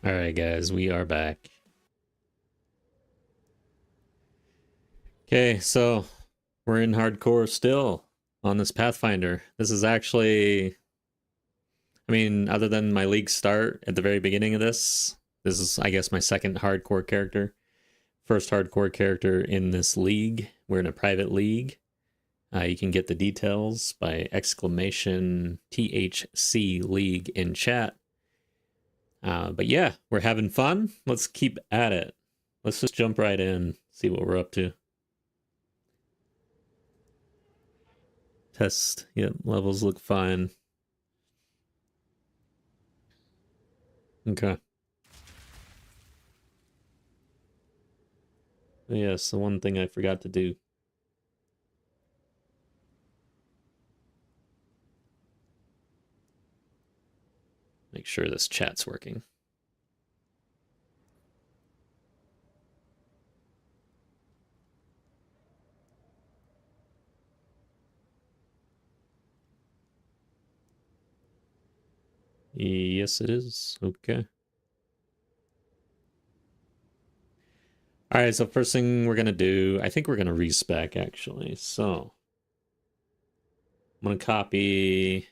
Alright, guys, we are back. Okay, so we're in hardcore still on this Pathfinder. This is actually, other than my league start at the very beginning of this is, I guess, my second hardcore character. First hardcore character in this league. We're in a private league. You can get the details by exclamation THC League in chat. But yeah, we're having fun. Let's keep at it. Let's just jump right in, see what we're up to. Test. Yep, levels look fine. Okay. Yes, the one thing I forgot to do. Make sure this chat's working. Yes, it is. Okay. All right, so first thing we're going to do, I think we're going to respec, actually. So I'm going to copy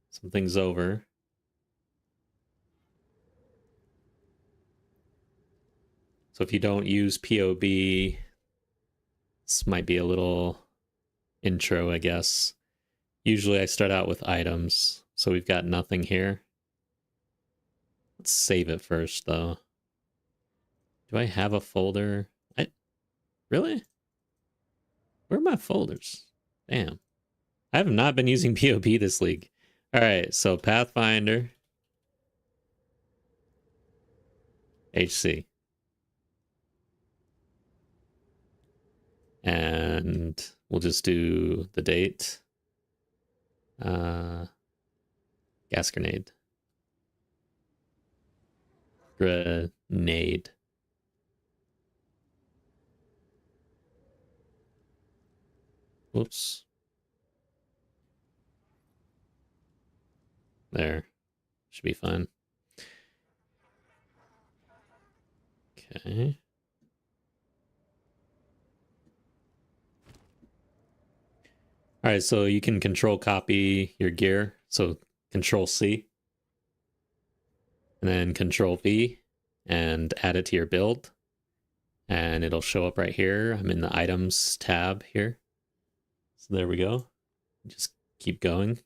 some things over. So if you don't use POB, this might be a little intro, I guess. Usually I start out with items, so we've got nothing here. Let's save it first, though. Do I have a folder? Really? Where are my folders? Damn. I have not been using POB this league. Alright, so Pathfinder. HC. And we'll just do the date. Gas Grenade. Grenade. Whoops. There. Should be fine. Okay. Alright, so you can control copy your gear. So control C. And then control V. And add it to your build. And it'll show up right here. I'm in the items tab here. So there we go. Just keep going.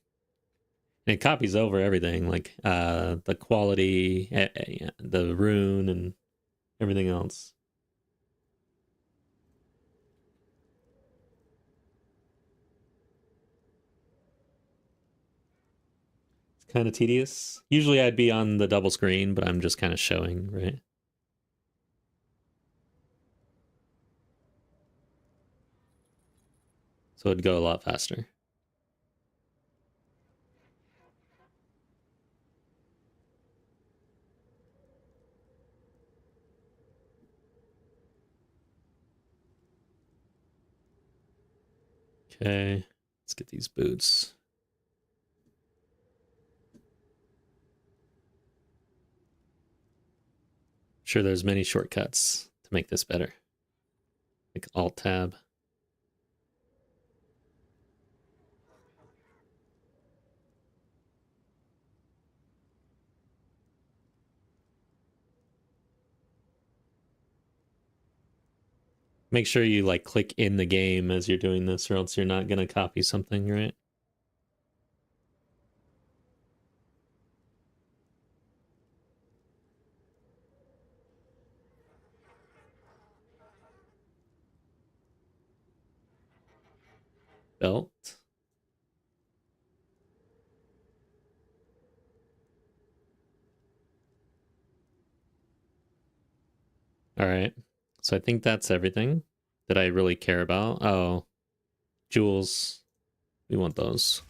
And it copies over everything, like the quality, the rune, and everything else. It's kind of tedious. Usually I'd be on the double screen, but I'm just kind of showing, right? So it'd go a lot faster. Okay, let's get these boots. Sure, there's many shortcuts to make this better. Like Alt Tab. Make sure you like click in the game as you're doing this, or else you're not gonna copy something, right? Belt. All right. So I think that's everything that I really care about. Oh, jewels. We want those.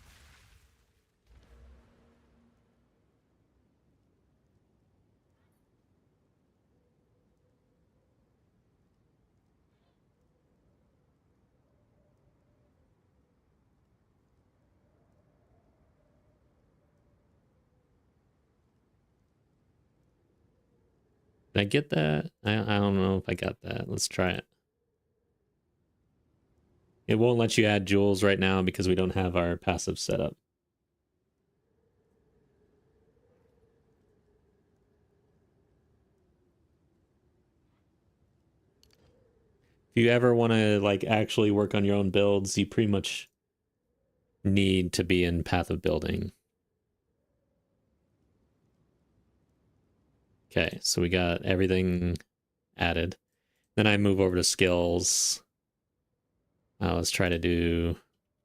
Did I get that? I don't know if I got that. Let's try it. It won't let you add jewels right now because we don't have our passive set up. If you ever want to like actually work on your own builds, you pretty much need to be in Path of Building. Okay, so we got everything added. Then I move over to skills. Let's try to do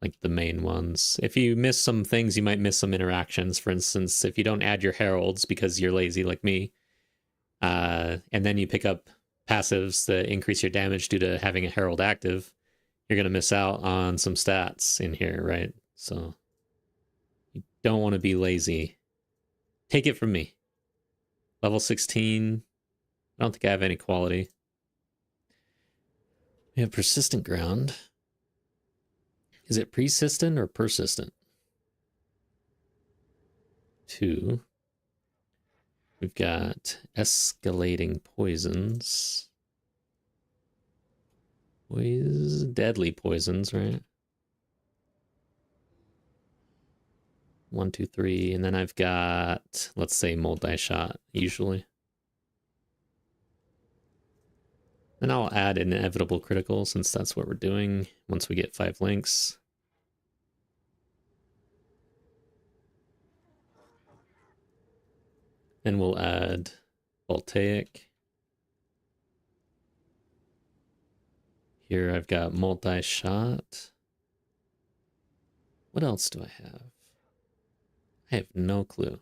like the main ones. If you miss some things, you might miss some interactions. For instance, if you don't add your heralds because you're lazy like me, and then you pick up passives that increase your damage due to having a herald active, you're going to miss out on some stats in here, right? So you don't want to be lazy. Take it from me. Level 16. I don't think I have any quality. We have persistent ground. Is it persistent or persistent? 2. We've got escalating poisons. Deadly poisons, right? 1, 2, 3. And then I've got, let's say, multi-shot, usually. Then I'll add inevitable critical since that's what we're doing once we get 5 links. Then we'll add voltaic. Here I've got multi-shot. What else do I have? I have no clue.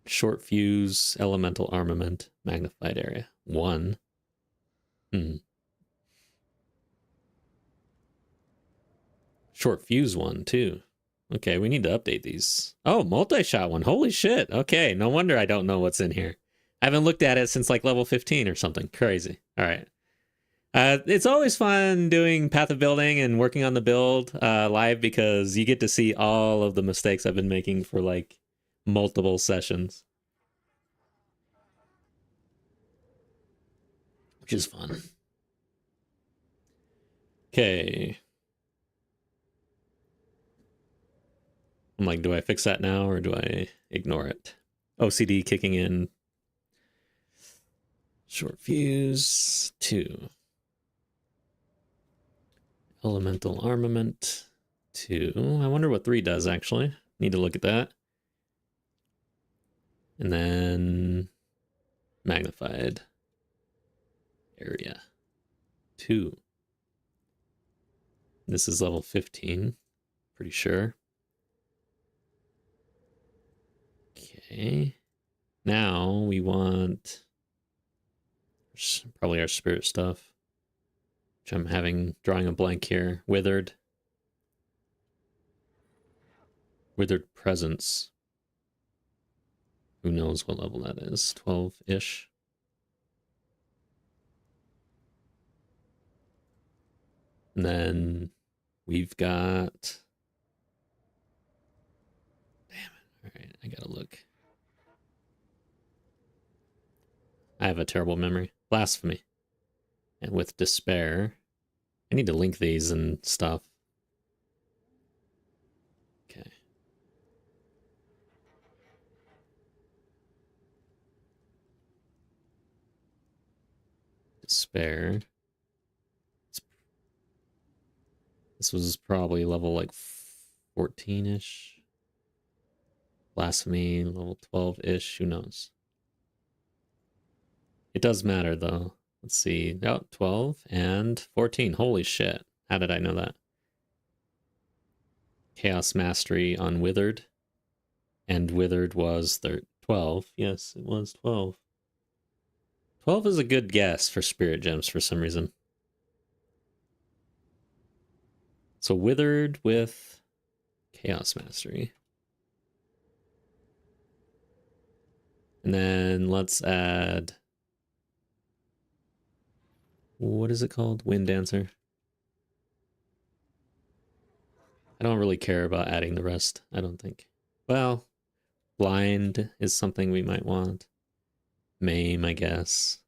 Short fuse, elemental armament, magnified area. 1. Short fuse 1, too. Okay, we need to update these. Oh, multi-shot 1. Holy shit. Okay, no wonder I don't know what's in here. I haven't looked at it since like level 15 or something. Crazy. All right. It's always fun doing Path of Building and working on the build live because you get to see all of the mistakes I've been making for like multiple sessions. Which is fun. Okay. I'm like, do I fix that now or do I ignore it? OCD kicking in. Short fuse 2. Elemental armament 2. I wonder what 3 does actually. Need to look at that. And then magnified area 2. This is level 15. Pretty sure. Okay. Now we want probably our spirit stuff, which I'm drawing a blank here. Withered presence. Who knows what level that is? 12-ish. And then we've got, damn it. All right, I gotta look. I have a terrible memory. Blasphemy. And with despair. I need to link these and stuff. Okay. Despair. This was probably level like 14-ish. Blasphemy, level 12-ish. Who knows? It does matter, though. Let's see. Oh, 12 and 14. Holy shit. How did I know that? Chaos Mastery on Withered. And Withered was 12. Yes, it was 12. 12 is a good guess for Spirit Gems for some reason. So Withered with Chaos Mastery. And then let's add... what is it called? Wind Dancer. I don't really care about adding the rest, I don't think. Well, blind is something we might want. Maim, I guess.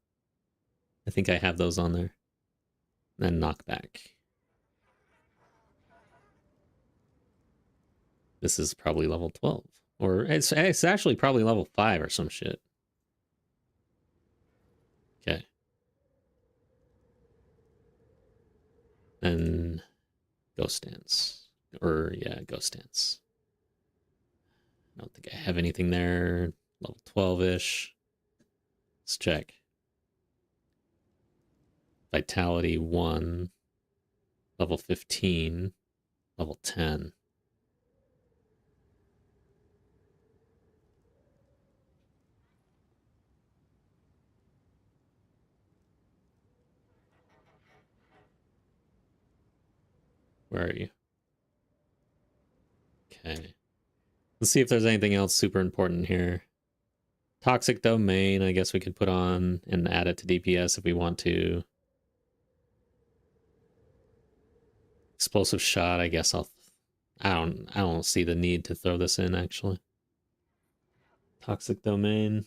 I think I have those on there. Then knockback. This is probably level 12. Or it's actually probably level 5 or some shit. Okay. Then Ghost Dance. Or, yeah, Ghost Dance. I don't think I have anything there. Level 12-ish. Let's check. Vitality 1. Level 15. Level 10. Where are you? Okay. Let's see if there's anything else super important here. Toxic Domain, I guess we could put on and add it to DPS if we want to. Explosive Shot, I guess I don't see the need to throw this in actually. Toxic Domain.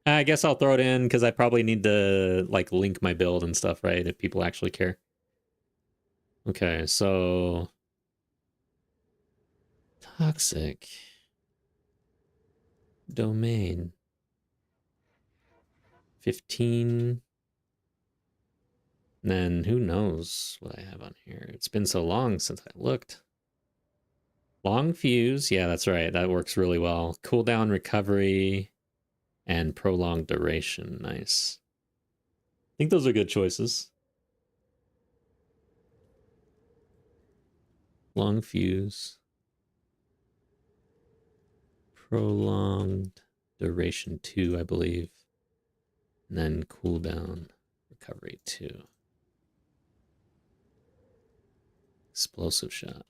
I guess I'll throw it in because I probably need to like link my build and stuff, right? If people actually care. Okay, so Toxic Domain 15. And then who knows what I have on here. It's been so long since I looked. Long Fuse, yeah, that's right. That works really well. Cooldown Recovery and Prolonged Duration, nice. I think those are good choices. Long Fuse. Prolonged Duration 2, I believe. And then Cooldown Recovery 2. Explosive Shot.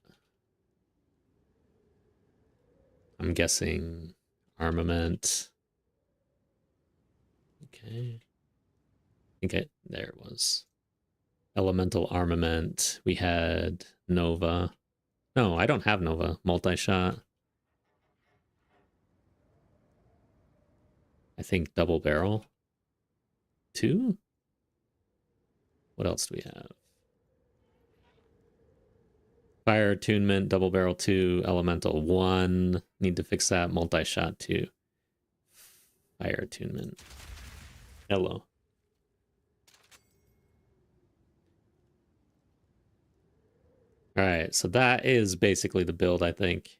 I'm guessing Armament. Okay. I think there it was. Elemental Armament. We had Nova. No, I don't have Nova. Multi-shot. I think Double Barrel. 2? What else do we have? Fire Attunement, Double Barrel 2, Elemental 1. Need to fix that. Multi-shot 2. Fire Attunement. Hello. Alright, so that is basically the build, I think.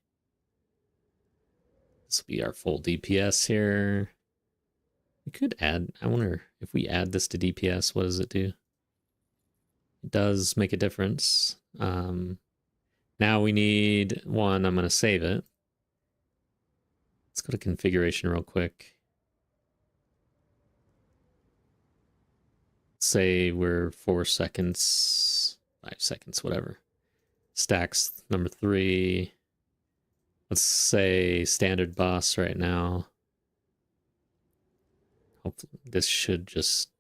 This will be our full DPS here. We could add, I wonder if we add this to DPS, what does it do? It does make a difference. Now we need one, I'm going to save it. Let's go to configuration real quick. Say we're 4 seconds, 5 seconds, whatever. Stacks number 3. Let's say standard boss right now. Hopefully this should just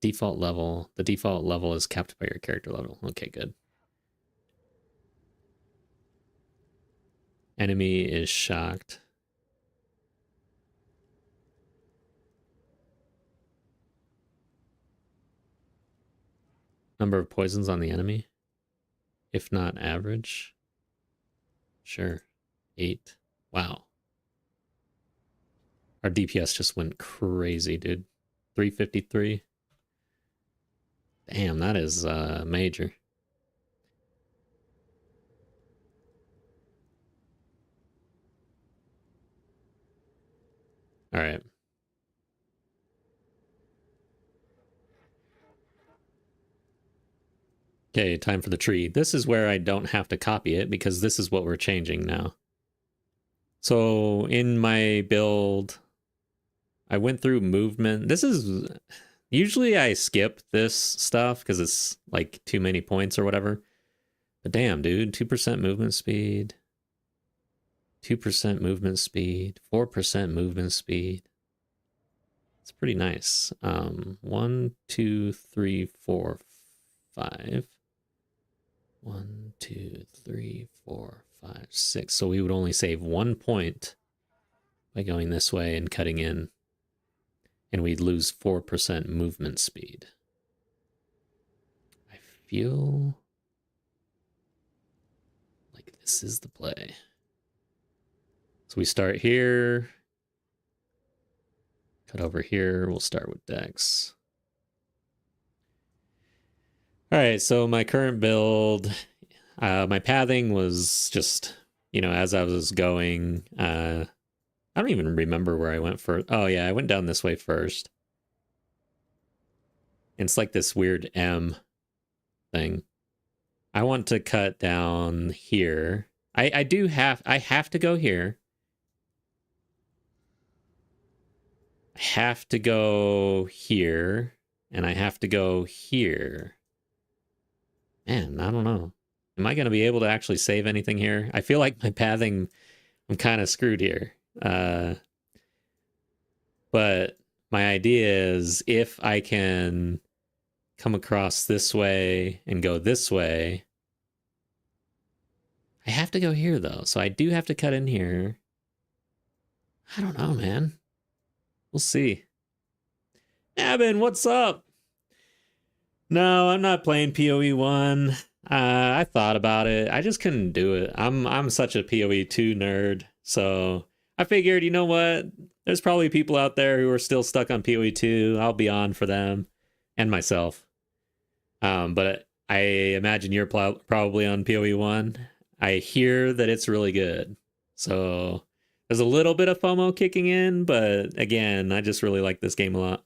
default level. The default level is capped by your character level. Okay, good. Enemy is shocked. Number of poisons on the enemy. If not average. Sure. 8. Wow. Our DPS just went crazy, dude. 353. Damn, that is major. All right. Okay, time for the tree. This is where I don't have to copy it because this is what we're changing now. So in my build, I went through movement. This is, usually I skip this stuff because it's like too many points or whatever. But damn, dude, 2% movement speed. 2% movement speed. 4% movement speed. It's pretty nice. 1, 2, 3, 4, 5. 1, 2, 3, 4, 5, 6. So we would only save 1 point by going this way and cutting in. And we'd lose 4% movement speed. I feel like this is the play. So we start here. Cut over here. We'll start with Dex. All right, so my current build, my pathing was just, as I was going, I don't even remember where I went first. Oh, yeah, I went down this way first. And it's like this weird M thing. I want to cut down here. I have to go here. I have to go here, and I have to go here. Man, I don't know. Am I going to be able to actually save anything here? I feel like my pathing, I'm kind of screwed here. But my idea is if I can come across this way and go this way, I have to go here, though. So I do have to cut in here. I don't know, man. We'll see. Abin, what's up? No, I'm not playing PoE 1. I thought about it. I just couldn't do it. I'm such a PoE 2 nerd. So I figured, you know what? There's probably people out there who are still stuck on PoE 2. I'll be on for them and myself. But I imagine you're probably on PoE 1. I hear that it's really good. So there's a little bit of FOMO kicking in, but again, I just really like this game a lot.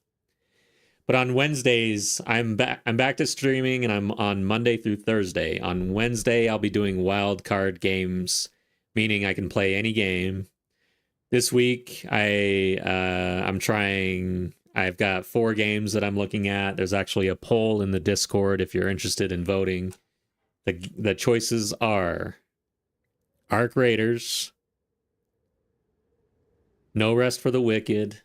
But on Wednesdays, I'm back to streaming, and I'm on Monday through Thursday. On Wednesday, I'll be doing wild card games, meaning I can play any game. This week, I'm trying. I've got 4 games that I'm looking at. There's actually a poll in the Discord if you're interested in voting. The choices are Arc Raiders, No Rest for the Wicked,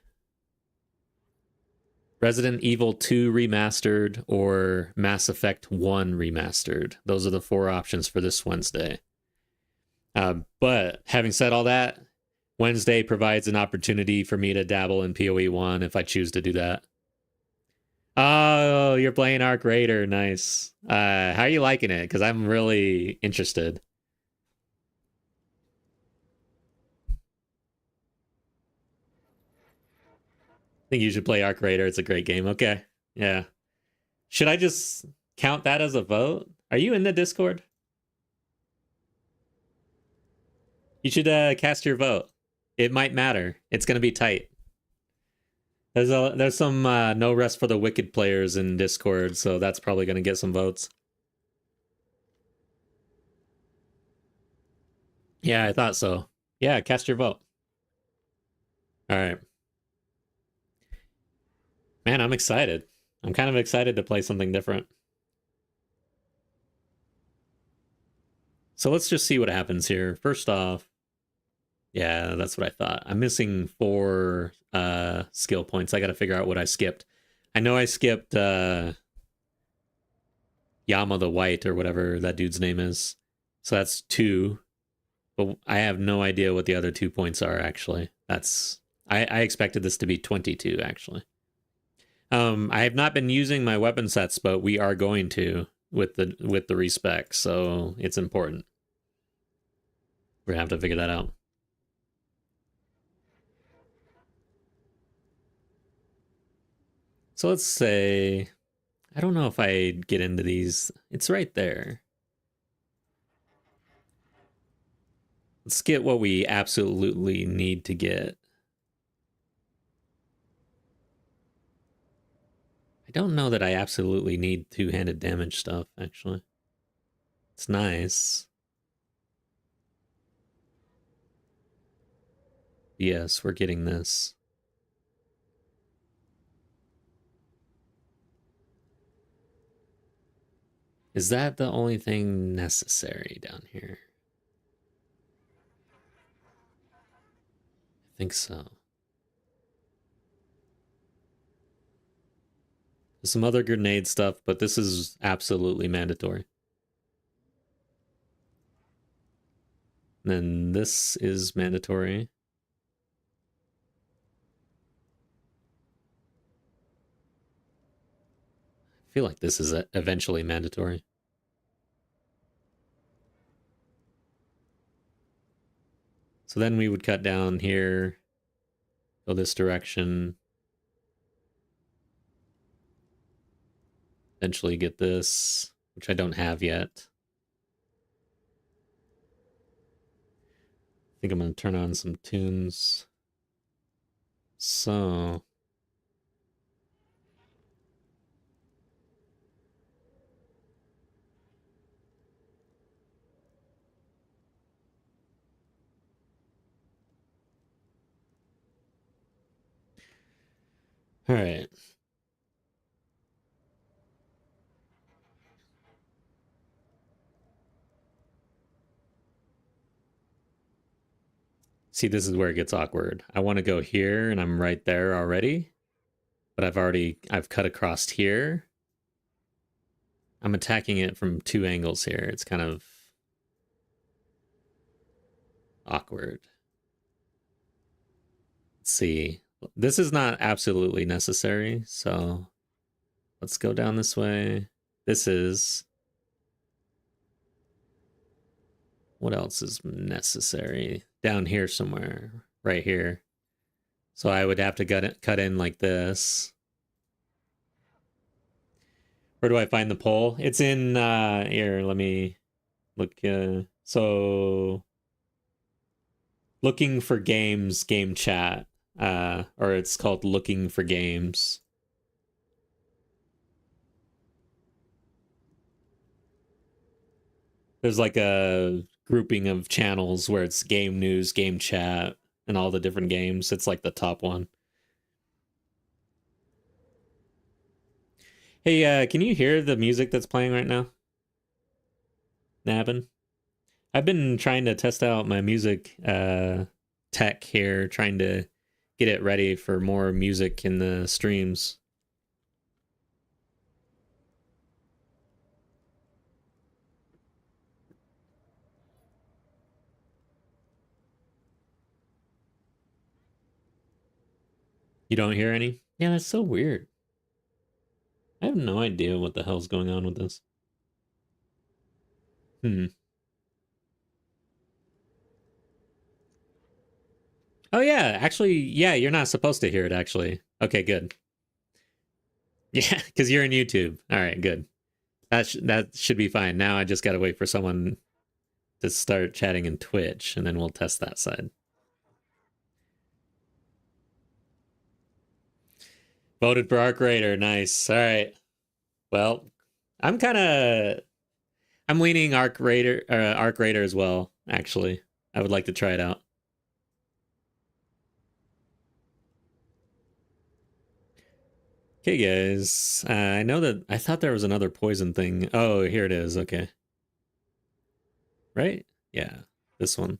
Resident Evil 2 Remastered, or Mass Effect 1 Remastered. Those are the 4 options for this Wednesday. But having said all that, Wednesday provides an opportunity for me to dabble in PoE 1 if I choose to do that. Oh, you're playing Arc Raider. Nice. How are you liking it? Because I'm really interested. I think you should play Arc Raider. It's a great game. Okay. Yeah. Should I just count that as a vote? Are you in the Discord? You should cast your vote. It might matter. It's going to be tight. There's some No Rest for the Wicked players in Discord, so that's probably going to get some votes. Yeah, I thought so. Yeah, cast your vote. All right. Man, I'm excited. I'm kind of excited to play something different. So let's just see what happens here. First off, yeah, that's what I thought. I'm missing 4 skill points. I got to figure out what I skipped. I know I skipped Yama the White or whatever that dude's name is. So that's 2. But I have no idea what the other 2 points are, actually. I expected this to be 22, actually. I have not been using my weapon sets, but we are going to with the respec, so it's important. We're gonna have to figure that out. So let's say, I don't know if I get into these. It's right there. Let's get what we absolutely need to get. I don't know that I absolutely need 2-handed damage stuff, actually. It's nice. Yes, we're getting this. Is that the only thing necessary down here? I think so. There's some other grenade stuff, but this is absolutely mandatory. And then this is mandatory. I feel like this is eventually mandatory. So then we would cut down here, go this direction, eventually get this, which I don't have yet. I think I'm going to turn on some tunes. So all right. See, this is where it gets awkward. I want to go here and I'm right there already, but I've cut across here. I'm attacking it from two angles here. It's kind of awkward. Let's see. This is not absolutely necessary, so let's go down this way. This is... What else is necessary? Down here somewhere. Right here. So I would have to cut in like this. Where do I find the poll? It's in, here, let me look, so... Looking for Games game chat, or it's called Looking for Games. There's like a grouping of channels where it's game news, game chat, and all the different games. It's like the top one. Hey, can you hear the music that's playing right now? Nabbin? I've been trying to test out my music tech here, trying to get it ready for more music in the streams. You don't hear any? Yeah, that's so weird. I have no idea what the hell's going on with this. Oh yeah, actually, yeah, you're not supposed to hear it actually. Okay, good. Yeah, because you're in YouTube. All right, good. That should be fine. Now I just gotta wait for someone to start chatting in Twitch, and then we'll test that side. Voted for Arc Raider. Nice. All right. Well, I'm leaning Arc Raider as well. Actually, I would like to try it out. Okay, guys. I know that I thought there was another poison thing. Oh, here it is. Okay. Right? Yeah, this one.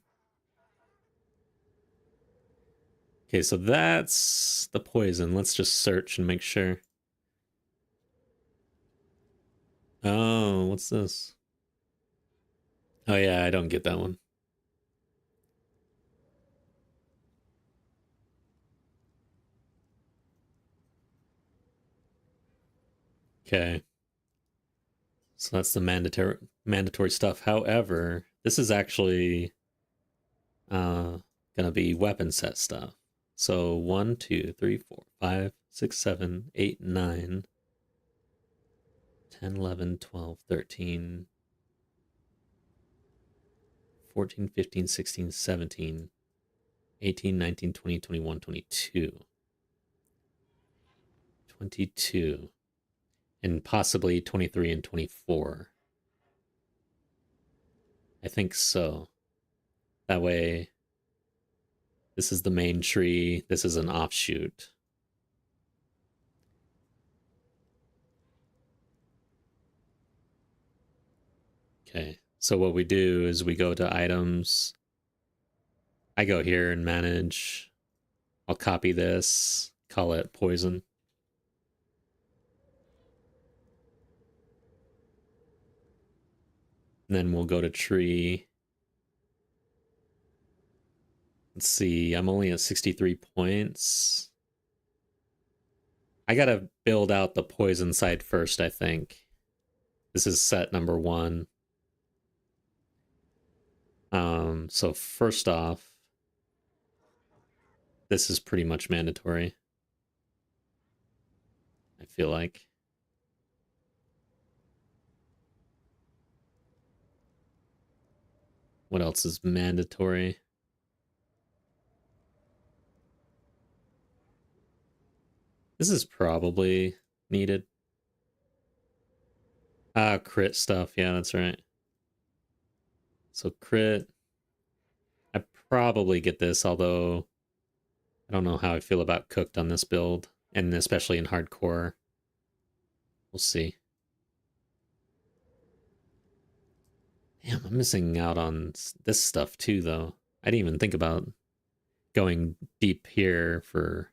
Okay, so that's the poison. Let's just search and make sure. Oh, what's this? Oh yeah, I don't get that one. Okay. So that's the mandatory stuff. However, this is actually gonna be weapon set stuff. So 1, 2, 3, 4, 5, 6, 7, 8, 9, 10, 11, 12, 13, 14, 15, 16, 17, 18, 19, 20, 21, 22. 22. And possibly 23 and 24. I think so. That way, this is the main tree, this is an offshoot. Okay, so what we do is we go to items. I go here and manage. I'll copy this, call it poison. And then we'll go to tree. Let's see, I'm only at 63 points. I gotta build out the poison side first, I think. This is set number 1. So first off, this is pretty much mandatory. I feel like. What else is mandatory? This is probably needed. Ah, crit stuff. Yeah, that's right. So crit. I probably get this, although I don't know how I feel about cooked on this build, and especially in hardcore. We'll see. Damn, I'm missing out on this stuff too, though. I didn't even think about going deep here for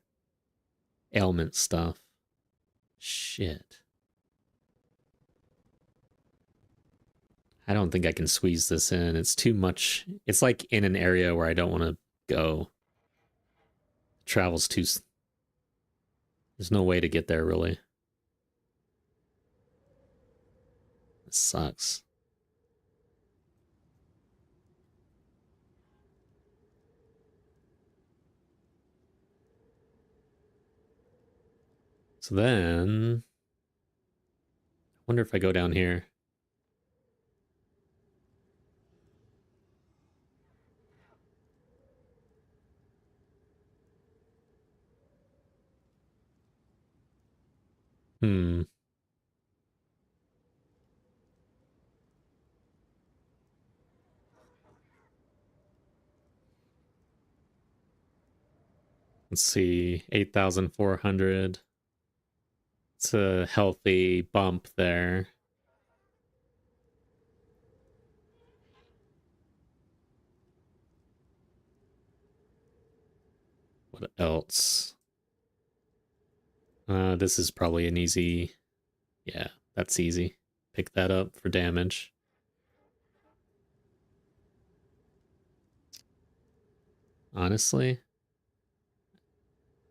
ailment stuff. Shit. I don't think I can squeeze this in. It's too much. It's like in an area where I don't want to go. Travel's too. There's no way to get there, really. This sucks. So then, I wonder if I go down here. Hmm. Let's see, 8,400. It's a healthy bump there. What else? This is probably an easy. Yeah, that's easy. Pick that up for damage. Honestly,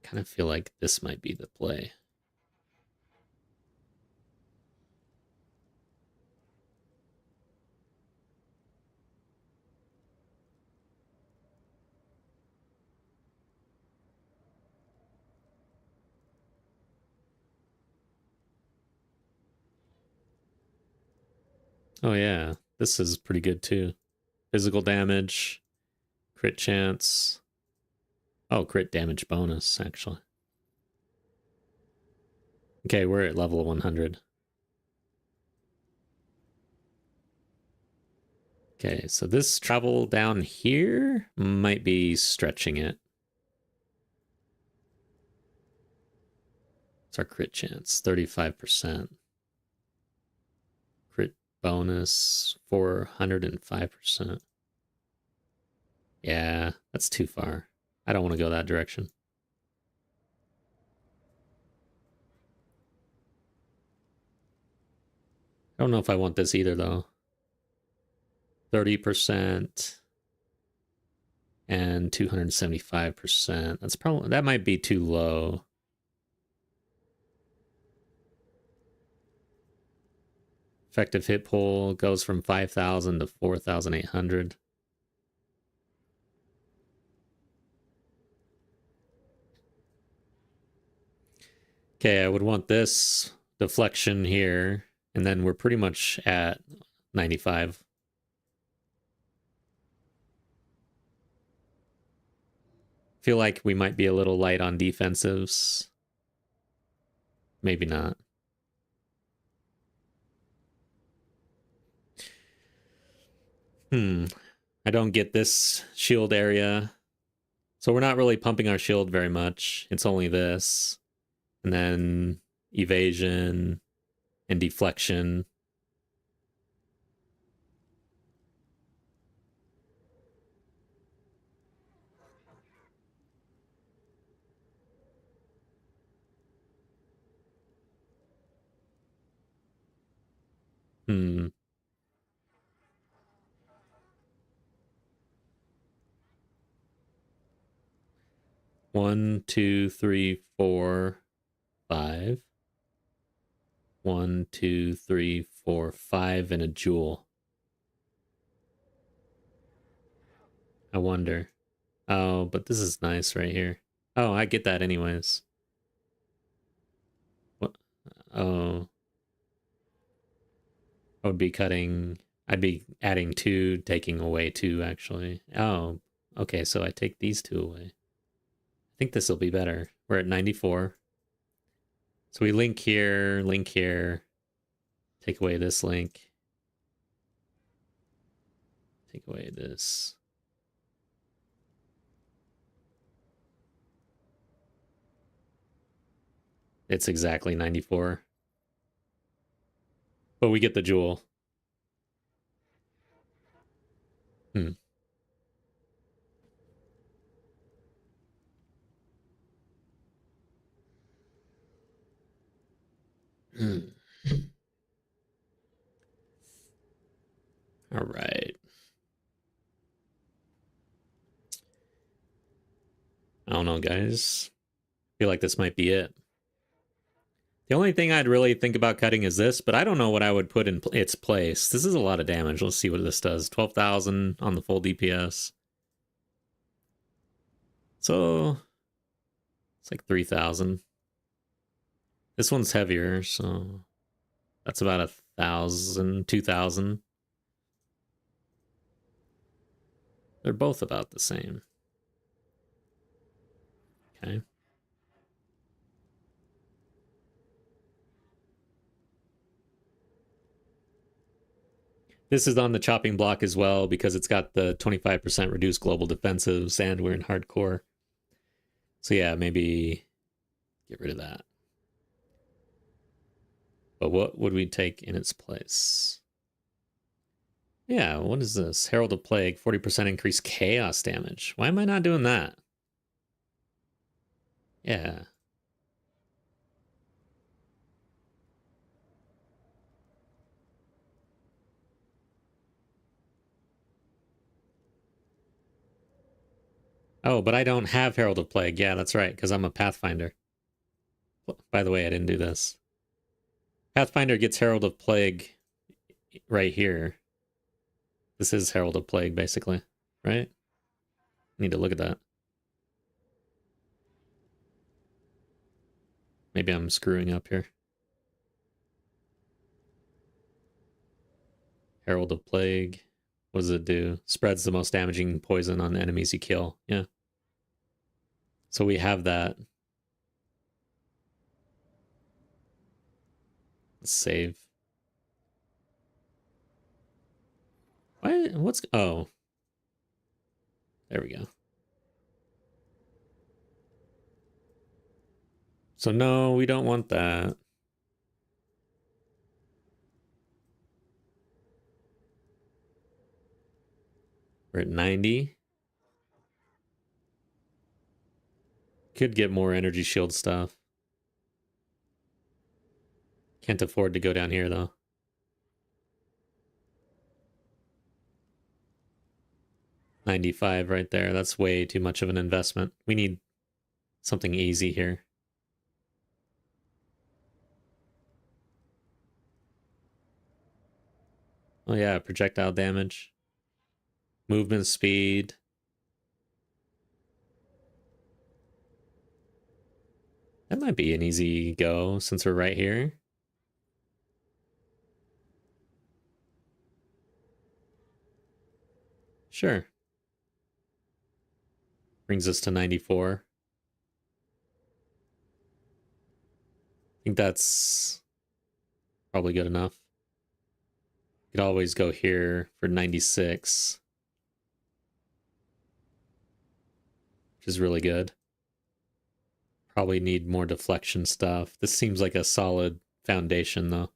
kind of feel like this might be the play. Oh yeah, this is pretty good too. Physical damage, crit chance. Oh, crit damage bonus, actually. Okay, we're at level 100. Okay, so this travel down here might be stretching it. It's our crit chance, 35%. Crit bonus, 405%. Yeah, that's too far. I don't want to go that direction. I don't know if I want this either, though. 30% and 275%. That might be too low. Effective hit pool goes from 5,000 to 4,800. Okay, I would want this deflection here, and then we're pretty much at 95. Feel like we might be a little light on defensives. Maybe not. I don't get this shield area. So we're not really pumping our shield very much. It's only this. And then evasion and deflection. Hmm. 1, 2, 3, 4, 5. 1, 2, 3, 4, 5 and a jewel. I wonder. Oh, but this is nice right here. Oh, I get that anyways. What? Oh, I would be cutting. I'd be adding 2, taking away 2, actually. Oh, okay, so I take these 2 away. I think this will be better. We're at 94. So we link here, take away this link, take away this. It's exactly 94. But we get the jewel. Hmm. All right. I don't know, guys. I feel like this might be it. The only thing I'd really think about cutting is this, but I don't know what I would put in its place. This is a lot of damage. Let's see what this does. 12,000 on the full DPS. So it's like 3,000. This one's heavier, so that's about 1,000, 2,000. They're both about the same. Okay. This is on the chopping block as well because it's got the 25% reduced global defensives and we're in hardcore. So yeah, maybe get rid of that. But what would we take in its place? Yeah, what is this? Herald of Plague, 40% increased chaos damage. Why am I not doing that? Yeah. Oh, but I don't have Herald of Plague. Yeah, that's right, because I'm a Pathfinder. By the way, I didn't do this. Pathfinder gets Herald of Plague right here. This is Herald of Plague, basically, right? Need to look at that. Maybe I'm screwing up here. Herald of Plague. What does it do? Spreads the most damaging poison on enemies you kill. Yeah. So we have that. Let's save. Why? What's... Oh. There we go. So no, we don't want that. We're at 90. Could get more energy shield stuff. Can't afford to go down here though. 95 right there. That's way too much of an investment. We need something easy here. Oh yeah, projectile damage. Movement speed. That might be an easy go since we're right here. Sure. Brings us to 94. I think that's probably good enough. Could always go here for 96. Which is really good. Probably need more deflection stuff. This seems like a solid foundation though.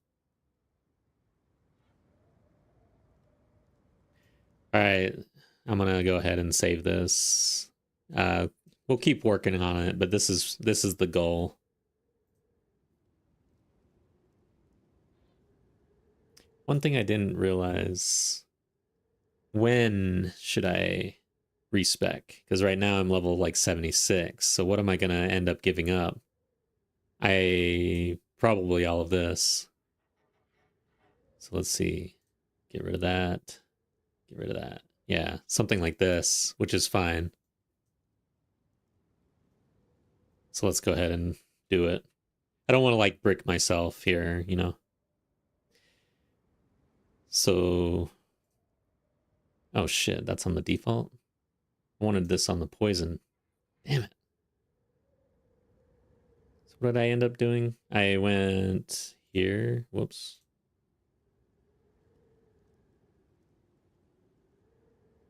Alright, I'm gonna go ahead and save this. We'll keep working on it, but this is the goal. One thing I didn't realize, when should I respec, because right now I'm level like 76. So what am I gonna end up giving up? I probably all of this. So let's see. Get rid of that. Get rid of that. Yeah, something like this, which is fine. So let's go ahead and do it. I don't want to like brick myself here, you know. So, oh shit, that's on the default. I wanted this on the poison. Damn it. So what did I end up doing? I went here. Whoops.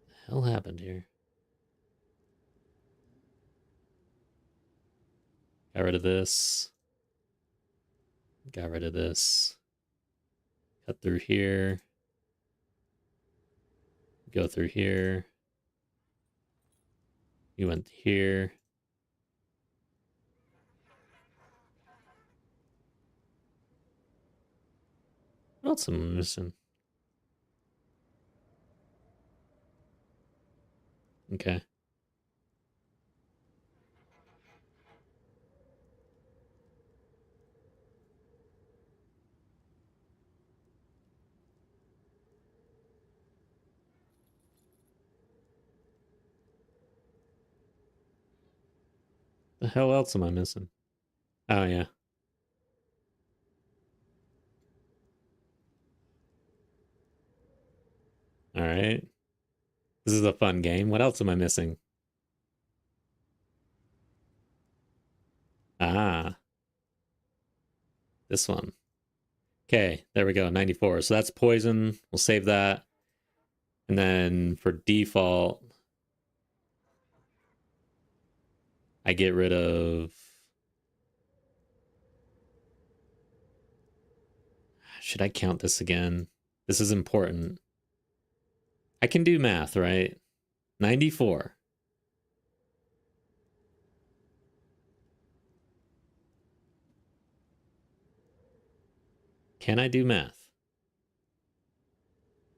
What the hell happened here? Got rid of this. Got rid of this. Cut through here. Go through here. You went here. What else am I missing? Okay. The hell else am I missing? Oh, yeah. All right. This is a fun game. What else am I missing? Ah, this one. Okay, there we go. 94. So that's poison. We'll save that. And then for default, I get rid of... Should I count this again? This is important. I can do math, right? 94. Can I do math?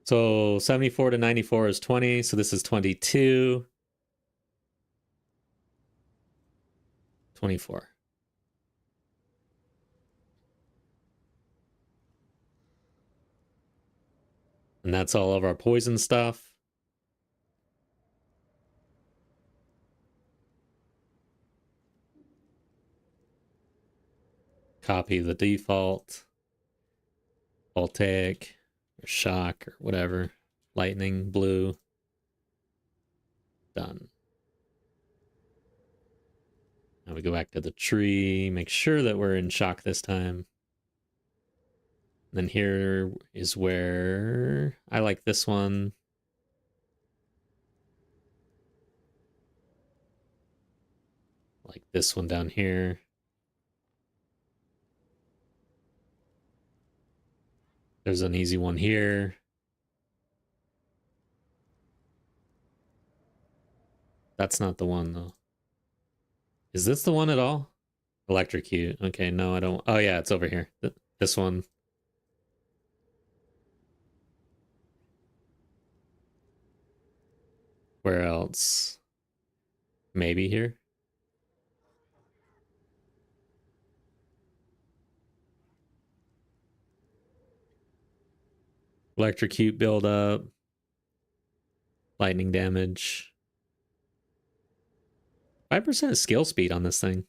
So 74 to 94 is 20. So this is 22. 24. And that's all of our poison stuff. Copy the default. Voltaic or shock or whatever. Lightning, blue. Done. Now we go back to the tree, make sure that we're in shock this time. And then here is where I like this one. Like this one down here. There's an easy one here. That's not the one though. Is this the one at all? Electrocute. Okay, no, I don't. Oh yeah, it's over here. This one. Where else? Maybe here. Electrocute buildup. Lightning damage. 5% skill speed on this thing.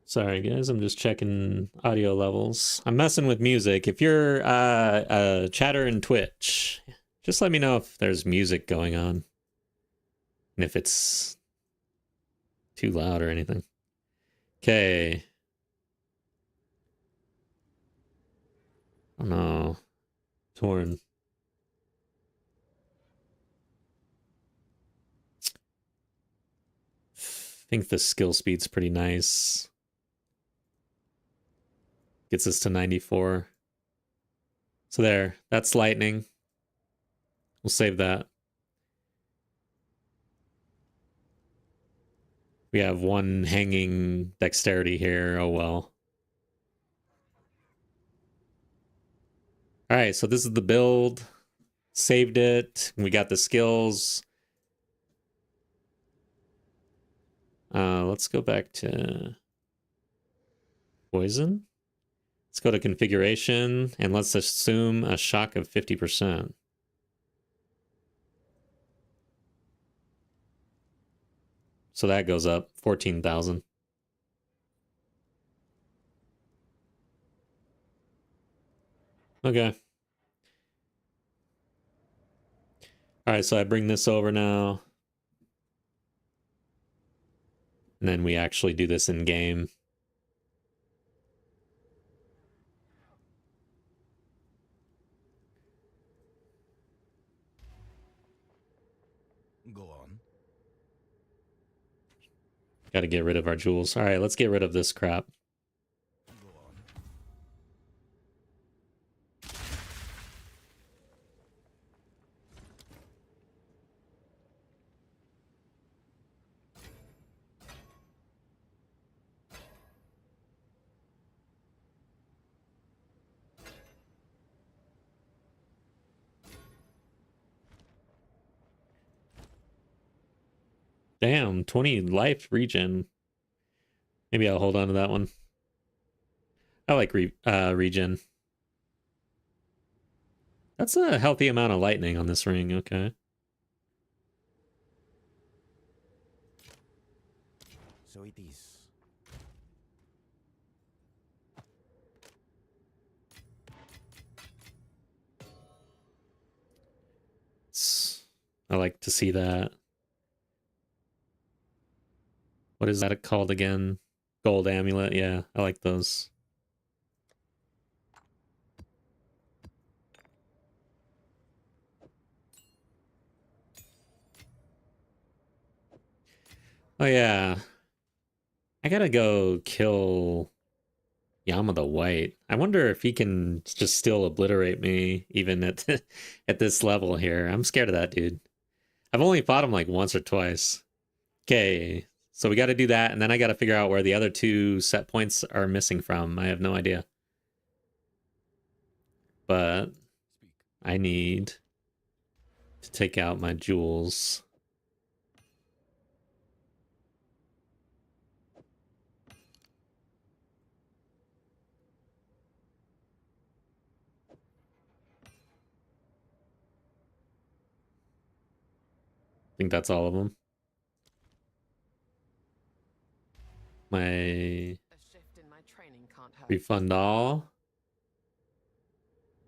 Sorry, guys. I'm just checking audio levels. I'm messing with music. If you're a chatter in Twitch, just let me know if there's music going on. And if it's too loud or anything. Okay. Oh no. Torn. I think the skill speed's pretty nice. Gets us to 94. So there, that's lightning. We'll save that. We have one hanging dexterity here. Oh well. All right, so this is the build. Saved it. We got the skills. Let's go back to poison. Let's go to configuration and let's assume a shock of 50%. So that goes up 14,000. Okay. All right, so I bring this over now. And then we actually do this in game. Go on. Got to get rid of our jewels. All right, let's get rid of this crap. Go on. Damn, 20 life regen. Maybe I'll hold on to that one. I like regen. That's a healthy amount of lightning on this ring, okay. So it is. I like to see that. What is that called again? Gold amulet, yeah, I like those. Oh yeah. I gotta go kill Yama the White. I wonder if he can just still obliterate me even at at this level here. I'm scared of that dude. I've only fought him like once or twice. Okay, so we got to do that, and then I got to figure out where the other two set points are missing from. I have no idea. But I need to take out my jewels. I think that's all of them. My refund all.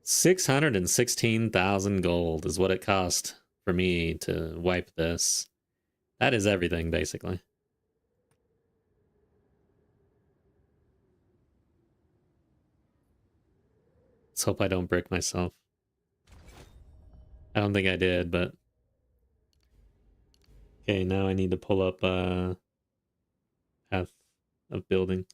616,000 gold is what it cost for me to wipe this. That is everything, basically. Let's hope I don't brick myself. I don't think I did, but... Okay, now I need to pull up path of building.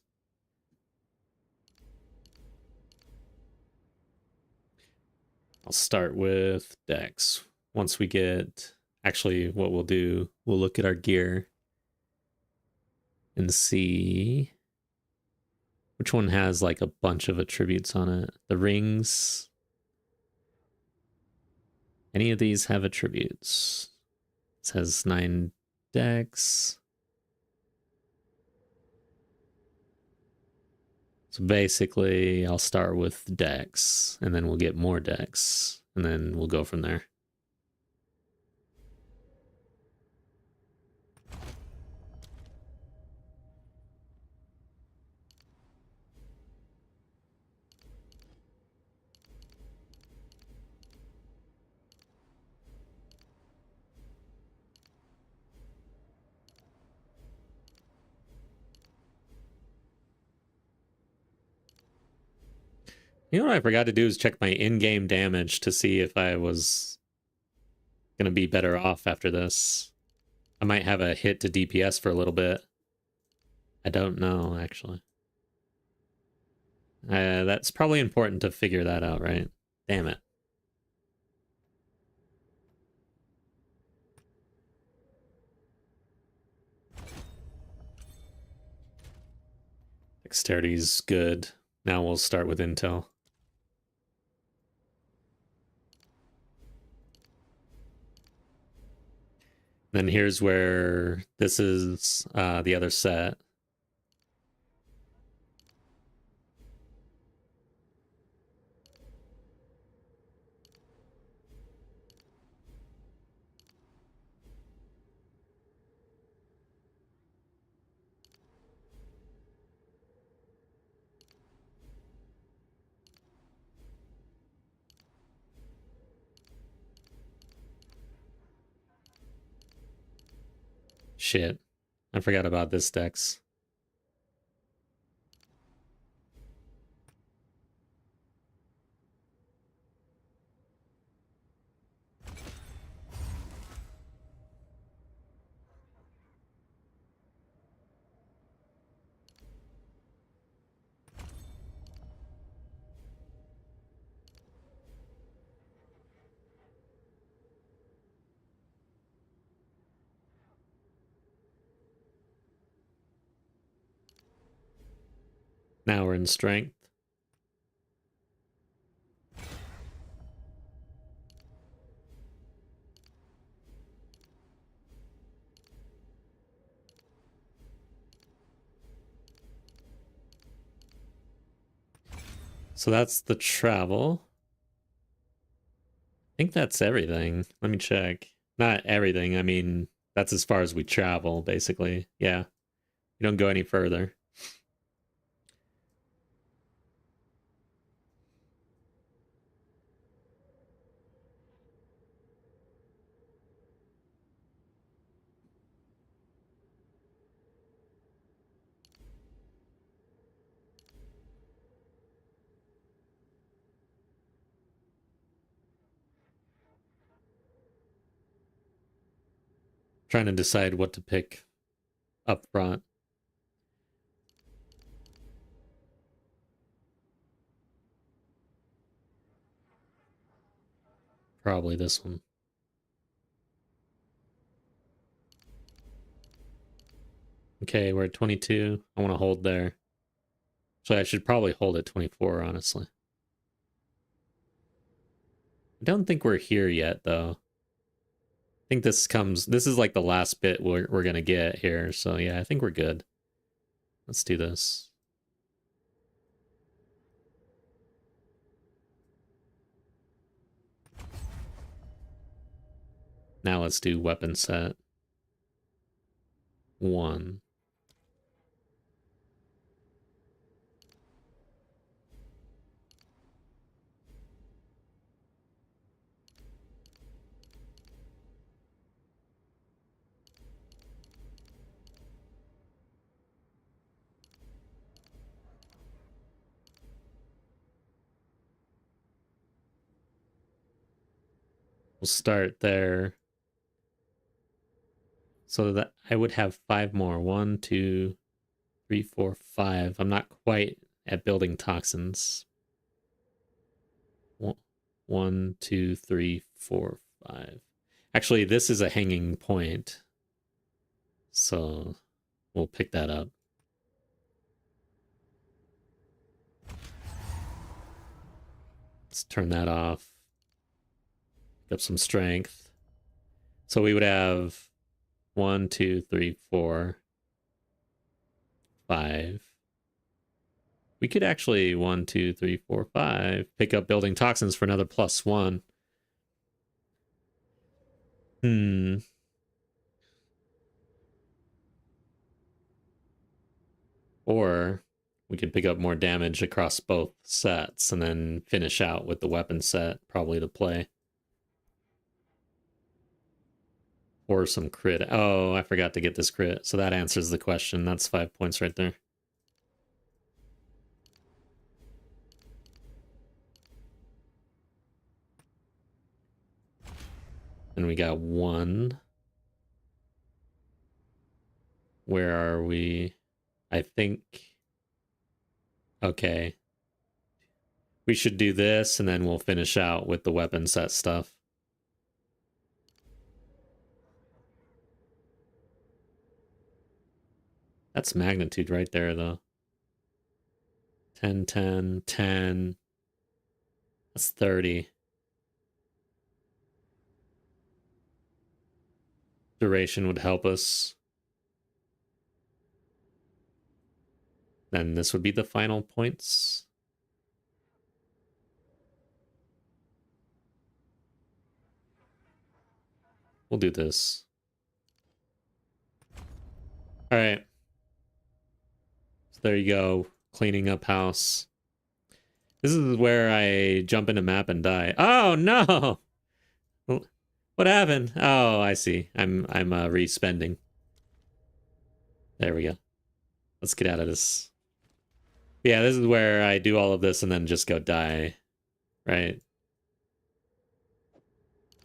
I'll start with Dex. Once we get... Actually, what we'll do, we'll look at our gear and see which one has like a bunch of attributes on it. The rings. Any of these have attributes. It says 9 Dex. So basically, I'll start with Dex, and then we'll get more Dex, and then we'll go from there. You know what I forgot to do is check my in-game damage to see if I was going to be better off after this. I might have a hit to DPS for a little bit. I don't know, actually. That's probably important to figure that out, right? Damn it. Dexterity's good. Now we'll start with intel. Then here's where this is the other set. Shit. I forgot about this dex. Now we're in strength. So that's the travel. I think that's everything. Let me check. Not everything. I mean, that's as far as we travel, basically. Yeah. You don't go any further. Trying to decide what to pick up front. Probably this one. Okay, we're at 22. I want to hold there. So I should probably hold at 24, honestly. I don't think we're here yet, though. I think this is like the last bit we're gonna get here. So yeah, I think we're good. Let's do this. Now let's do weapon set. 1. We'll start there. So that I would have 5 more. 1, 2, 3, 4, 5. I'm not quite at building toxins. 1, 2, 3, 4, 5. Actually, this is a hanging point. So we'll pick that up. Let's turn that off. Pick up some strength. So we would have 1, 2, 3, 4, 5. We could actually 1, 2, 3, 4, 5 pick up building toxins for another +1. Or we could pick up more damage across both sets and then finish out with the weapon set, probably the play. Or some crit. Oh, I forgot to get this crit. So that answers the question. That's 5 points right there. And we got 1. Where are we? I think... Okay. we should do this, and then we'll finish out with the weapon set stuff. That's magnitude right there, though. 10, 10, 10. That's 30. Duration would help us. Then this would be the final points. We'll do this. All right. So there you go. Cleaning up house. This is where I jump into map and die. Oh no! What happened? Oh, I see. I'm respending. There we go. Let's get out of this. Yeah, this is where I do all of this and then just go die. Right?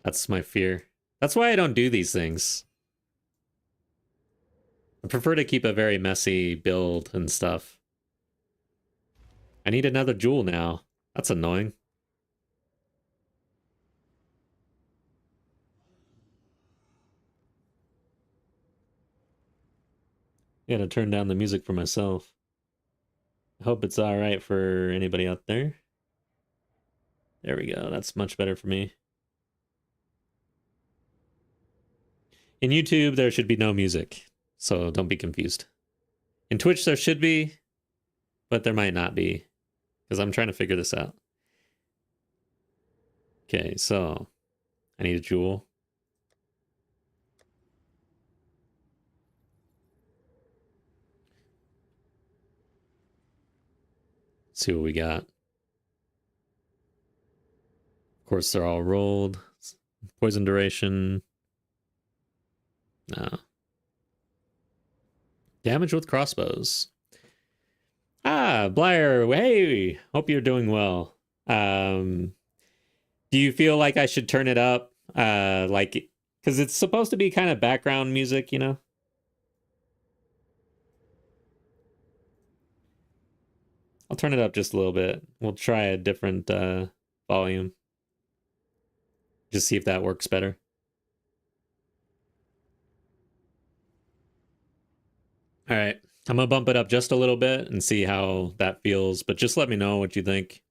That's my fear. That's why I don't do these things. I prefer to keep a very messy build and stuff. I need another jewel now. That's annoying. I gotta turn down the music for myself. I hope it's alright for anybody out there. There we go. That's much better for me. In YouTube, there should be no music, so don't be confused. In Twitch, there should be, but there might not be, because I'm trying to figure this out. Okay, so I need a jewel. Let's see what we got. Of course, they're all rolled. Poison duration. No. Damage with crossbows. Ah, Blair, hey, hope you're doing well. Do you feel like I should turn it up? Like, because it's supposed to be kind of background music, you know? I'll turn it up just a little bit. We'll try a different volume. Just see if that works better. All right. I'm going to bump it up just a little bit and see how that feels, but just let me know what you think.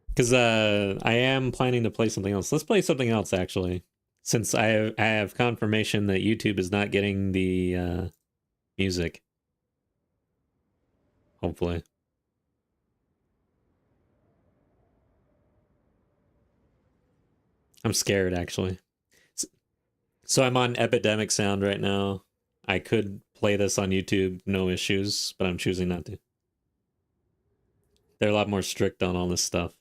Because I am planning to play something else. Let's play something else, actually. Since I have confirmation that YouTube is not getting the music. Hopefully. I'm scared, actually. So I'm on Epidemic Sound right now. I could play this on YouTube, no issues, but I'm choosing not to. They're a lot more strict on all this stuff.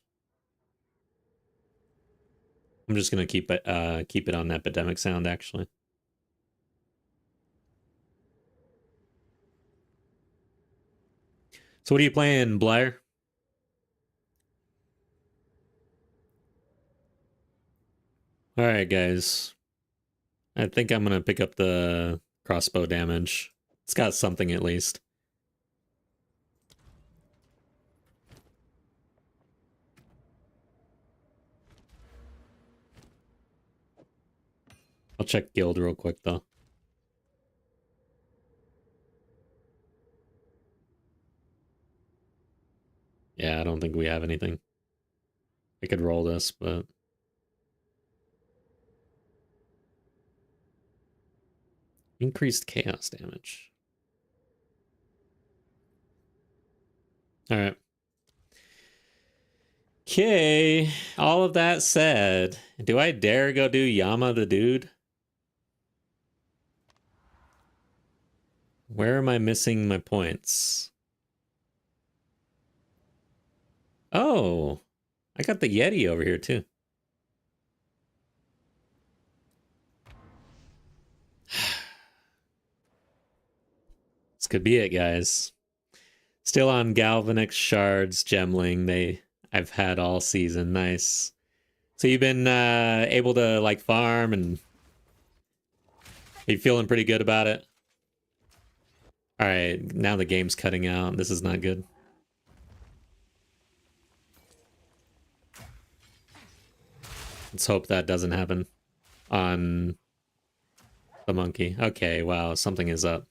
I'm just gonna keep it on Epidemic Sound, actually. So what are you playing, Blair? All right, guys. I think I'm gonna pick up the crossbow damage. It's got something at least. I'll check guild real quick though. Yeah, I don't think we have anything. I could roll this, but increased chaos damage. All right. Okay, all of that said, do I dare go do Yama the Dude? Where am I missing my points? Oh, I got the Yeti over here too. This could be it, guys. Still on Galvanix Shards Gemling. I've had all season. Nice. So you've been able to like farm and are you feeling pretty good about it? All right, now the game's cutting out. This is not good. Let's hope that doesn't happen on the monkey. Okay, wow, something is up.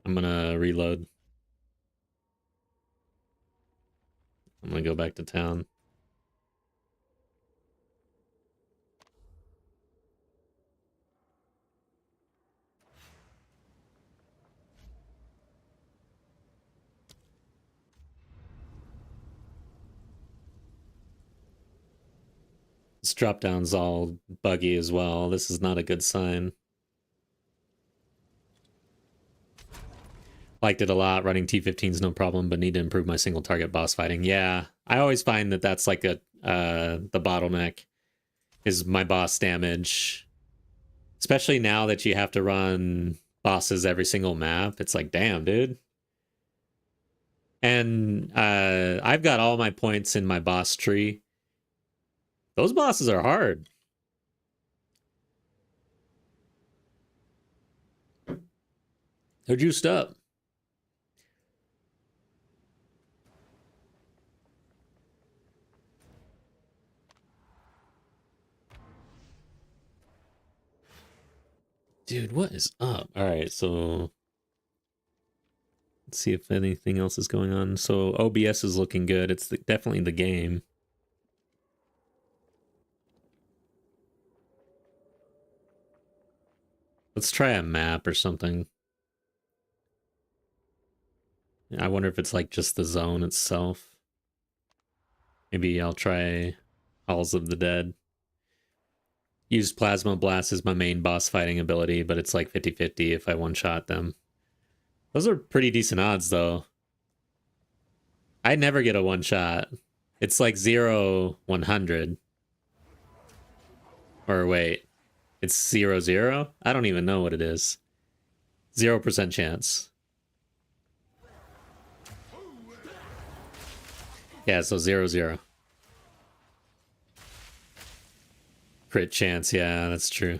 I'm gonna reload. I'm gonna go back to town. This drop down's all buggy as well. This is not a good sign. Liked it a lot. Running T15 is no problem, but need to improve my single target boss fighting. Yeah, I always find that that's like a the bottleneck is my boss damage. Especially now that you have to run bosses every single map. It's like, damn, dude. And I've got all my points in my boss tree. Those bosses are hard. They're juiced up. Dude, what is up? All right, so let's see if anything else is going on. So OBS is looking good. It's definitely the game. Let's try a map or something. I wonder if it's like just the zone itself. Maybe I'll try Halls of the Dead. Use Plasma Blast as my main boss fighting ability, but it's like 50-50 if I one-shot them. Those are pretty decent odds, though. I never get a one-shot. It's like 0-100. Or wait, it's 0-0? I don't even know what it is. 0% chance. Yeah, so 0-0. Crit chance, yeah, that's true.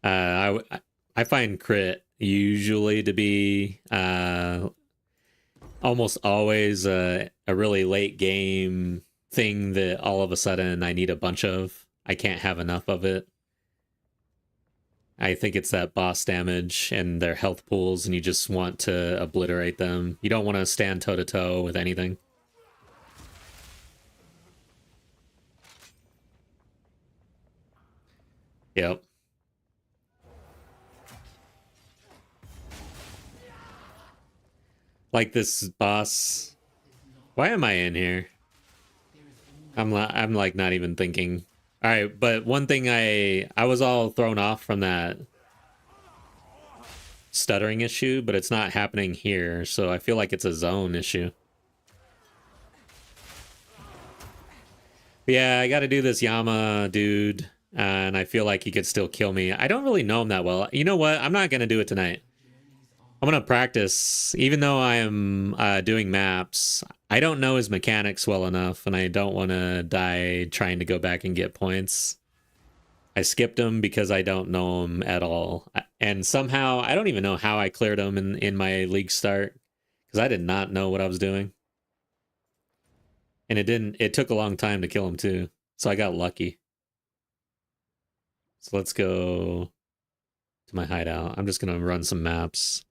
I find crit usually to be almost always a really late game thing that all of a sudden I need a bunch of. I can't have enough of it. I think it's that boss damage and their health pools, and you just want to obliterate them. You don't want to stand toe-to-toe with anything. Yep. Like this boss. Why am I in here? I'm like not even thinking. All right, but one thing I was all thrown off from that stuttering issue, but it's not happening here, so I feel like it's a zone issue. But yeah, I got to do this Yama dude, and I feel like he could still kill me. I don't really know him that well. You know what? I'm not gonna do it tonight. I'm gonna practice, even though I am doing maps. I don't know his mechanics well enough, and I don't want to die trying to go back and get points. I skipped him because I don't know him at all, and somehow I don't even know how I cleared him in my league start because I did not know what I was doing, and it took a long time to kill him too, so I got lucky. So let's go to my hideout. I'm just gonna run some maps.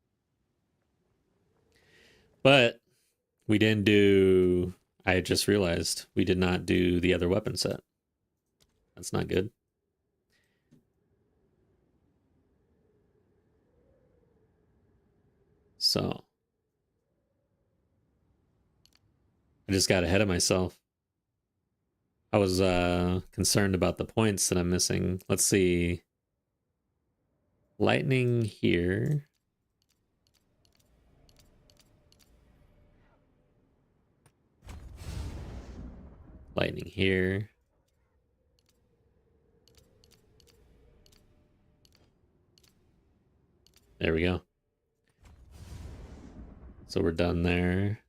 But we didn't do... I just realized we did not do the other weapon set. That's not good. So I just got ahead of myself. I was concerned about the points that I'm missing. Let's see. Lightning here. Lightning here. There we go. So we're done there.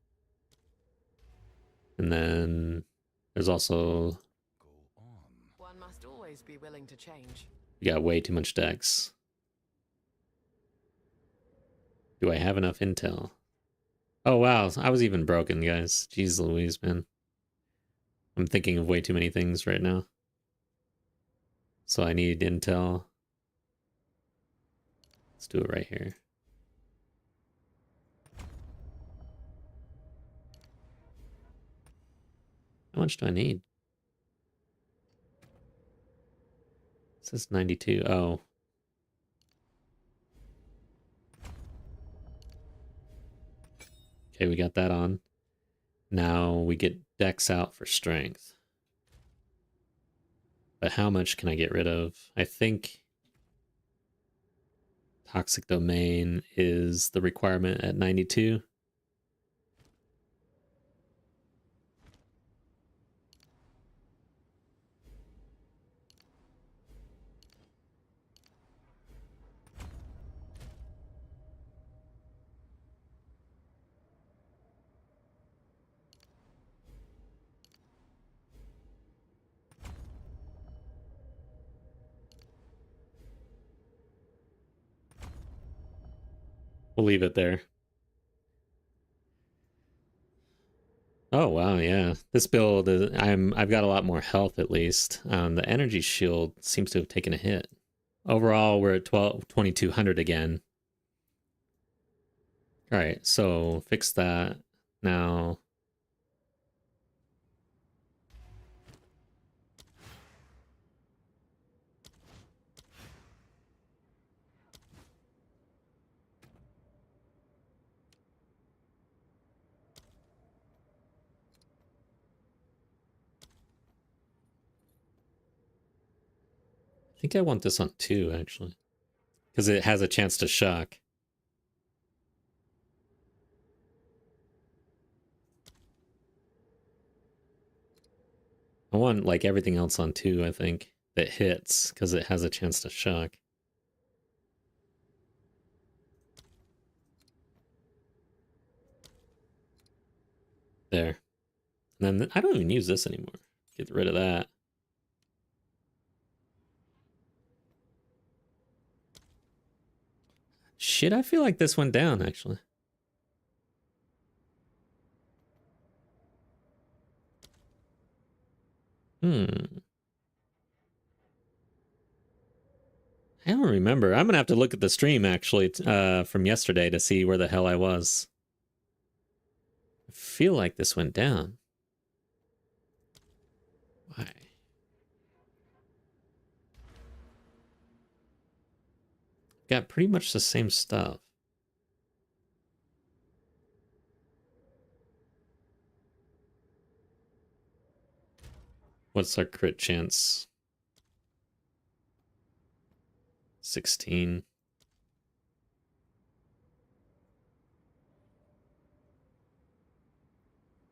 And then there's also... One must always be willing to change. We got way too much dex. Do I have enough intel? Oh wow, I was even broken, guys. Jeez Louise, man. I'm thinking of way too many things right now. So I need intel. Let's do it right here. How much do I need? It says 92. Oh. Okay, we got that on. Now we get Dex out for strength. But how much can I get rid of? I think Toxic Domain is the requirement at 92. We'll leave it there. Oh wow, yeah. This build is, I've got a lot more health at least. The energy shield seems to have taken a hit. Overall, we're at 2200 again. All right, so fix that now. I think I want this on 2 actually, because it has a chance to shock. I want like everything else on 2, I think, that hits, because it has a chance to shock. There. And then I don't even use this anymore. Get rid of that. Shit, I feel like this went down, actually. I don't remember. I'm gonna have to look at the stream, actually, from yesterday to see where the hell I was. I feel like this went down. Why? Got pretty much the same stuff. What's our crit chance? 16.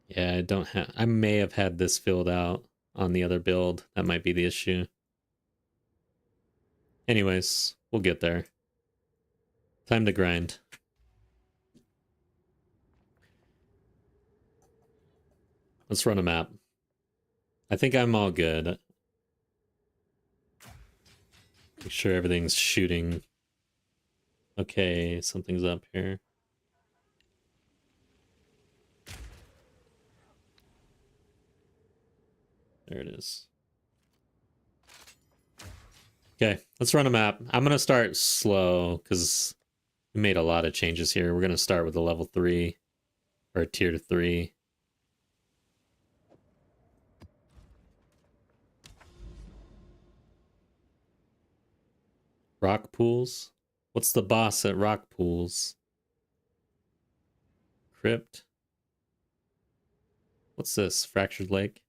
Yeah, I don't have... I may have had this filled out on the other build. That might be the issue. Anyways, we'll get there. Time to grind. Let's run a map. I think I'm all good. Make sure everything's shooting. Okay, something's up here. There it is. Okay, let's run a map. I'm gonna start slow because we made a lot of changes here. We're gonna start with a level 3 or a tier 3. Rock pools? What's the boss at rock pools? Crypt? What's this? Fractured Lake?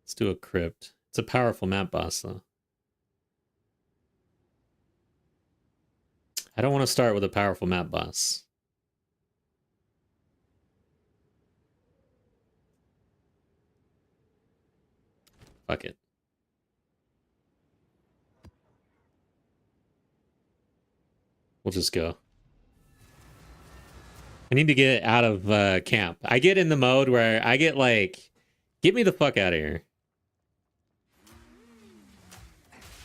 Let's do a crypt. It's a powerful map boss, though. I don't want to start with a powerful map boss. Fuck it. We'll just go. I need to get out of camp. I get in the mode where I get like, get me the fuck out of here.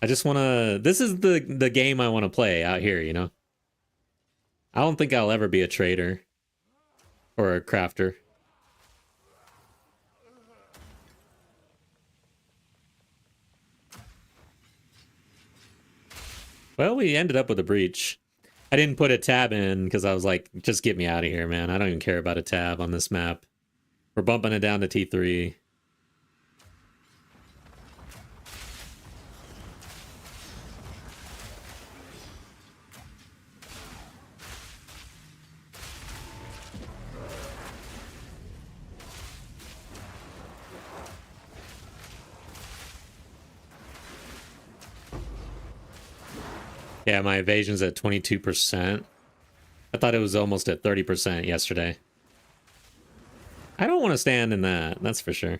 I just want to... This is the game I want to play out here, you know? I don't think I'll ever be a trader. Or a crafter. Well, we ended up with a breach. I didn't put a tab in because I was like, just get me out of here, man. I don't even care about a tab on this map. We're bumping it down to T3. Yeah, my evasion's at 22%. I thought it was almost at 30% yesterday. I don't want to stand in that, that's for sure.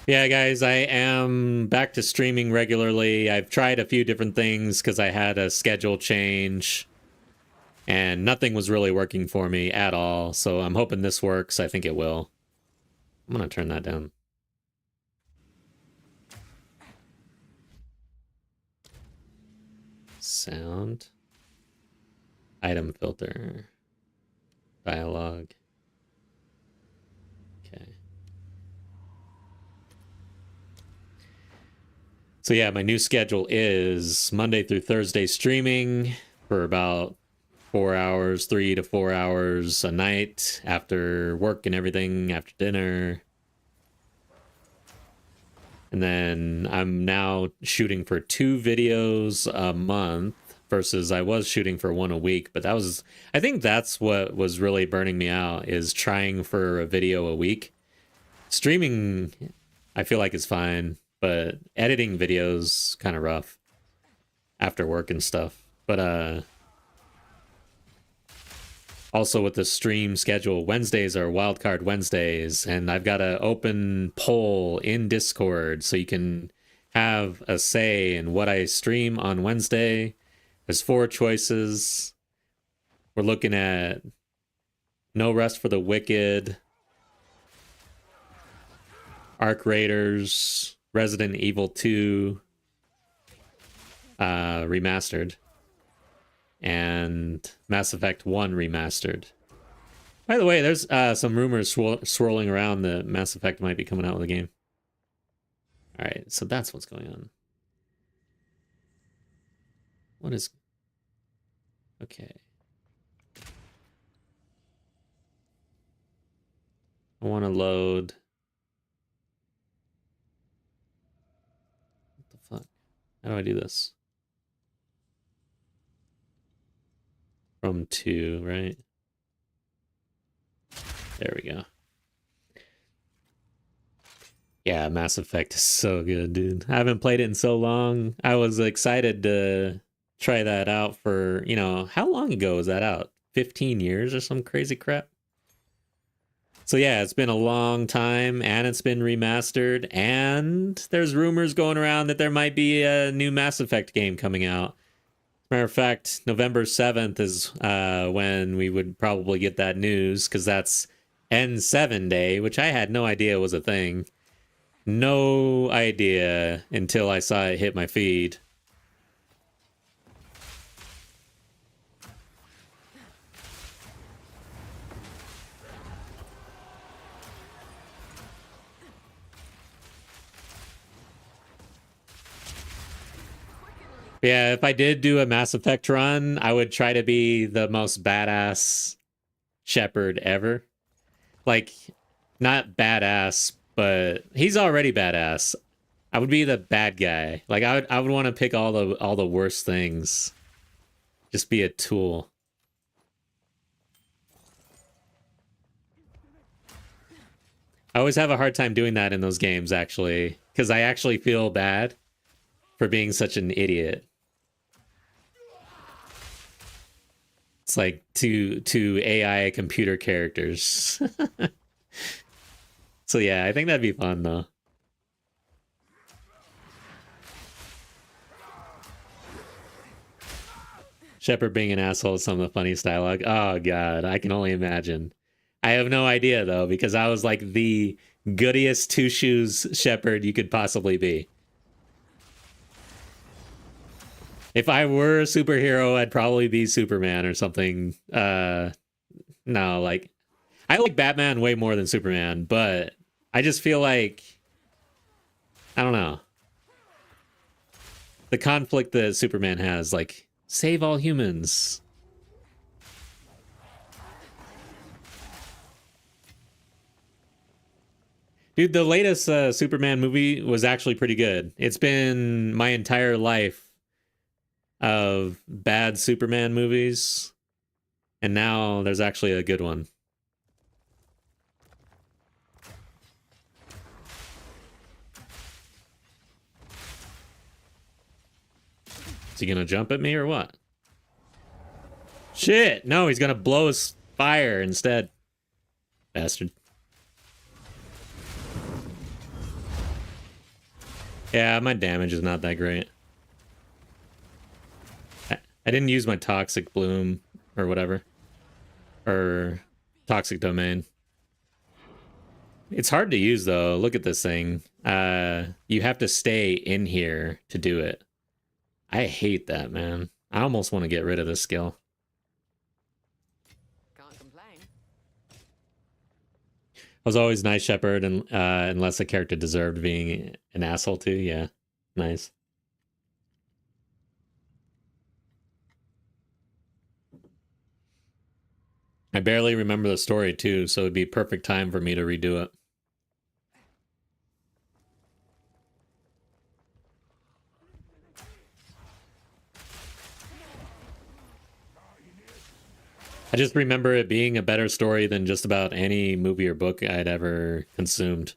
Yeah, guys, I am back to streaming regularly. I've tried a few different things because I had a schedule change. And nothing was really working for me at all. So I'm hoping this works. I think it will. I'm going to turn that down. Sound. Item filter. Dialogue. Okay. So yeah, my new schedule is Monday through Thursday streaming for about 4 hours, 3 to 4 hours a night after work and everything, after dinner. And then I'm now shooting for 2 videos a month versus I was shooting for 1 a week. But that was, I think that's what was really burning me out, is trying for a video a week. Streaming, I feel like is fine, but editing videos kind of rough after work and stuff. But also with the stream schedule, Wednesdays are wildcard Wednesdays, and I've got an open poll in Discord so you can have a say in what I stream on Wednesday. There's 4 choices. We're looking at No Rest for the Wicked, Arc Raiders, Resident Evil 2 remastered, and Mass Effect 1 remastered. By the way, there's some rumors swirling around that Mass Effect might be coming out with a game. All right, so that's what's going on. What is... Okay. I want to load... What the fuck? How do I do this? From 2, right? There we go. Yeah, Mass Effect is so good, dude. I haven't played it in so long. I was excited to try that out for, you know, how long ago was that out? 15 years or some crazy crap? So yeah, it's been a long time, and it's been remastered, and there's rumors going around that there might be a new Mass Effect game coming out. Matter of fact, November 7th is when we would probably get that news, because that's N7 Day, which I had no idea was a thing. No idea until I saw it hit my feed. Yeah, if I did do a Mass Effect run, I would try to be the most badass Shepard ever. Like, not badass, but he's already badass. I would be the bad guy. Like, I would want to pick all the worst things. Just be a tool. I always have a hard time doing that in those games, actually, because I actually feel bad for being such an idiot. It's like two AI computer characters. So yeah, I think that'd be fun though. Shepard being an asshole is some of the funniest dialogue. Oh god, I can only imagine. I have no idea though, because I was like the goodiest two shoes Shepard you could possibly be. If I were a superhero, I'd probably be Superman or something. No, like, I like Batman way more than Superman, but I just feel like, I don't know, the conflict that Superman has, like, save all humans. Dude, the latest Superman movie was actually pretty good. It's been my entire life of bad Superman movies, and now there's actually a good one. Is he gonna jump at me or what? Shit! No, he's gonna blow his fire instead. Bastard. Yeah, my damage is not that great. I didn't use my Toxic Bloom or whatever. Or Toxic Domain. It's hard to use though. Look at this thing. You have to stay in here to do it. I hate that, man. I almost want to get rid of this skill. Can't complain. I was always Night Shepherd and unless a character deserved being an asshole too. Yeah. Nice. I barely remember the story too, so it'd be perfect time for me to redo it. I just remember it being a better story than just about any movie or book I'd ever consumed.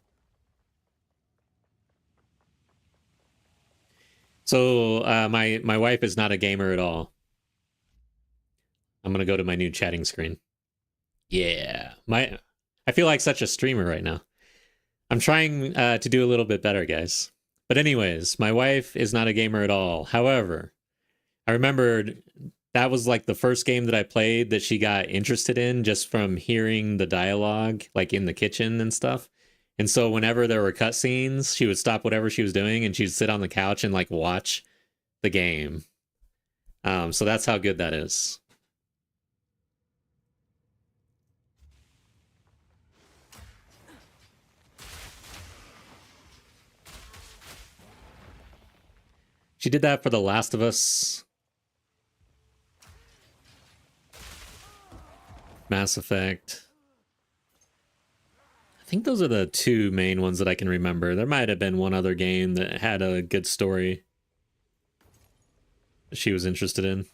So my wife is not a gamer at all. I'm gonna go to my new chatting screen. Yeah, I feel like such a streamer right now. I'm trying to do a little bit better, guys. But anyways, my wife is not a gamer at all. However, I remembered that was like the first game that I played that she got interested in just from hearing the dialogue, like in the kitchen and stuff. And so whenever there were cutscenes, she would stop whatever she was doing and she'd sit on the couch and like watch the game. So that's how good that is. She did that for The Last of Us, Mass Effect. I think those are the two main ones that I can remember. There might have been one other game that had a good story that she was interested in.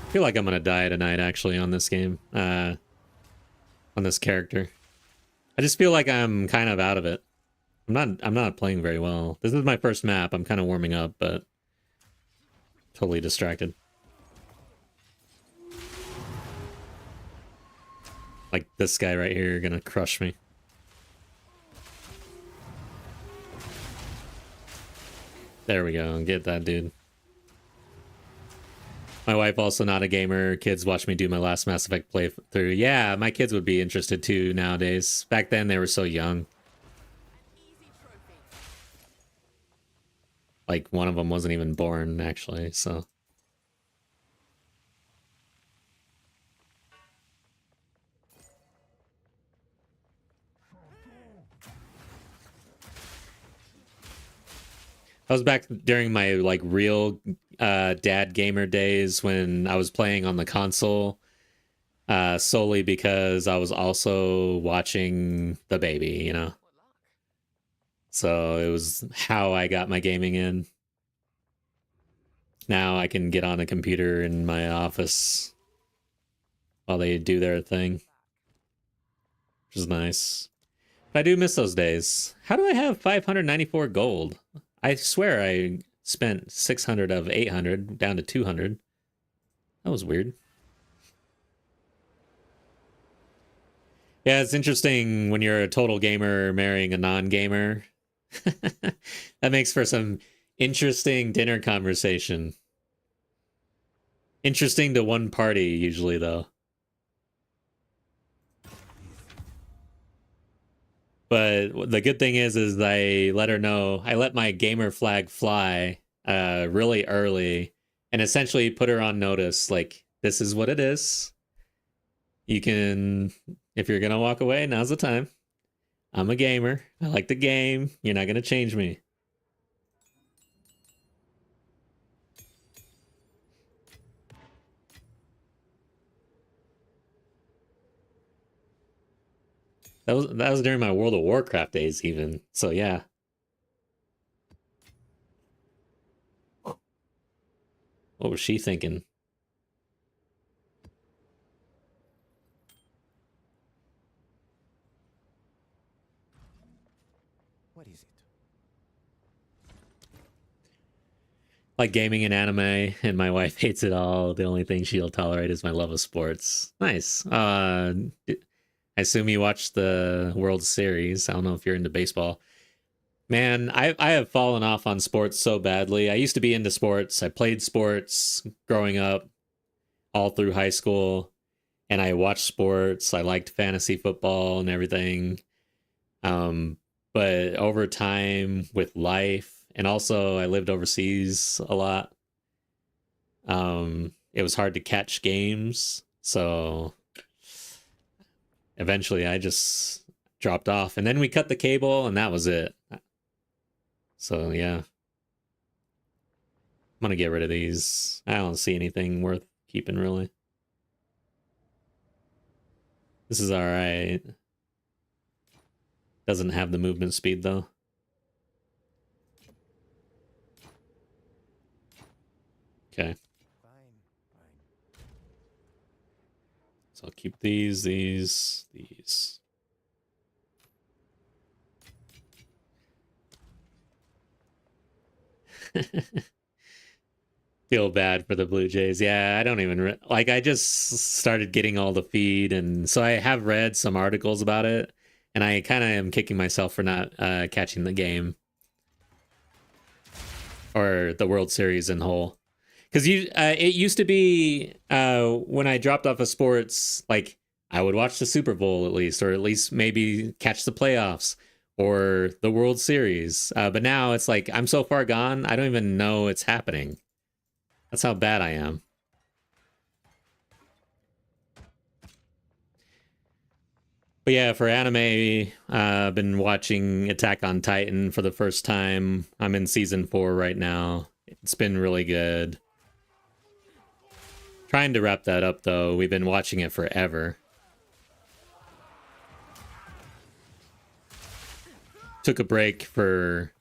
I feel like I'm gonna die tonight actually on this game. On this character. I just feel like I'm kind of out of it. I'm not playing very well. This is my first map. I'm kind of warming up, but totally distracted. Like this guy right here gonna crush me. There we go. Get that dude. My wife also not a gamer. Kids watch me do my last Mass Effect playthrough. Yeah, my kids would be interested too nowadays. Back then they were so young. Like one of them wasn't even born actually, so. I was back during my like real dad gamer days when I was playing on the console solely because I was also watching the baby, you know. So it was how I got my gaming in. Now I can get on a computer in my office while they do their thing, which is nice. But I do miss those days. How do I have 594 gold? I swear I spent 600 of 800 down to 200. That was weird. Yeah, it's interesting when you're a total gamer marrying a non-gamer. That makes for some interesting dinner conversation. Interesting to one party, usually, though. But the good thing is I let her know. I let my gamer flag fly really early and essentially put her on notice, like, this is what it is. You can, if you're gonna walk away, now's the time. I'm a gamer. I like the game. You're not gonna change me. That was during my World of Warcraft days, even. So yeah. What was she thinking? What is it? Like gaming and anime, and my wife hates it all. The only thing she'll tolerate is my love of sports. Nice. I assume you watched the World Series. I don't know if you're into baseball. Man, I have fallen off on sports so badly. I used to be into sports. I played sports growing up, all through high school, and I watched sports. I liked fantasy football and everything. But over time with life, and also I lived overseas a lot. It was hard to catch games, so eventually I just dropped off, and then we cut the cable, and that was it. So yeah, I'm gonna get rid of these. I don't see anything worth keeping really. This is all right. Doesn't have the movement speed though. Okay. Fine, fine. So I'll keep these. Feel bad for the Blue Jays. Yeah, I don't even like. I just started getting all the feed, and so I have read some articles about it, and I kind of am kicking myself for not catching the game or the World Series in whole. Because it used to be when I dropped off of sports, like I would watch the Super Bowl at least, or at least maybe catch the playoffs or the World Series. But now it's like I'm so far gone, I don't even know it's happening. That's how bad I am. But yeah, for anime, I've been watching Attack on Titan for the first time. I'm in season 4 right now. It's been really good. Trying to wrap that up though. We've been watching it forever. Took a break for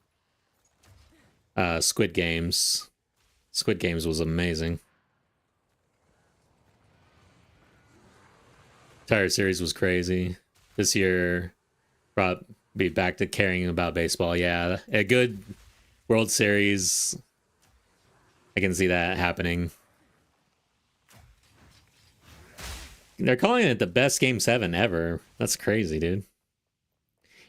Squid Games. Squid Games was amazing. Entire series was crazy. This year brought me back to caring about baseball. Yeah, a good World Series. I can see that happening. They're calling it the best Game 7 ever. That's crazy, dude.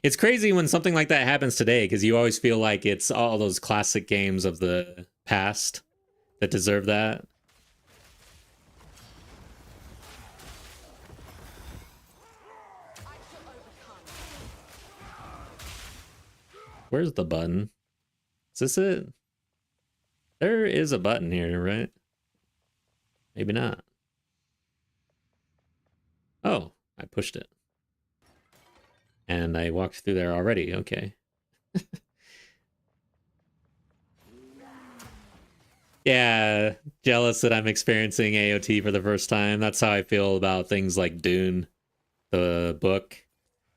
It's crazy when something like that happens today, because you always feel like it's all those classic games of the past that deserve that. Where's the button? Is this it? There is a button here, right? Maybe not. Oh, I pushed it. And I walked through there already. Okay. Yeah, jealous that I'm experiencing AOT for the first time. That's how I feel about things like Dune, the book.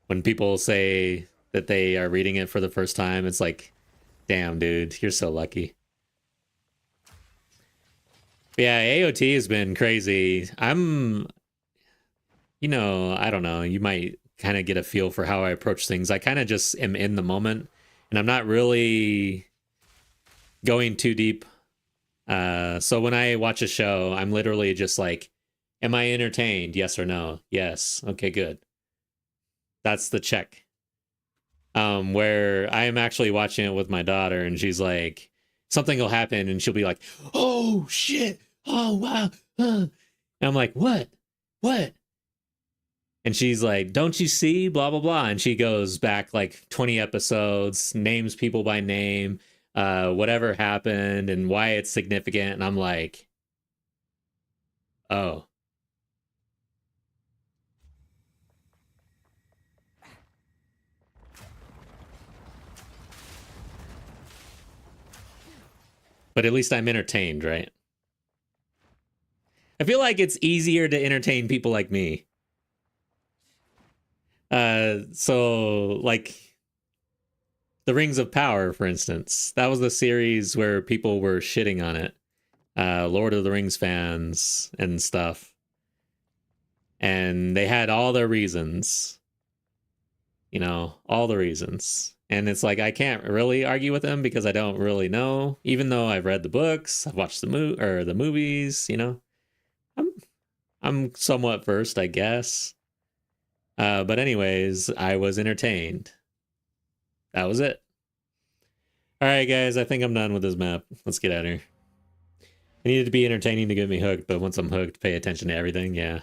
When people say that they are reading it for the first time, it's like, damn, dude, you're so lucky. But yeah, AOT has been crazy. I don't know, you might kind of get a feel for how I approach things. I kind of just am in the moment, and I'm not really going too deep. So when I watch a show, I'm literally just like, am I entertained? Yes or no? Yes. Okay, good. That's the check. Where I am actually watching it with my daughter, and she's like, something will happen, and she'll be like, oh shit, oh wow, and I'm like, what? And she's like, don't you see, blah blah blah, and she goes back like 20 episodes, names people by name. whatever happened and why it's significant, and I'm like, oh. But at least I'm entertained, right? I feel like it's easier to entertain people like me. So like the Rings of Power, for instance, that was the series where people were shitting on it. Lord of the Rings fans and stuff. And they had all their reasons. You know, all the reasons. And it's like I can't really argue with them because I don't really know, even though I've read the books, I've watched the movies, you know. I'm somewhat versed, I guess. But anyways, I was entertained. That was it. All right, guys, I think I'm done with this map. Let's get out of here. It needed to be entertaining to get me hooked, but once I'm hooked, pay attention to everything, yeah.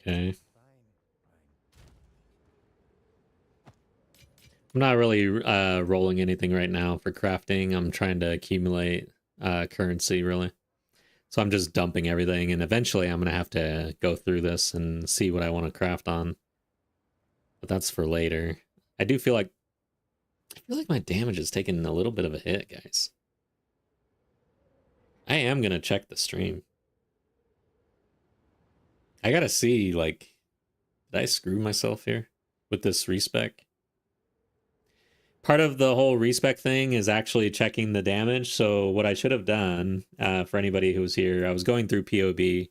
Okay. I'm not really rolling anything right now for crafting. I'm trying to accumulate currency, really. So I'm just dumping everything, and eventually I'm going to have to go through this and see what I want to craft on. But that's for later. I feel like my damage is taking a little bit of a hit, guys. I am going to check the stream. I got to see, like, did I screw myself here with this respec? Part of the whole respec thing is actually checking the damage. So what I should have done, for anybody who was here, I was going through POB.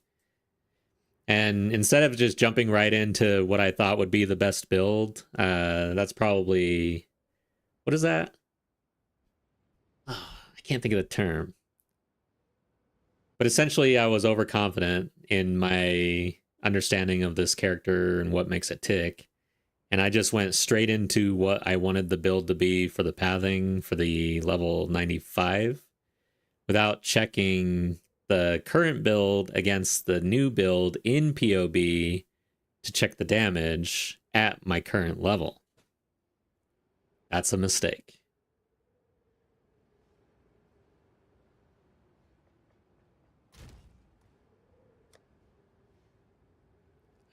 And instead of just jumping right into what I thought would be the best build, that's probably... What is that? Oh, I can't think of the term. But essentially, I was overconfident in my understanding of this character and what makes it tick. And I just went straight into what I wanted the build to be for the pathing for the level 95 without checking the current build against the new build in POB to check the damage at my current level. That's a mistake.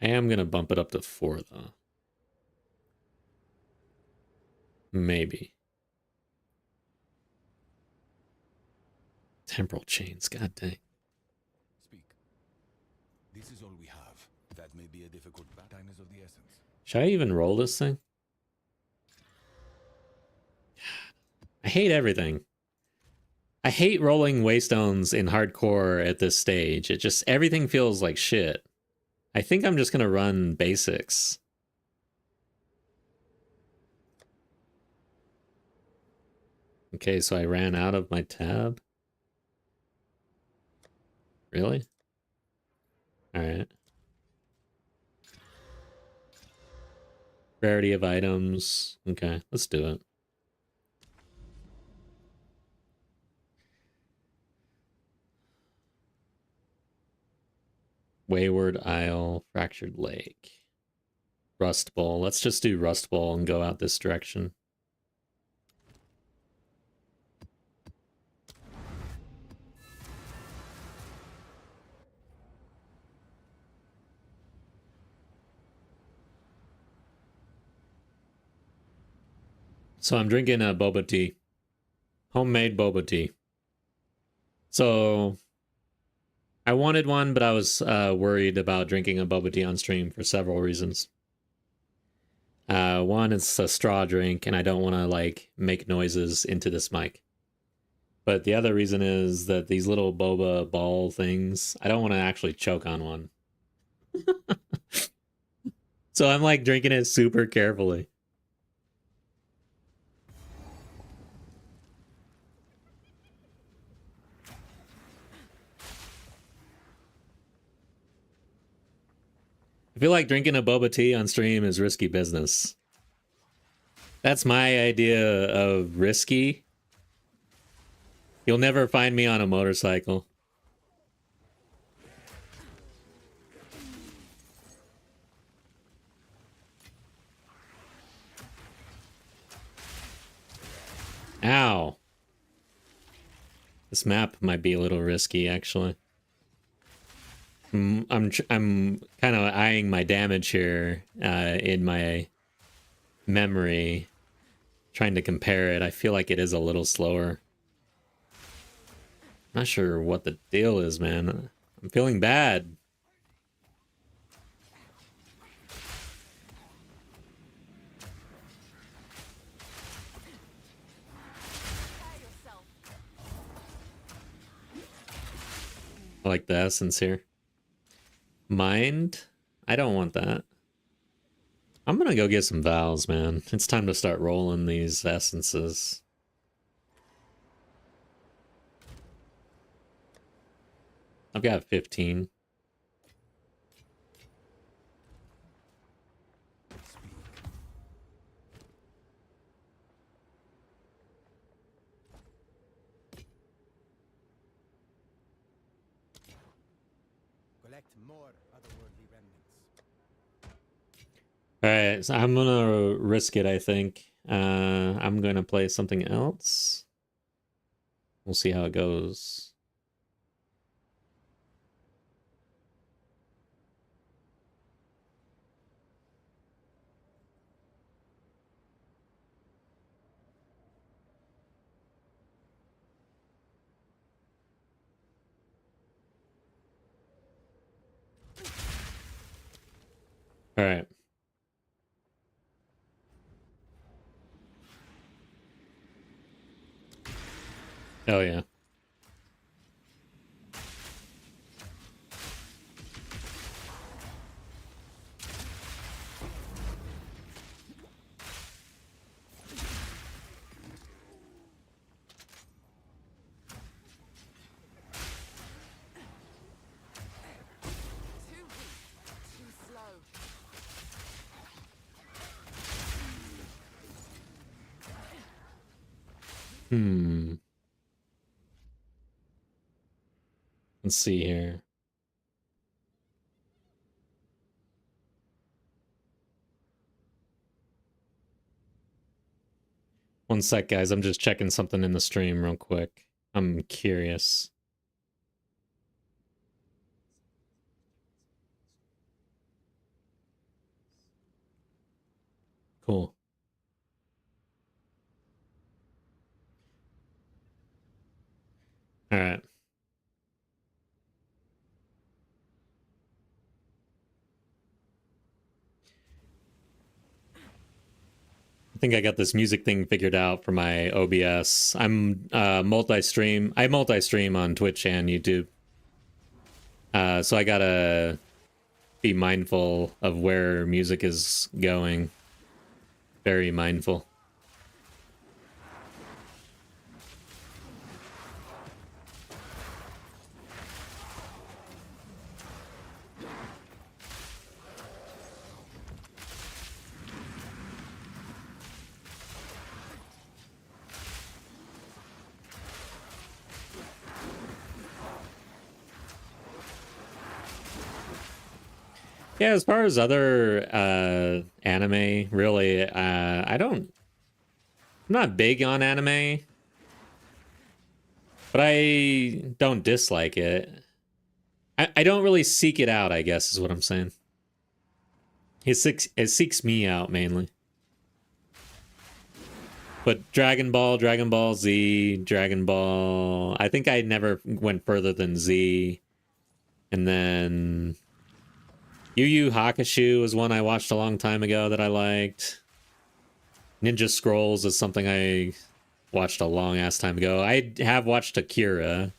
I am going to bump it up to 4, though. Maybe. Temporal chains, god dang. Speak. This is all we have. That may be a difficult but time is of the essence. Should I even roll this thing? I hate everything. I hate rolling waystones in hardcore at this stage. It just, everything feels like shit. I think I'm just gonna run basics. Okay, so I ran out of my tab. Really? Alright. Rarity of items. Okay, let's do it. Wayward Isle, Fractured Lake. Rust Bowl. Let's just do Rust Bowl and go out this direction. So I'm drinking a boba tea. Homemade boba tea. So I wanted one, but I was worried about drinking a boba tea on stream for several reasons. One, it's a straw drink, and I don't want to like make noises into this mic. But the other reason is that these little boba ball things, I don't want to actually choke on one. So I'm like drinking it super carefully. I feel like drinking a boba tea on stream is risky business. That's my idea of risky. You'll never find me on a motorcycle. Ow. This map might be a little risky, actually. I'm kind of eyeing my damage here in my memory, trying to compare it. I feel like it is a little slower. Not sure what the deal is, man. I'm feeling bad. I like the essence here. Mind? I don't want that. I'm gonna go get some Vals, man. It's time to start rolling these essences. I've got 15. Collect more otherworldly remnants. Alright, so I'm gonna risk it, I think. I'm gonna play something else. We'll see how it goes. Alright. Oh yeah. Too weak. Too slow. Let's see here. One sec, guys. I'm just checking something in the stream real quick. I'm curious. Cool. All right. I think I got this music thing figured out for my OBS. I'm multi-stream. I multi-stream on Twitch and YouTube. So I gotta be mindful of where music is going. Very mindful. Yeah, as far as other anime, really, I'm not big on anime, but I don't dislike it. I don't really seek it out, I guess is what I'm saying. It seeks me out mainly. But Dragon Ball, Dragon Ball Z, Dragon Ball, I think I never went further than Z. And then Yu Yu Hakusho was one I watched a long time ago that I liked. Ninja Scrolls is something I watched a long ass time ago. I have watched Akira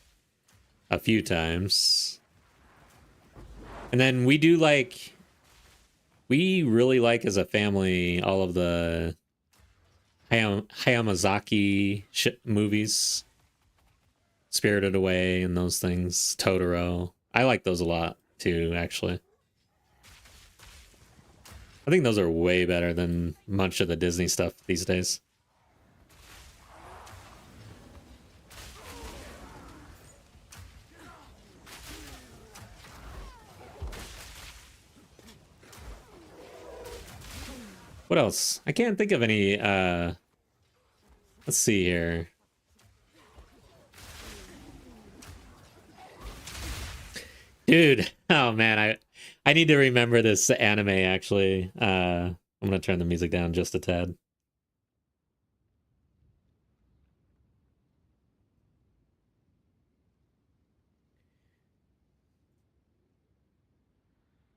a few times. And then we really like as a family all of the Hayamazaki movies. Spirited Away and those things. Totoro. I like those a lot too, actually. I think those are way better than much of the Disney stuff these days. What else? I can't think of any, let's see here. Dude, oh man, I need to remember this anime actually. I'm gonna turn the music down just a tad.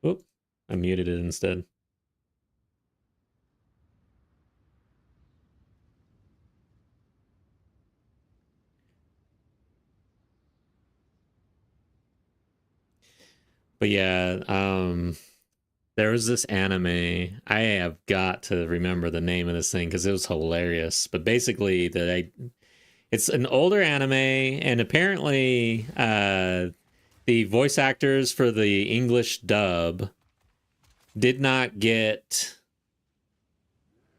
Oop, I muted it instead. But yeah, there was this anime. I have got to remember the name of this thing because it was hilarious. But basically, it's an older anime, and apparently, the voice actors for the English dub did not get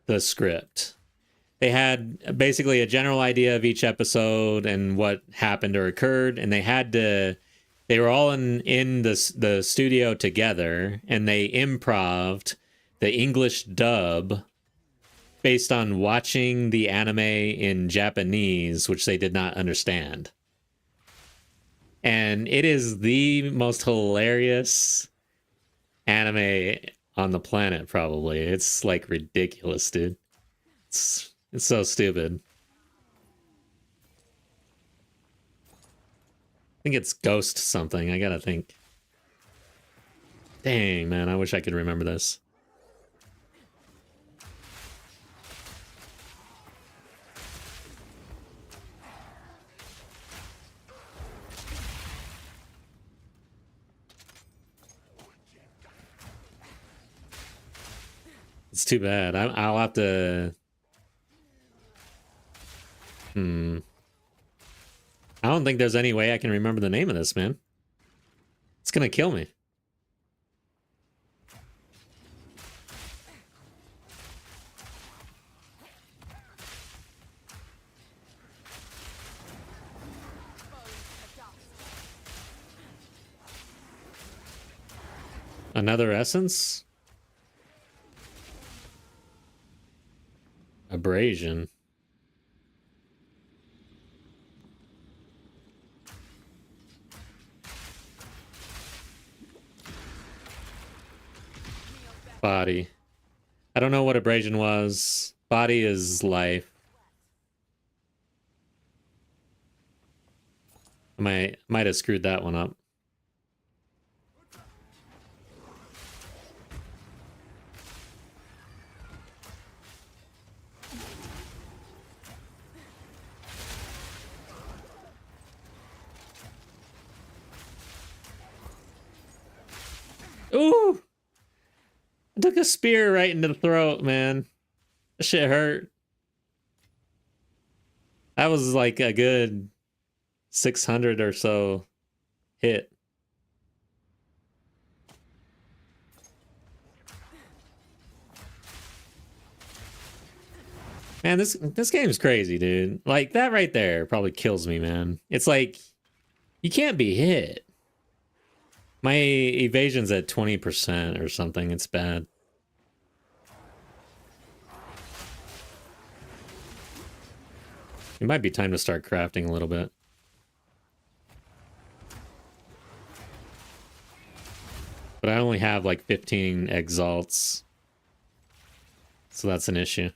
the script. They had basically a general idea of each episode and what happened or occurred, and they were all in the studio together, and they improv'd the English dub based on watching the anime in Japanese, which they did not understand. And it is the most hilarious anime on the planet, probably. It's like ridiculous, dude. It's so stupid. I think it's Ghost something. I gotta think. Dang, man, I wish I could remember this. It's too bad. I'll have to... I don't think there's any way I can remember the name of this, man. It's gonna kill me. Another essence? Abrasion. Body. I don't know what abrasion was. Body is life. I might have screwed that one up. Ooh! I took a spear right into the throat, man. That shit hurt. That was like a good 600 or so hit. Man, this game is crazy, dude. Like, that right there probably kills me, man. It's like, you can't be hit. My evasion's at 20% or something. It's bad. It might be time to start crafting a little bit. But I only have like 15 exalts. So that's an issue.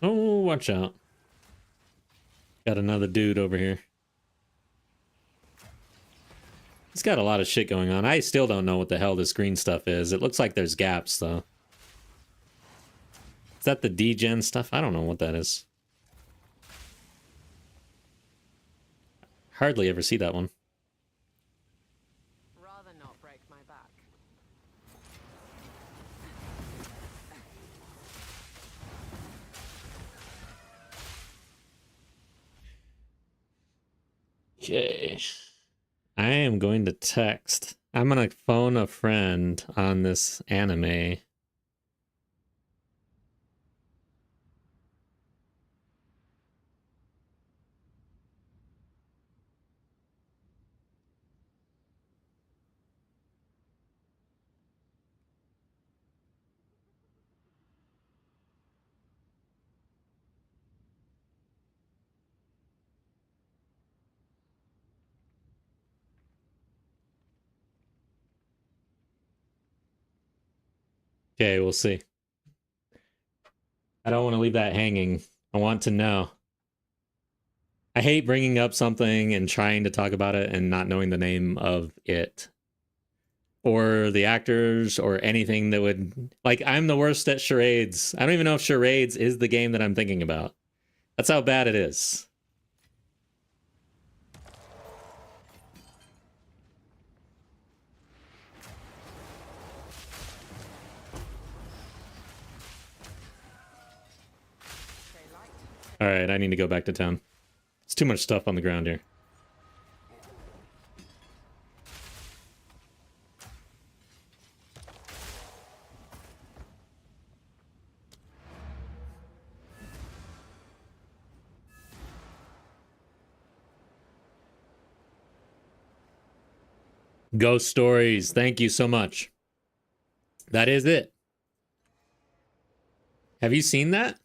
Oh, watch out. Got another dude over here. He's got a lot of shit going on. I still don't know what the hell this green stuff is. It looks like there's gaps, though. Is that the degen stuff? I don't know what that is. Hardly ever see that one. Rather not break my back. Okay. I am going to text. I'm going to phone a friend on this anime. Okay, we'll see. I don't want to leave that hanging. I want to know. I hate bringing up something and trying to talk about it and not knowing the name of it. Or the actors or anything that would... Like, I'm the worst at charades. I don't even know if charades is the game that I'm thinking about. That's how bad it is. Alright, I need to go back to town. It's too much stuff on the ground here. Ghost Stories, thank you so much. That is it. Have you seen that?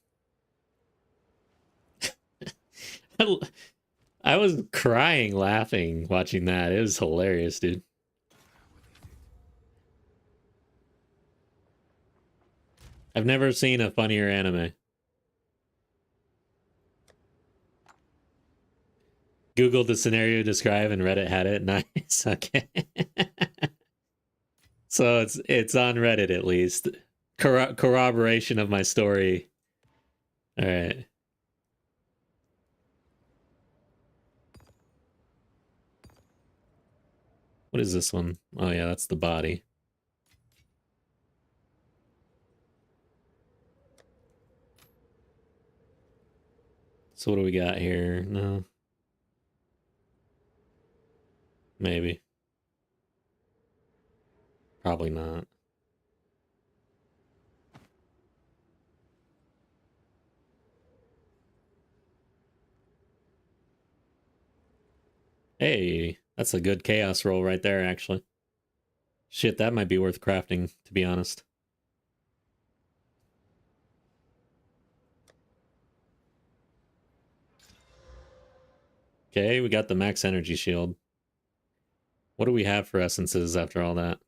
I was crying laughing watching that. It was hilarious, dude. I've never seen a funnier anime. Googled the scenario describe and Reddit had it. Nice. Okay. So it's on Reddit at least. Corroboration of my story. All right. What is this one? Oh yeah, that's the body. So what do we got here? No. Maybe. Probably not. Hey, that's a good chaos roll right there, actually. Shit, that might be worth crafting, to be honest. Okay, we got the max energy shield. What do we have for essences after all that?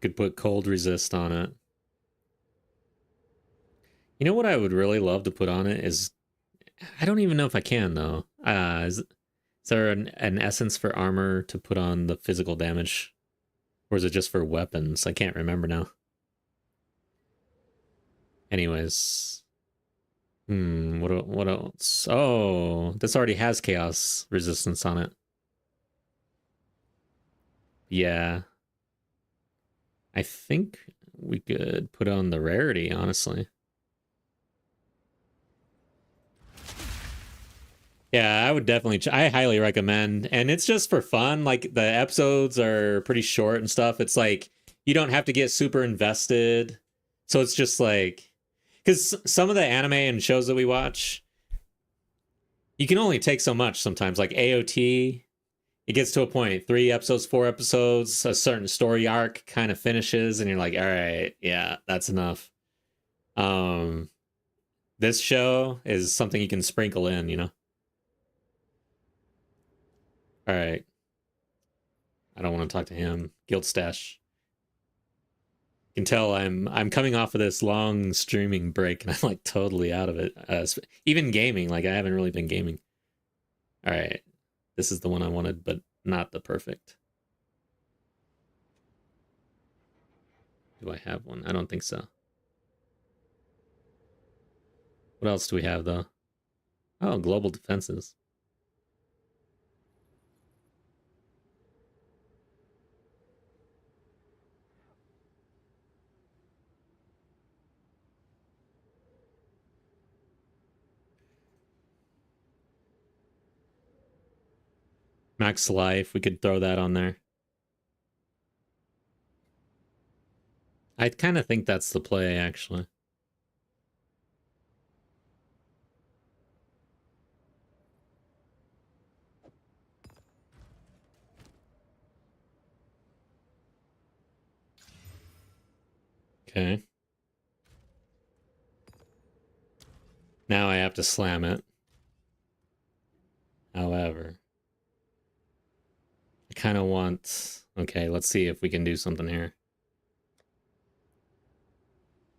Could put cold resist on it. You know what I would really love to put on it is... I don't even know if I can, though. Is there an essence for armor to put on the physical damage? Or is it just for weapons? I can't remember now. Anyways. What else? Oh, this already has chaos resistance on it. Yeah. I think we could put on the rarity, honestly. Yeah, I would definitely... I highly recommend. And it's just for fun. Like, the episodes are pretty short and stuff. It's like, you don't have to get super invested. So it's just like... Because some of the anime and shows that we watch, you can only take so much sometimes. Like AOT, it gets to a point. 3 episodes, 4 episodes, a certain story arc kind of finishes, and you're like, all right, yeah, that's enough. This show is something you can sprinkle in, you know? All right. I don't want to talk to him. Guild stash. You can tell I'm coming off of this long streaming break and I'm like totally out of it. Even gaming, like I haven't really been gaming. All right, this is the one I wanted, but not the perfect. Do I have one? I don't think so. What else do we have though? Oh, global defenses. Max life, we could throw that on there. I kind of think that's the play, actually. Okay. Now I have to slam it. However, I kind of want... Okay, let's see if we can do something here.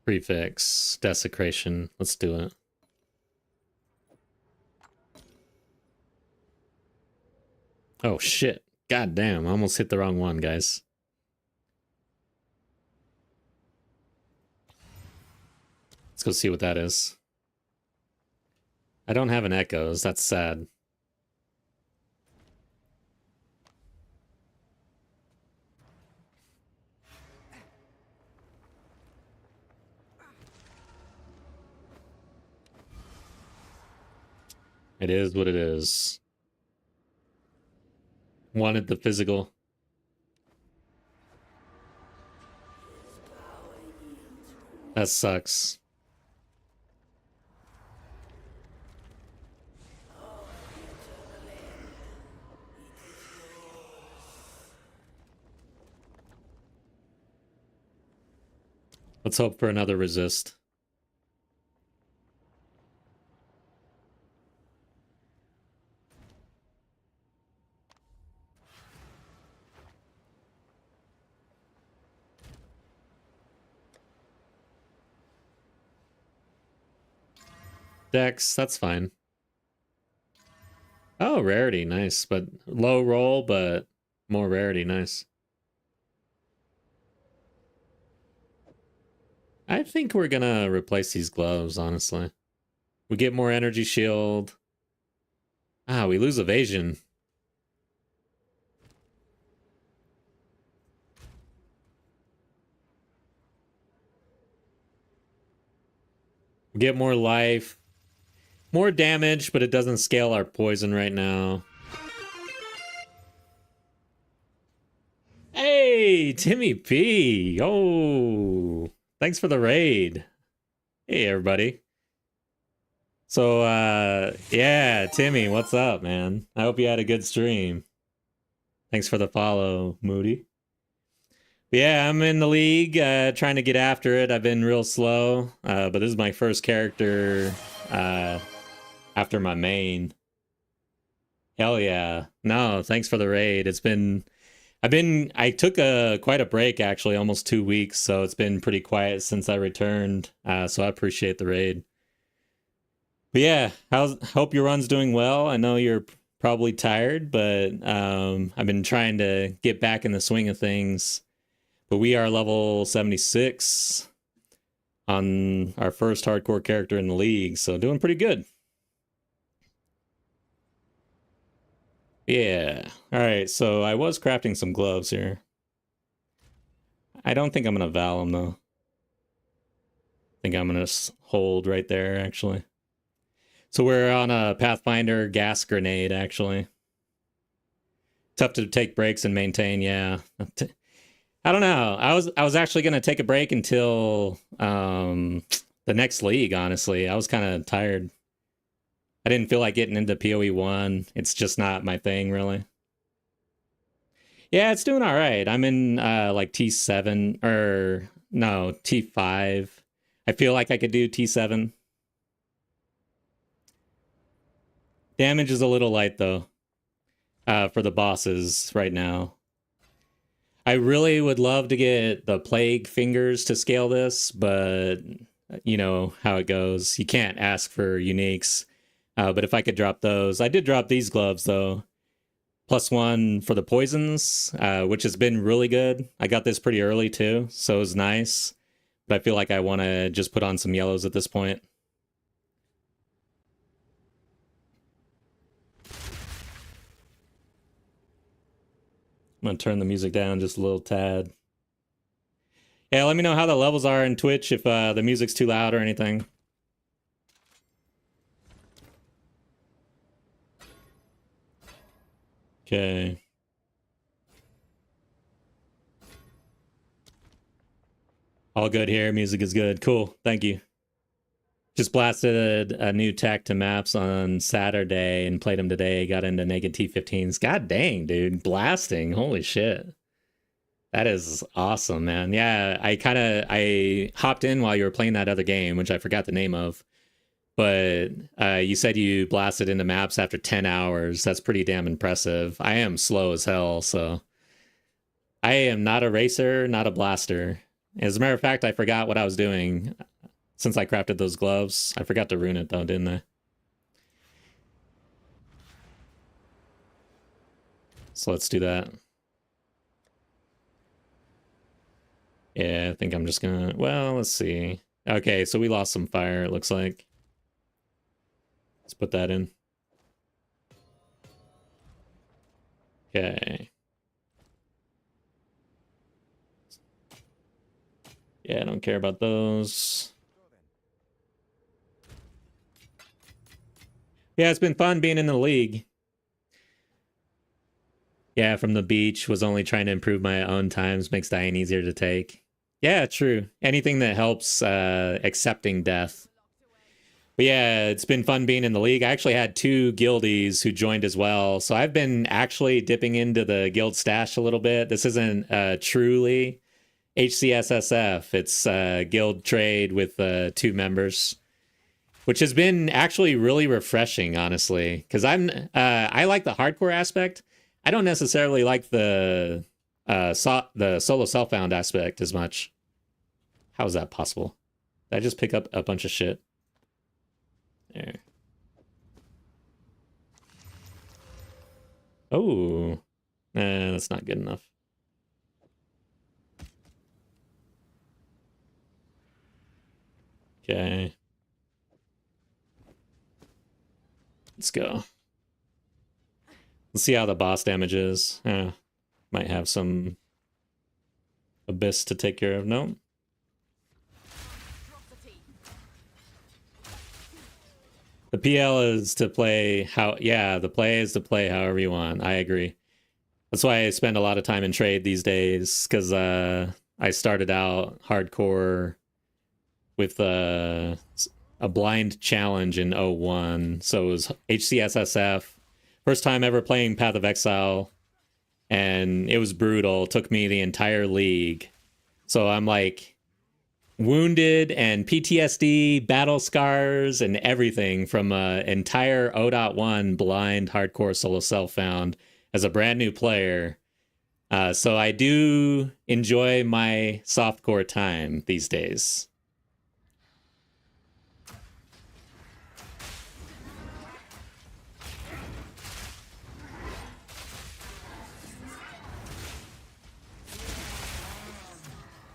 Prefix, desecration. Let's do it. Oh, shit. God damn, I almost hit the wrong one, guys. Let's go see what that is. I don't have an echoes. That's sad. It is what it is. Wanted the physical. That sucks. Let's hope for another resist. Dex, that's fine. Oh, rarity, nice. But low roll, but more rarity, nice. I think we're gonna replace these gloves, honestly. We get more energy shield. Ah, we lose evasion. We get more life. More damage, but it doesn't scale our poison right now. Hey, Timmy P. Oh, thanks for the raid. Hey, everybody. So, yeah, Timmy, what's up, man? I hope you had a good stream. Thanks for the follow, Moody. But yeah, I'm in the league, trying to get after it. I've been real slow, but this is my first character, after my main. Hell yeah. No, thanks for the raid. I took quite a break, actually, almost 2 weeks, so it's been pretty quiet since I returned, so I appreciate the raid. But yeah, hope your run's doing well. I know you're probably tired, but I've been trying to get back in the swing of things. But we are level 76 on our first hardcore character in the league, so doing pretty good. Yeah. All right, so I was crafting some gloves here. I don't think I'm going to Val them, though. I think I'm going to hold right there, actually. So we're on a Pathfinder gas grenade, actually. Tough to take breaks and maintain, yeah. I don't know. I was actually going to take a break until the next league, honestly. I was kind of tired. I didn't feel like getting into PoE 1. It's just not my thing, really. Yeah, it's doing all right. I'm in like T7 or no, T5. I feel like I could do T7. Damage is a little light though, for the bosses right now. I really would love to get the plague fingers to scale this, but you know how it goes. You can't ask for uniques. But if I could drop those, I did drop these gloves though. +1 for the poisons, which has been really good. I got this pretty early too, so it was nice. But I feel like I want to just put on some yellows at this point. I'm going to turn the music down just a little tad. Yeah, let me know how the levels are in Twitch if the music's too loud or anything. Okay. All good here. Music is good. Cool. Thank you. Just blasted a new tech to maps on Saturday and played them today. Got into naked T15s. God dang, dude. Blasting. Holy shit. That is awesome, man. Yeah, I hopped in while you were playing that other game, which I forgot the name of. But you said you blasted into maps after 10 hours. That's pretty damn impressive. I am slow as hell, so I am not a racer, not a blaster. As a matter of fact, I forgot what I was doing since I crafted those gloves. I forgot to ruin it though, didn't I? So let's do that. Yeah, I think I'm just gonna, well, let's see. Okay, so we lost some fire, it looks like. Let's put that in. Okay. Yeah, I don't care about those. Yeah, it's been fun being in the league. Yeah, from the beach, was only trying to improve my own times, makes dying easier to take. Yeah, true. Anything that helps accepting death. But yeah, it's been fun being in the league. I actually had 2 guildies who joined as well. So I've been actually dipping into the guild stash a little bit. This isn't truly HCSSF. It's guild trade with 2 members, which has been actually really refreshing, honestly. Because I like the hardcore aspect. I don't necessarily like the solo self-found aspect as much. How is that possible? Did I just pick up a bunch of shit? There. Oh, that's not good enough. Okay. Let's go. Let's see how the boss damage is. Might have some abyss to take care of. No. The PL is to play how, yeah, the play is to play however you want. I agree. That's why I spend a lot of time in trade these days, because I started out hardcore with a blind challenge in 01. So it was HCSSF. First time ever playing Path of Exile. And it was brutal. It took me the entire league. So I'm like wounded and PTSD, battle scars, and everything from an entire 0.1 blind hardcore solo self-found as a brand new player. So I do enjoy my softcore time these days.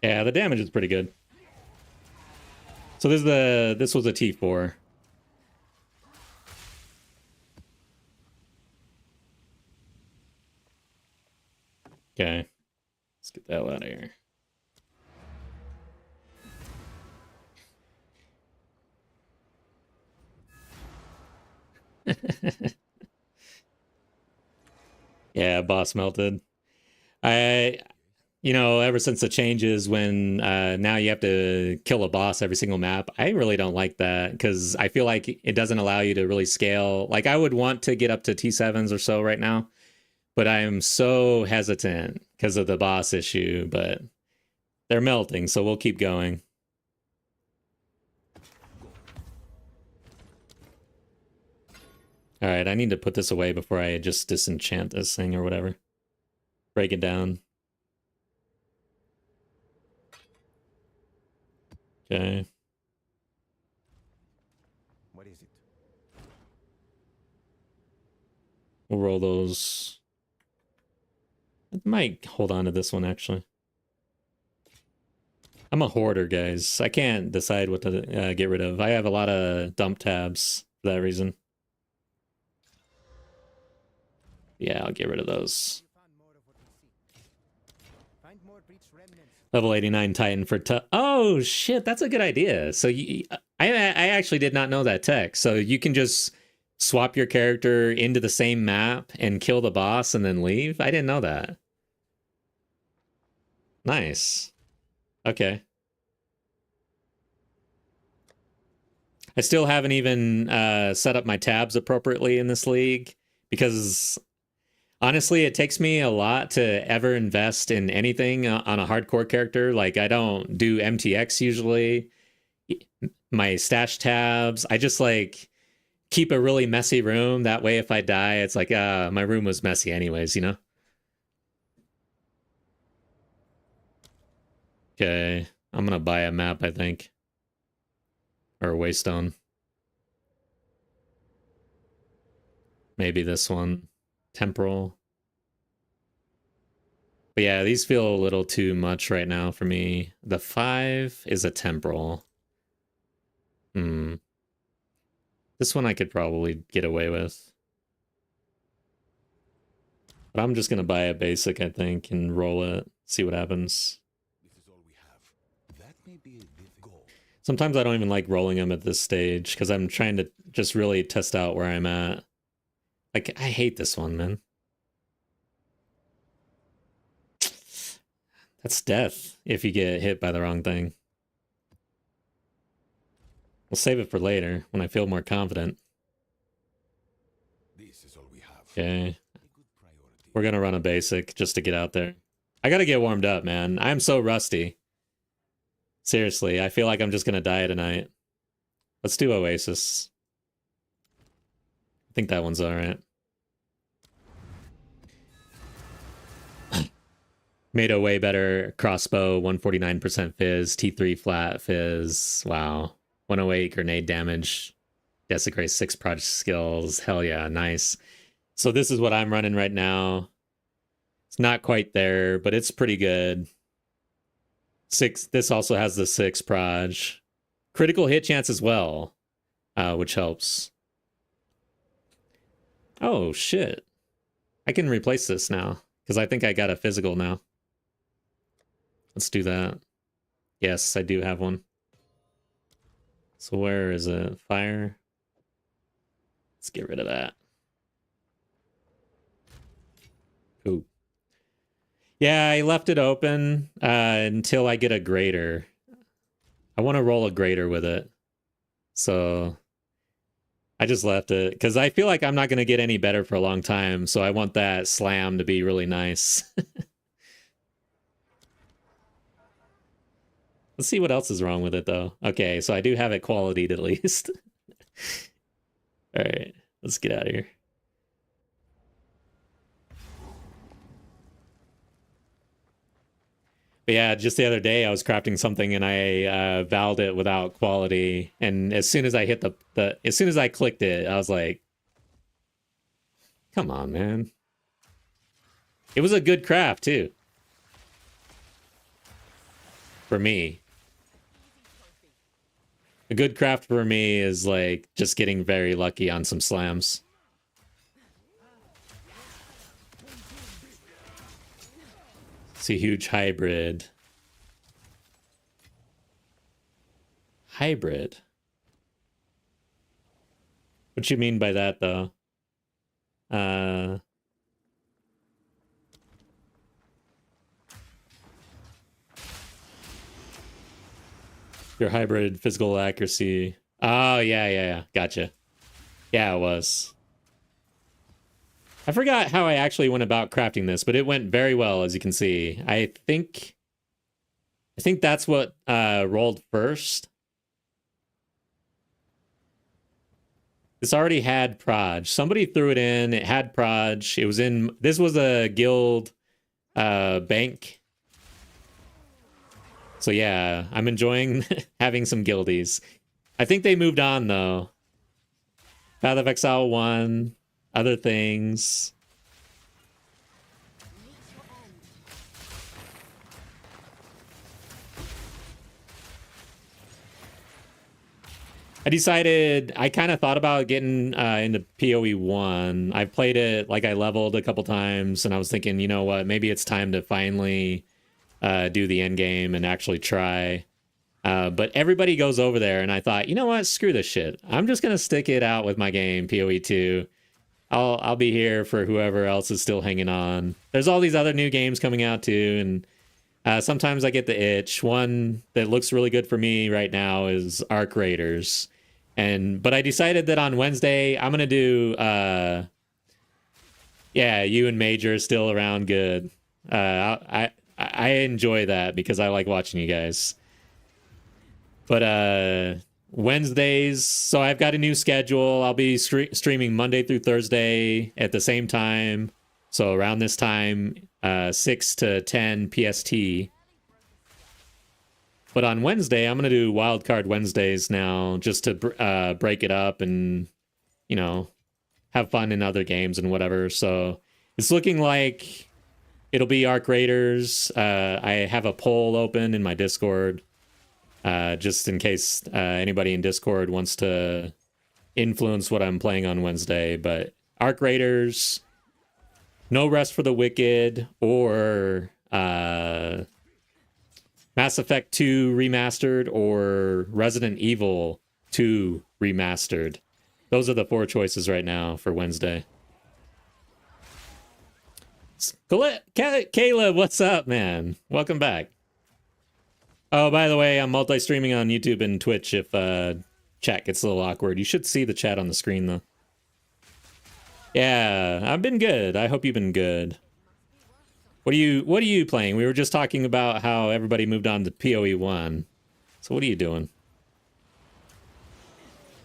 Yeah, the damage is pretty good. So this was a T4. Okay. Let's get the hell out of here. Yeah, boss melted. Ever since the changes when now you have to kill a boss every single map, I really don't like that because I feel like it doesn't allow you to really scale. Like I would want to get up to T7s or so right now, but I am so hesitant because of the boss issue, but they're melting, so we'll keep going. All right, I need to put this away before I just disenchant this thing or whatever. Break it down. Okay. What is it? We'll roll those. I might hold on to this one, actually. I'm a hoarder, guys. I can't decide what to get rid of. I have a lot of dump tabs for that reason. Yeah, I'll get rid of those. We found more of what we seek. Find more breach remnants. Level 89 Titan for oh shit, that's a good idea. So I actually did not know that tech. So you can just swap your character into the same map and kill the boss and then leave? I didn't know that. Nice. Okay. I still haven't even set up my tabs appropriately in this league because honestly, it takes me a lot to ever invest in anything on a hardcore character. Like, I don't do MTX usually. My stash tabs, I just like keep a really messy room. That way, if I die, it's like, my room was messy anyways, you know? Okay, I'm gonna buy a map, I think. Or a waystone. Maybe this one. Temporal. But yeah, these feel a little too much right now for me. The 5 is a temporal. This one I could probably get away with. But I'm just gonna buy a basic, I think, and roll it. See what happens. This is all we have. That may be a difficult. Sometimes I don't even like rolling them at this stage because I'm trying to just really test out where I'm at. Like, I hate this one, man. That's death if you get hit by the wrong thing. We'll save it for later when I feel more confident. This is all we have. Okay. A good priority. We're gonna run a basic just to get out there. I gotta get warmed up, man. I'm so rusty. Seriously, I feel like I'm just gonna die tonight. Let's do Oasis. I think that one's alright. Made a way better crossbow, 149% fizz, T3 flat fizz. Wow. 108 grenade damage. Desecrate 6 project skills. Hell yeah, nice. So this is what I'm running right now. It's not quite there, but it's pretty good. 6. This also has the 6 proj. Critical hit chance as well, which helps. Oh, shit. I can replace this now, because I think I got a physical now. Let's do that. Yes, I do have one. So where is it? Fire? Let's get rid of that. Ooh. Yeah, I left it open until I get a greater. I want to roll a greater with it. So I just left it because I feel like I'm not going to get any better for a long time. So I want that slam to be really nice. Let's see what else is wrong with it, though. Okay, so I do have it qualityed at least. All right, let's get out of here. But yeah, just the other day I was crafting something and I valed it without quality, and as soon as I hit as soon as I clicked it, I was like, "Come on, man!" It was a good craft too, for me. A good craft for me is like just getting very lucky on some slams. It's a huge hybrid. Hybrid? What you mean by that, though? Your hybrid physical accuracy. Oh, yeah. Gotcha. Yeah, it was. I forgot how I actually went about crafting this, but it went very well, as you can see. I think that's what rolled first. This already had proj. Somebody threw it in. It had proj. It was in... This was a guild bank. So yeah, I'm enjoying having some guildies. I think they moved on though. Path of Exile 1, other things. I kind of thought about getting into PoE 1. I played it, like I leveled a couple times, and I was thinking, you know what, maybe it's time to finally do the end game and actually try. But everybody goes over there, and I thought, you know what, screw this shit. I'm just going to stick it out with my game, PoE 2. I'll be here for whoever else is still hanging on. There's all these other new games coming out too, and sometimes I get the itch. One that looks really good for me right now is Arc Raiders. But I decided that on Wednesday I'm gonna do yeah, you and Major is still around good. I enjoy that because I like watching you guys. But Wednesdays, so I've got a new schedule. I'll be streaming Monday through Thursday at the same time. So around this time, 6 to 10 PST. But on Wednesday, I'm going to do Wildcard Wednesdays now just to break it up and, you know, have fun in other games and whatever. So it's looking like it'll be Arc Raiders. I have a poll open in my Discord just in case anybody in Discord wants to influence what I'm playing on Wednesday. But Arc Raiders, No Rest for the Wicked, or Mass Effect 2 Remastered, or Resident Evil 2 Remastered. Those are the 4 choices right now for Wednesday. Caleb, what's up, man? Welcome back. Oh, by the way, I'm multi-streaming on YouTube and Twitch if chat gets a little awkward. You should see the chat on the screen, though. Yeah, I've been good. I hope you've been good. What are you playing? We were just talking about how everybody moved on to PoE 1. So what are you doing?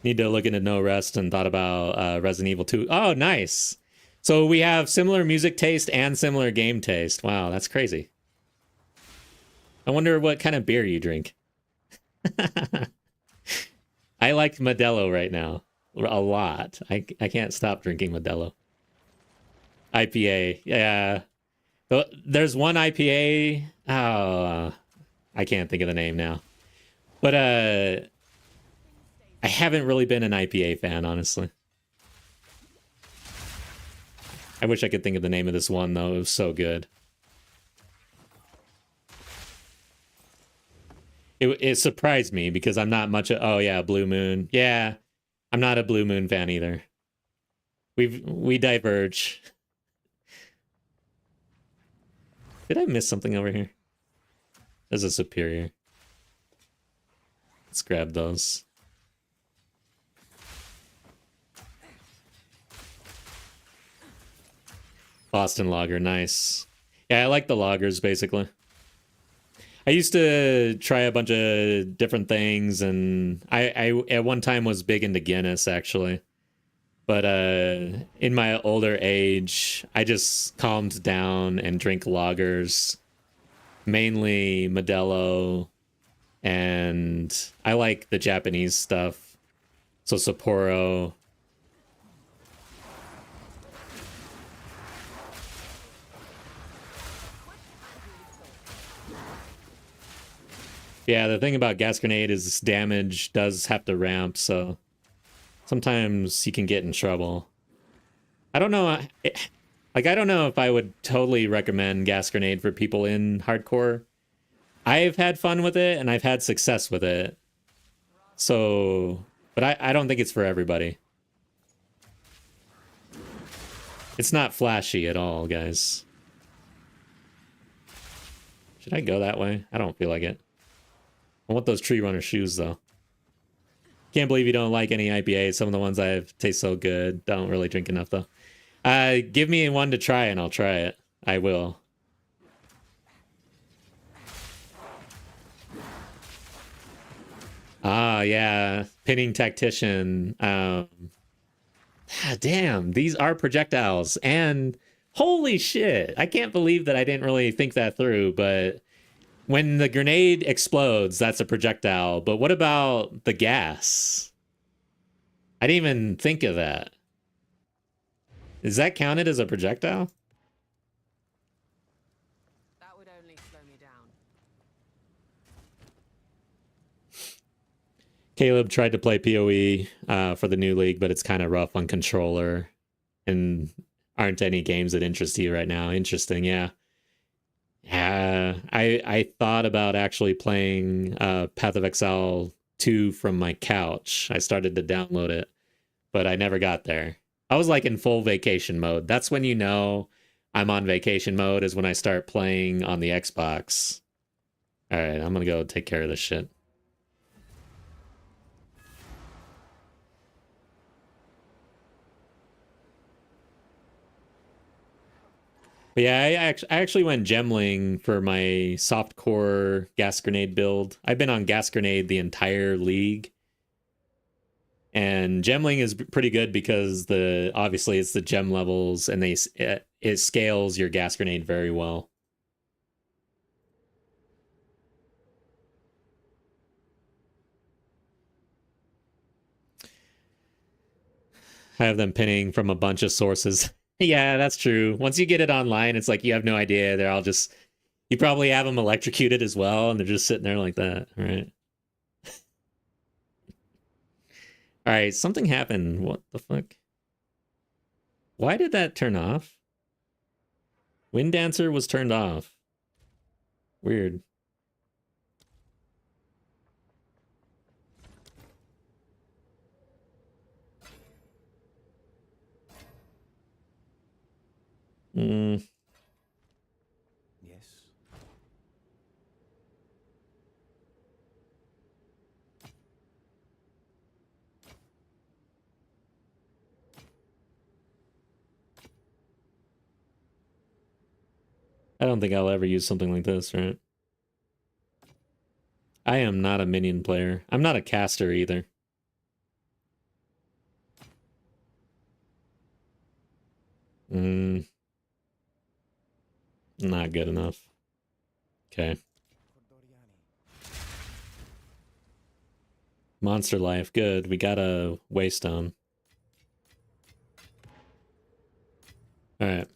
Need to look into No Rest and thought about Resident Evil 2. Oh, nice. So we have similar music taste and similar game taste. Wow, that's crazy. I wonder what kind of beer you drink. I like Modelo right now. A lot. I can't stop drinking Modelo. IPA. Yeah. There's one IPA. Oh, I can't think of the name now. But I haven't really been an IPA fan, honestly. I wish I could think of the name of this one, though. It was so good. It surprised me because I'm not much of... Oh, yeah, Blue Moon. Yeah, I'm not a Blue Moon fan either. We diverge. Did I miss something over here? There's a Superior. Let's grab those. Boston Lager, nice. Yeah, I like the lagers, basically. I used to try a bunch of different things, and I at one time was big into Guinness, actually. But in my older age, I just calmed down and drink lagers. Mainly Modelo, and I like the Japanese stuff. So Sapporo. Yeah, the thing about Gas Grenade is damage does have to ramp, so sometimes you can get in trouble. I don't know, I don't know if I would totally recommend Gas Grenade for people in hardcore. I've had fun with it, and I've had success with it. So, but I don't think it's for everybody. It's not flashy at all, guys. Should I go that way? I don't feel like it. I want those Tree Runner shoes, though. Can't believe you don't like any IPAs. Some of the ones I have taste so good. Don't really drink enough, though. Give me one to try, and I'll try it. I will. Ah, yeah. Pinning Tactician. Damn, these are projectiles. And holy shit. I can't believe that I didn't really think that through, but when the grenade explodes, that's a projectile. But what about the gas? I didn't even think of that. Is that counted as a projectile? That would only slow me down. Caleb tried to play PoE for the new league, but it's kind of rough on controller. And aren't any games that interest you right now. Interesting, yeah. I thought about actually playing Path of Exile 2 from my couch. I started to download it, but I never got there. I was like in full vacation mode. That's when you know I'm on vacation mode, is when I start playing on the Xbox. All right, I'm gonna go take care of this shit. But yeah, I actually went gemling for my soft core gas grenade build. I've been on gas grenade the entire league. And gemling is pretty good because obviously it's the gem levels, and it scales your gas grenade very well. I have them pinning from a bunch of sources. Yeah, that's true. Once you get it online, it's like you have no idea. They're all just, you probably have them electrocuted as well, and they're just sitting there like that, right? All right, something happened. What the fuck? Why did that turn off? Wind Dancer was turned off. Weird. Yes. I don't think I'll ever use something like this, right? I am not a minion player. I'm not a caster either. Not good enough. Okay. Monster life, good. We got a waystone. Alright.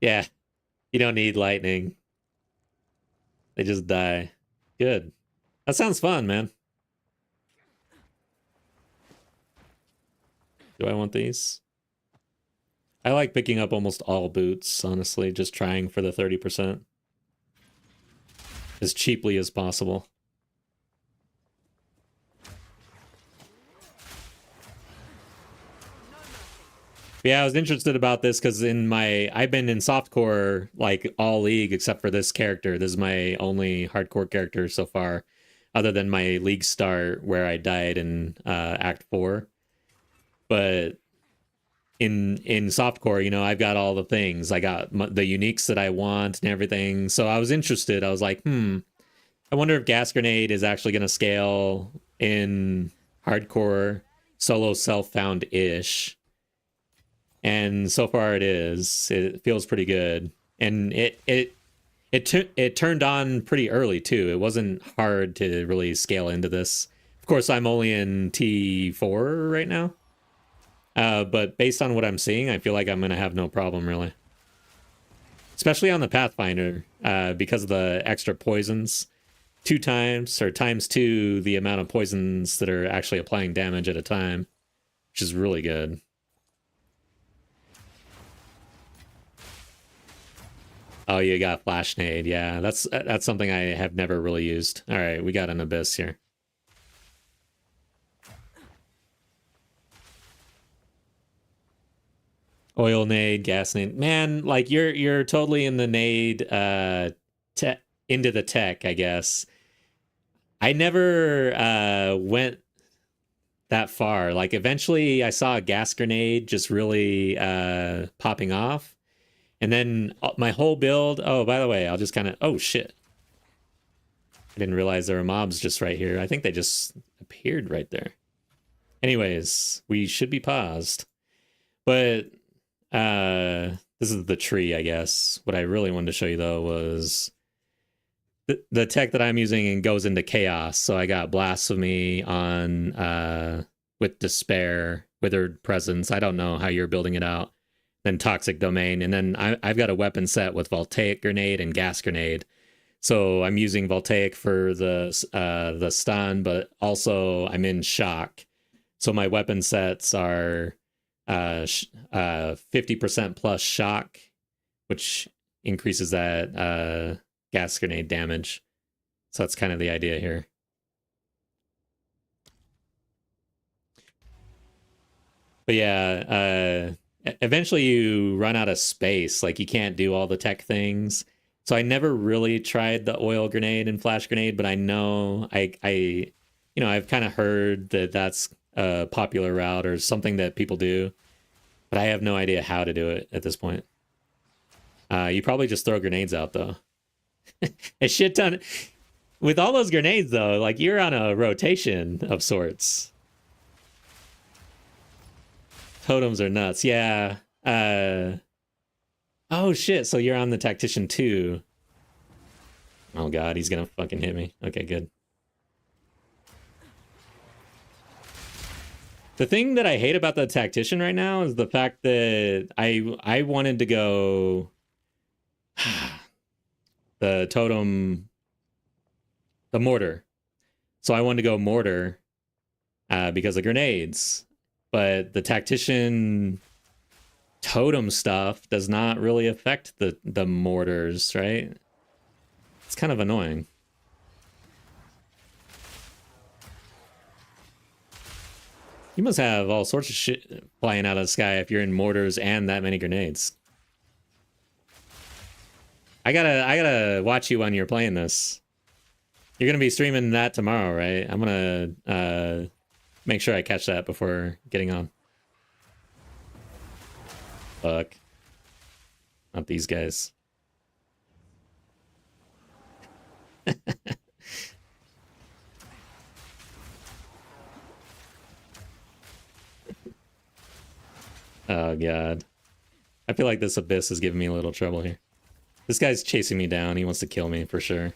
Yeah. You don't need lightning. They just die. Good. That sounds fun, man. Do I want these? I like picking up almost all boots, honestly, just trying for the 30%. As cheaply as possible. Yeah, I was interested about this because I've been in softcore like all league except for this character. This is my only hardcore character so far, other than my league start where I died in Act 4. But in softcore, you know, I've got all the things. I got the uniques that I want and everything. So I was interested. I was like, I wonder if Gas Grenade is actually going to scale in hardcore solo self-found-ish. And so far it is. It feels pretty good. And it turned on pretty early too. It wasn't hard to really scale into this. Of course, I'm only in T4 right now. But based on what I'm seeing, I feel like I'm going to have no problem, really. Especially on the Pathfinder, because of the extra poisons. 2 times, or times 2, the amount of poisons that are actually applying damage at a time. Which is really good. Oh, you got Flash Nade. Yeah, that's something I have never really used. All right, we got an Abyss here. Oil nade, gas nade. Man, like you're totally in the nade into the tech, I guess. I never went that far. Like eventually I saw a gas grenade just really popping off. And then my whole build, oh, by the way, I'll just kind of, oh shit. I didn't realize there were mobs just right here. I think they just appeared right there. Anyways, we should be paused. But the this is the tree, I guess. What I really wanted to show you though was the tech that I'm using and goes into chaos. So I got Blasphemy on with Despair, Withered Presence. I don't know how you're building it out. Then Toxic Domain, and then I've got a weapon set with Voltaic Grenade and Gas Grenade. So I'm using Voltaic for the stun, but also I'm in shock. So my weapon sets are 50% plus shock, which increases that gas grenade damage. So that's kind of the idea here. But yeah, eventually you run out of space. Like you can't do all the tech things. So I never really tried the oil grenade and flash grenade, but I know I've kind of heard that that's a popular route or something that people do, but I have no idea how to do it at this point. You probably just throw grenades out though. A shit ton. With all those grenades though, like you're on a rotation of sorts. Totems are nuts. Yeah. Oh shit, so you're on the tactician too. Oh god, he's gonna fucking hit me. Okay, good. The thing that I hate about the tactician right now is the fact that I wanted to go the totem, the mortar. So I wanted to go mortar because of grenades. But the tactician totem stuff does not really affect the mortars, right? It's kind of annoying. You must have all sorts of shit flying out of the sky if you're in mortars and that many grenades. I gotta watch you when you're playing this. You're gonna be streaming that tomorrow, right? I'm gonna make sure I catch that before getting on. Fuck. Not these guys. Oh god. I feel like this abyss is giving me a little trouble here. This guy's chasing me down. He wants to kill me for sure.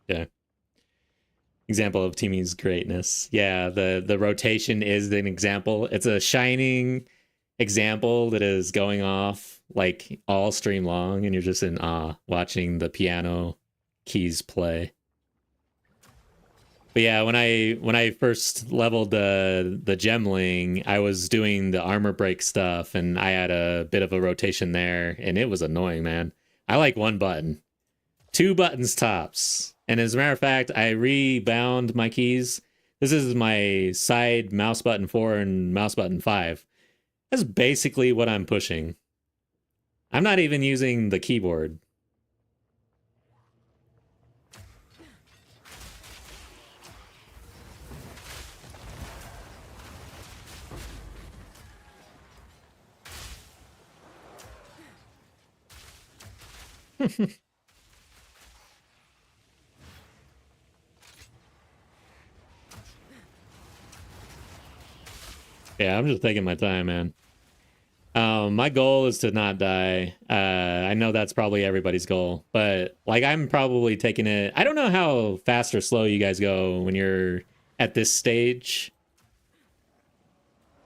Yeah. Example of Timmy's greatness. Yeah, the rotation is an example. It's a shining example that is going off like all stream long, and you're just in awe watching the piano keys play. But yeah, when I first leveled the gemling, I was doing the armor break stuff, and I had a bit of a rotation there, and it was annoying, man. I like one button. 2 buttons tops. And as a matter of fact, I rebound my keys. This is my side mouse button 4 and mouse button 5. That's basically what I'm pushing. I'm not even using the keyboard. Yeah, I'm just taking my time, man. My goal is to not die. I know that's probably everybody's goal, but like I'm probably taking it. I don't know how fast or slow you guys go when you're at this stage.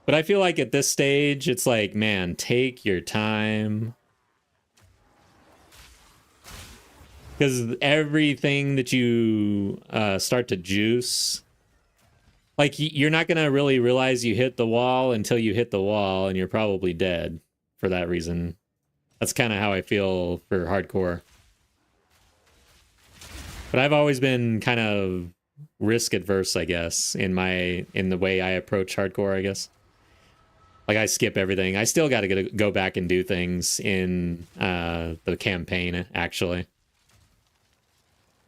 But I feel like at this stage, it's like, man, take your time. Because everything that you start to juice, like you're not gonna really realize you hit the wall until you hit the wall, and you're probably dead for that reason. That's kind of how I feel for hardcore. But I've always been kind of risk adverse, I guess, in the way I approach hardcore, I guess. Like I skip everything. I still got to go back and do things in the campaign, actually.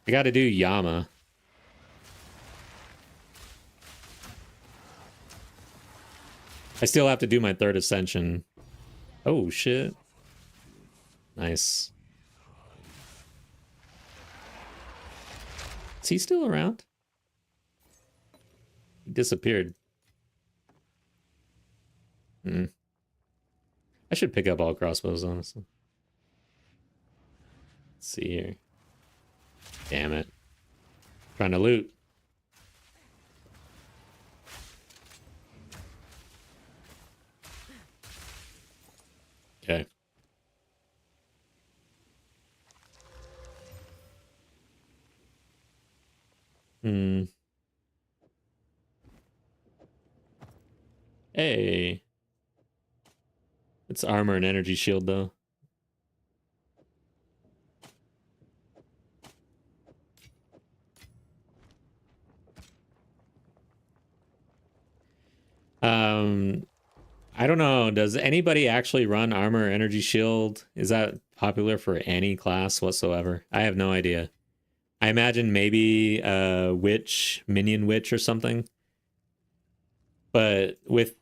I got to do Yama. I still have to do my 3rd ascension. Oh, shit. Nice. Is he still around? He disappeared. I should pick up all crossbows, honestly. Let's see here. Damn it. Trying to loot. Okay. Hey. It's armor and energy shield, though. I don't know. Does anybody actually run armor or energy shield? Is that popular for any class whatsoever? I have no idea. I imagine maybe witch, minion witch or something. But with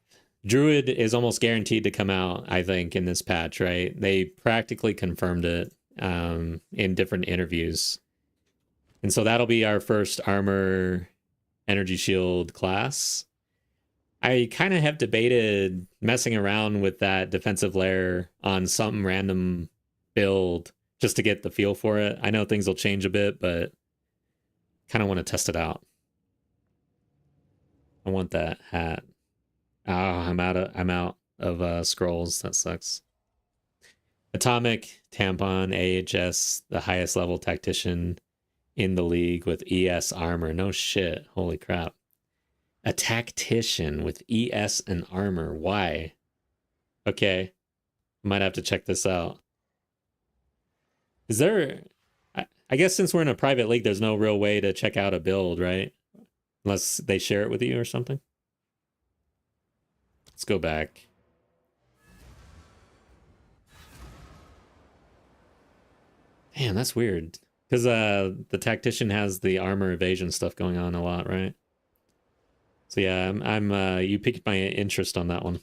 Druid is almost guaranteed to come out, I think, in this patch, right? They practically confirmed it in different interviews. And so that'll be our first armor energy shield class. I kind of have debated messing around with that defensive layer on some random build just to get the feel for it. I know things will change a bit, but kind of want to test it out. I want that hat. Oh, I'm out of scrolls. That sucks. Atomic, Tampon, AHS, the highest level tactician in the league with ES armor. No shit. Holy crap. A tactician with ES and armor. Why? Okay. Might have to check this out. Is there... I guess since we're in a private league, there's no real way to check out a build, right? Unless they share it with you or something. Let's go back. Damn, that's weird. Because the tactician has the armor evasion stuff going on a lot, right? So yeah, I'm you piqued my interest on that one.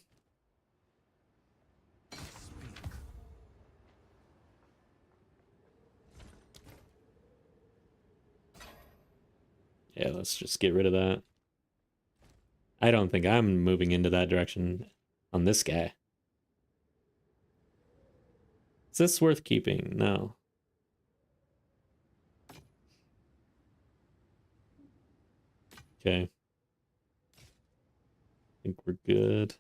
Yeah, let's just get rid of that. I don't think I'm moving into that direction on this guy. Is this worth keeping? No. Okay. I think we're good.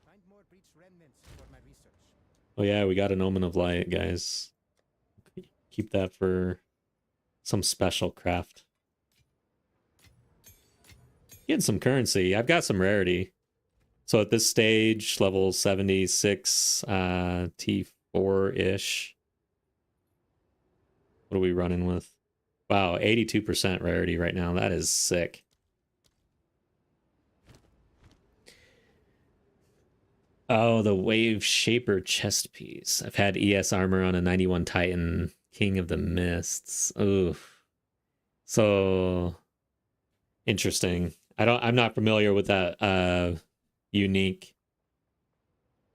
Find more breach remnants for my research. Oh yeah, we got an Omen of Light, guys. Keep that for some special craft. Getting some currency. I've got some rarity. So at this stage, level 76, T4-ish. What are we running with? Wow, 82% rarity right now. That is sick. Oh, the Wave Shaper chest piece. I've had ES armor on a 91 Titan, King of the Mists. Oof. So interesting. I'm not familiar with that unique.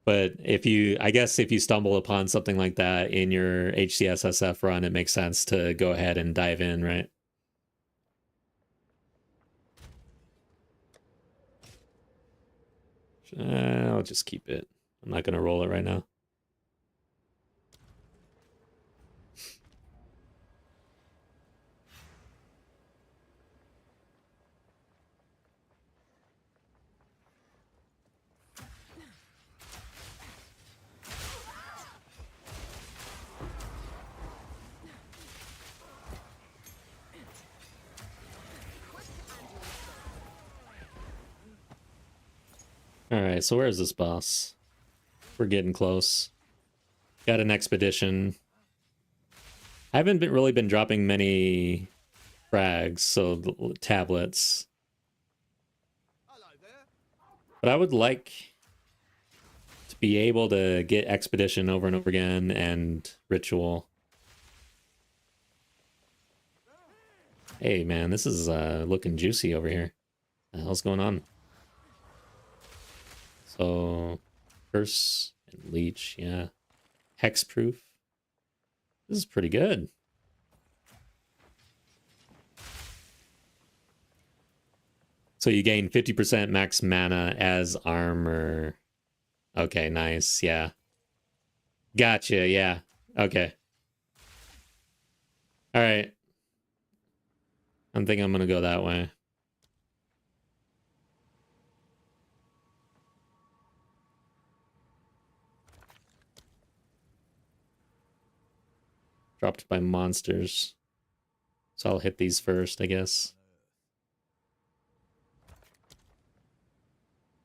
But I guess if you stumble upon something like that in your HCSSF run, it makes sense to go ahead and dive in, right? I'll just keep it. I'm not going to roll it right now. Alright, so where is this boss? We're getting close. Got an expedition. I haven't really been dropping many frags, so tablets. But I would like to be able to get expedition over and over again and ritual. Hey man, this is looking juicy over here. What the hell's going on? So, curse and leech, yeah. Hexproof. This is pretty good. So you gain 50% max mana as armor. Okay, nice. Yeah. Gotcha. Yeah. Okay. All right. I think I'm going to go that way. Dropped by monsters. So I'll hit these first, I guess.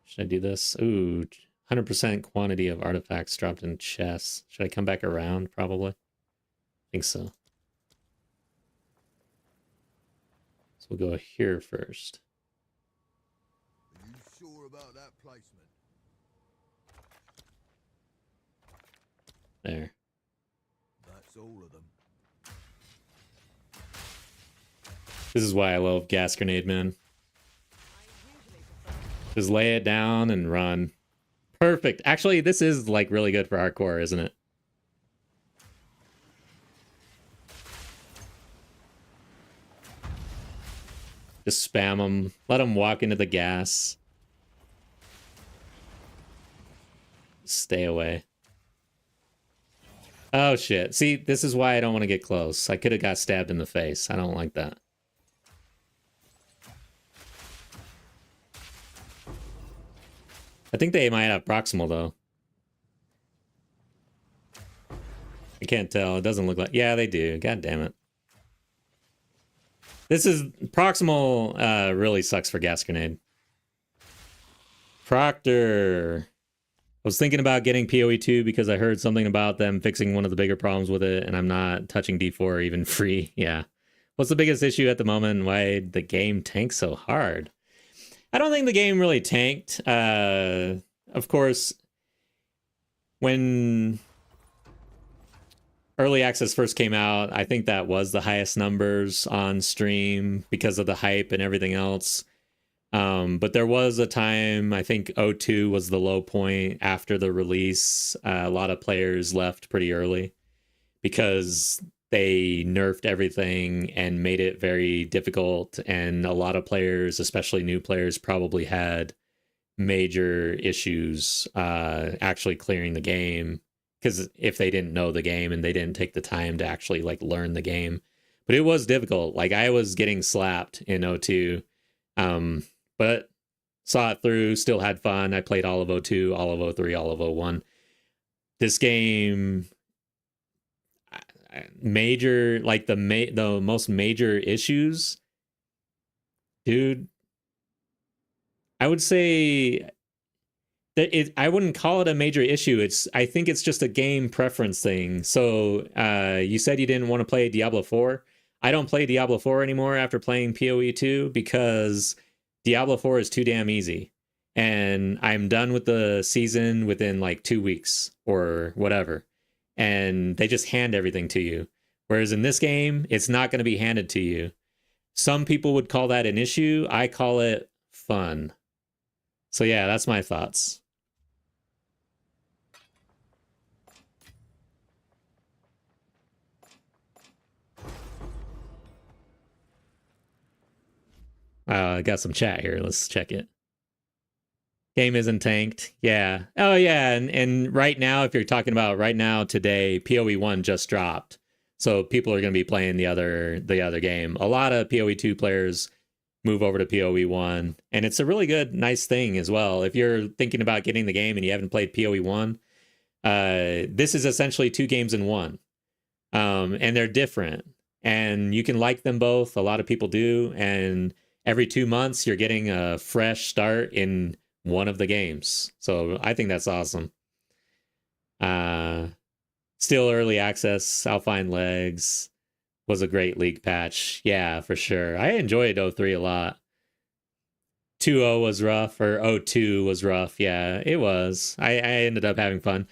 Should I do this? Ooh, 100% quantity of artifacts dropped in chests. Should I come back around? Probably. I think so. So we'll go here first. Are you sure about that placement? There. That's all of them. This is why I love Gas Grenade, man. Just lay it down and run. Perfect. Actually, this is like really good for hardcore, isn't it? Just spam them. Let them walk into the gas. Stay away. Oh, shit. See, this is why I don't want to get close. I could have got stabbed in the face. I don't like that. I think they might have proximal, though. I can't tell. It doesn't look like... Yeah, they do. God damn it. This is... Proximal really sucks for Gas Grenade. Proctor. I was thinking about getting PoE 2 because I heard something about them fixing one of the bigger problems with it, and I'm not touching D4 even free. Yeah. What's the biggest issue at the moment? Why the game tanks so hard? I don't think the game really tanked. Of course, when early access first came out, I think that was the highest numbers on stream because of the hype and everything else. But there was a time, I think 02 was the low point after the release. A lot of players left pretty early because they nerfed everything and made it very difficult. And a lot of players, especially new players, probably had major issues actually clearing the game because if they didn't know the game and they didn't take the time to actually like learn the game. But it was difficult. Like I was getting slapped in 02. But saw it through, still had fun. I played all of 02, all of 03, all of 01. This game, major, like the most major issues, dude, I would say that I wouldn't call it a major issue. I think it's just a game preference thing. So you said you didn't want to play Diablo 4. I don't play Diablo 4 anymore after playing PoE 2 because Diablo 4 is too damn easy. And I'm done with the season within like 2 weeks or whatever. And they just hand everything to you. Whereas in this game, it's not going to be handed to you. Some people would call that an issue. I call it fun. So yeah, that's my thoughts. I got some chat here. Let's check it. Game isn't tanked. Yeah. Oh, yeah. And right now, if you're talking about right now, today, PoE 1 just dropped. So people are going to be playing the other game. A lot of PoE 2 players move over to PoE 1. And it's a really good, nice thing as well. If you're thinking about getting the game and you haven't played PoE 1, this is essentially 2 games in one. And they're different. And you can like them both. A lot of people do. And every 2 months, you're getting a fresh start in one of the games. So I think that's awesome. Still early access. Alpine Legs was a great league patch. Yeah, for sure. I enjoyed 03 a lot. 2.0 was rough, or 02 was rough. Yeah, it was. I ended up having fun.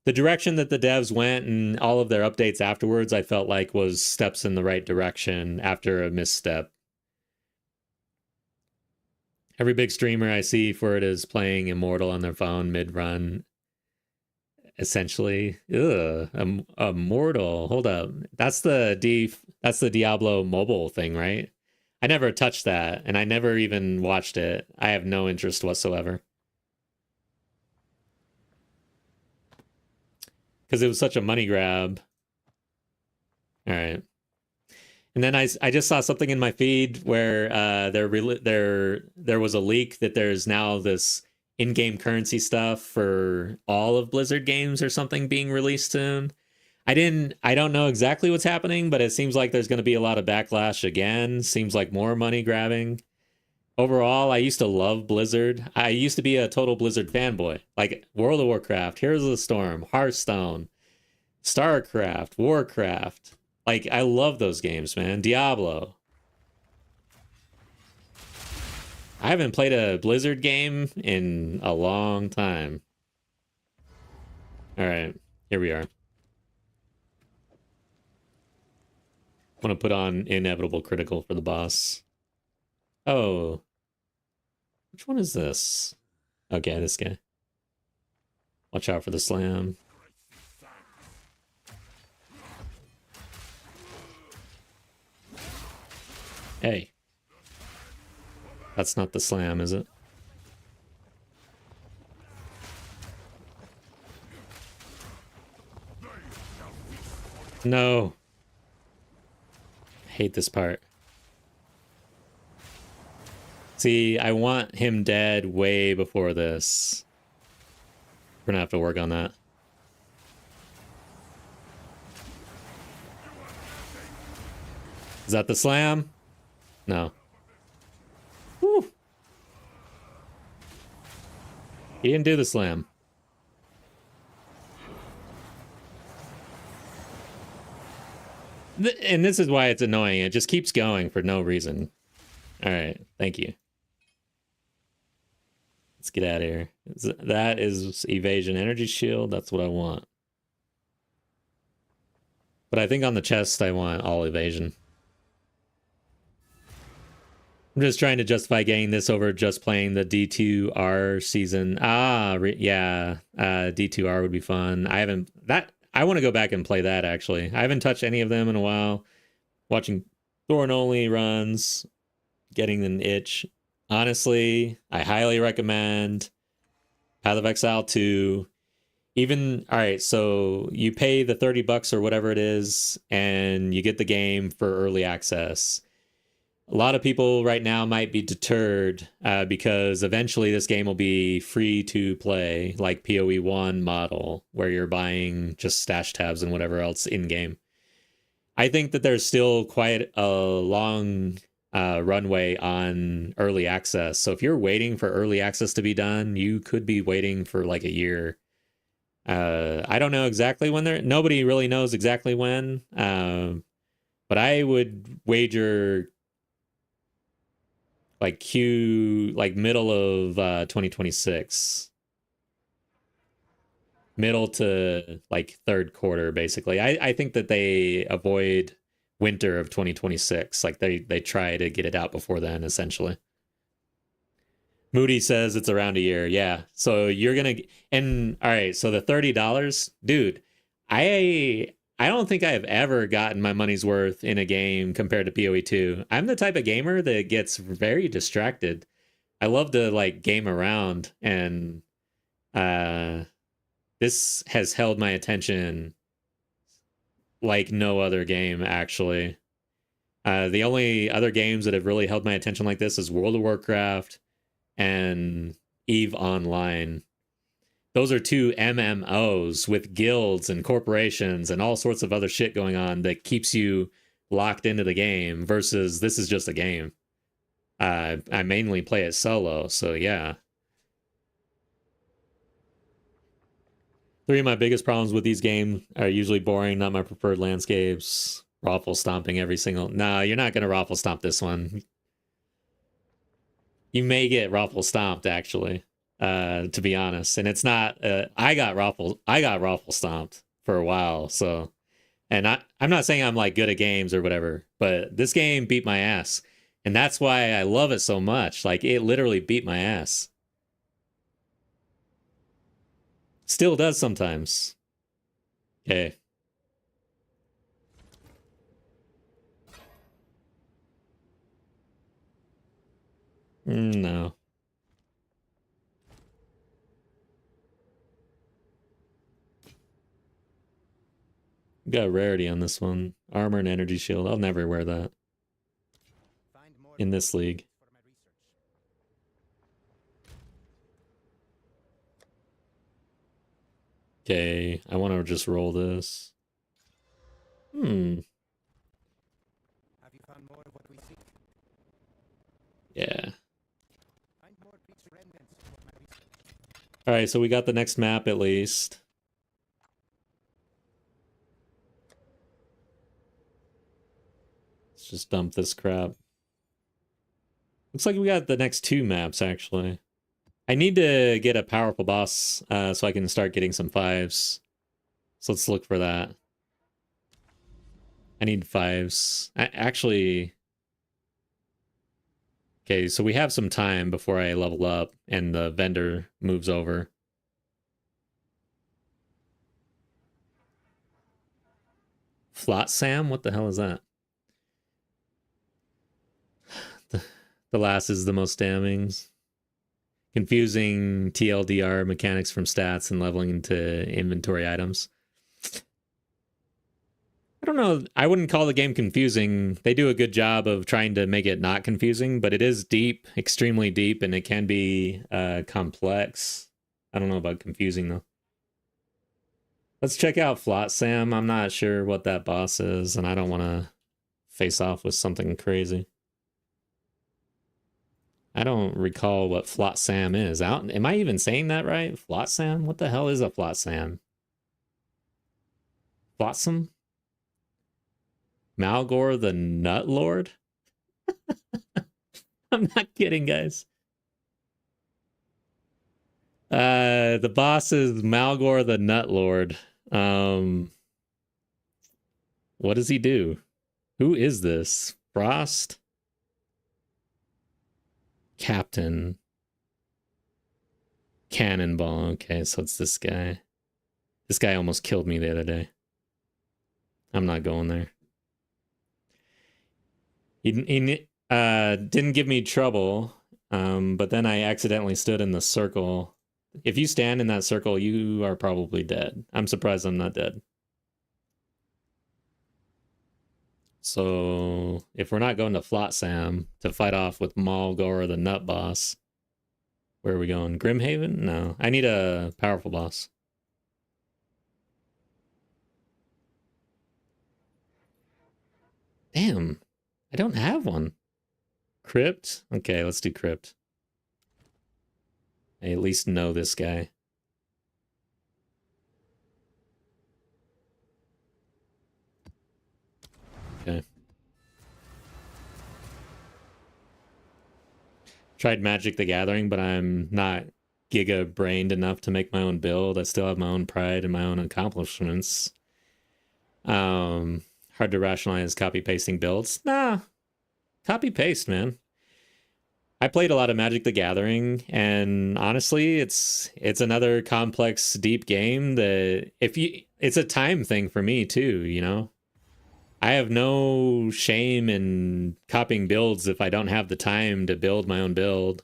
The direction that the devs went and all of their updates afterwards, I felt like was steps in the right direction after a misstep. Every big streamer I see for it is playing Immortal on their phone mid-run. Essentially, Immortal. Hold up, that's the Diablo mobile thing, right? I never touched that, and I never even watched it. I have no interest whatsoever. Because it was such a money grab. All right. And then I just saw something in my feed where there was a leak that there's now this in-game currency stuff for all of Blizzard games or something being released soon. I don't know exactly what's happening, but it seems like there's going to be a lot of backlash again. Seems like more money grabbing. Overall, I used to love Blizzard. I used to be a total Blizzard fanboy. Like World of Warcraft, Heroes of the Storm, Hearthstone, StarCraft, Warcraft. Like, I love those games, man. Diablo. I haven't played a Blizzard game in a long time. All right, here we are. I want to put on Inevitable Critical for the boss. Oh. Which one is this? Okay, this guy. Watch out for the slam. Hey. That's not the slam, is it? No. I hate this part. See, I want him dead way before this. We're gonna have to work on that. Is that the slam? No. Whew. He didn't do the slam. And this is why it's annoying. It just keeps going for no reason. All right. Thank you. Let's get out of here. That is evasion energy shield. That's what I want. But I think on the chest, I want all evasion. I'm just trying to justify getting this over just playing the D2R season. Yeah. D2R would be fun. I want to go back and play that, actually. I haven't touched any of them in a while. Watching Thorn only runs, getting an itch. Honestly, I highly recommend Path of Exile 2. All right, so you pay the $30 or whatever it is, and you get the game for early access. A lot of people right now might be deterred because eventually this game will be free to play, like PoE 1 model, where you're buying just stash tabs and whatever else in-game. I think that there's still quite a long runway on early access. So if you're waiting for early access to be done, you could be waiting for like a year. I don't know exactly when nobody really knows exactly when, but I would wager like middle of 2026, middle to like third quarter, basically. I think that they avoid winter of 2026. Like they try to get it out before then, essentially. Moody says it's around a year. Yeah. So you're gonna, and all right, so the $30, dude, I don't think I have ever gotten my money's worth in a game compared to PoE 2. I'm the type of gamer that gets very distracted. I love to like game around, and this has held my attention like no other game, actually. The only other games that have really held my attention like this is World of Warcraft and EVE Online. Those are two MMOs with guilds and corporations and all sorts of other shit going on that keeps you locked into the game, versus this is just a game. I mainly play it solo, so yeah. 3 of my biggest problems with these games are usually boring, not my preferred landscapes, raffle stomping every single... No, you're not going to raffle stomp this one. You may get raffle stomped, actually. To be honest, and it's not I got raffle stomped for a while, so, and I'm not saying I'm like good at games or whatever, but this game beat my ass, and that's why I love it so much. Like, it literally beat my ass. Still does sometimes. Okay. No. Got rarity on this one. Armor and energy shield. I'll never wear that Find more in this league. for my research. Okay, I want to just roll this. Have you found more of what we seek? Yeah. Find more breach remnants for my research. Alright, so we got the next map at least. Let's just dump this crap. Looks like we got the next 2 maps, actually. I need to get a powerful boss so I can start getting some 5s. So let's look for that. I need 5s. Actually... Okay, so we have some time before I level up and the vendor moves over. Flot Sam? What the hell is that? The last is the most damning. Confusing TLDR mechanics from stats and leveling into inventory items. I don't know. I wouldn't call the game confusing. They do a good job of trying to make it not confusing, but it is deep, extremely deep, and it can be complex. I don't know about confusing, though. Let's check out Flot Sam. I'm not sure what that boss is, and I don't want to face off with something crazy. I don't recall what Flot Sam is. Am I even saying that right? Flot Sam? What the hell is a Flot Sam? Flotsam? Malgor the Nut Lord? I'm not kidding, guys. The boss is Malgor the Nut Lord. What does he do? Who is this? Frost? Captain. Cannonball. Okay, so it's this guy. This guy almost killed me the other day. I'm not going there. He didn't give me trouble, but then I accidentally stood in the circle. If you stand in that circle, you are probably dead. I'm surprised I'm not dead. So if we're not going to Flot Sam to fight off with Malgor the Nut Boss, where are we going? Grimhaven? No, I need a powerful boss. Damn, I don't have one. Crypt? Okay, let's do Crypt. I at least know this guy. Okay. Tried Magic the Gathering, but I'm not giga-brained enough to make my own build. I still have my own pride and my own accomplishments. Hard to rationalize copy-pasting builds. Nah. Copy-paste, man. I played a lot of Magic the Gathering, and honestly, it's another complex, deep game that it's a time thing for me too, you know? I have no shame in copying builds if I don't have the time to build my own build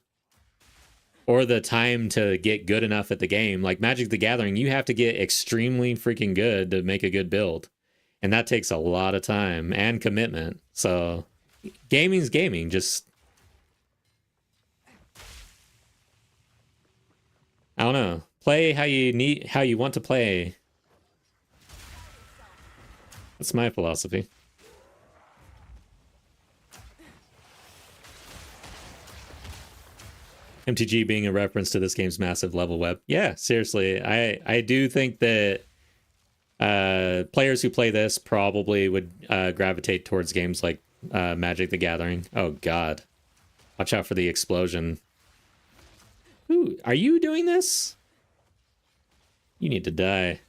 or the time to get good enough at the game. Like Magic the Gathering, you have to get extremely freaking good to make a good build. And that takes a lot of time and commitment. So gaming's gaming. Just, I don't know. Play how you want to play. That's my philosophy. MTG being a reference to this game's massive level web. Yeah, seriously. I do think that players who play this probably would gravitate towards games like Magic the Gathering. Oh, God. Watch out for the explosion. Ooh, are you doing this? You need to die.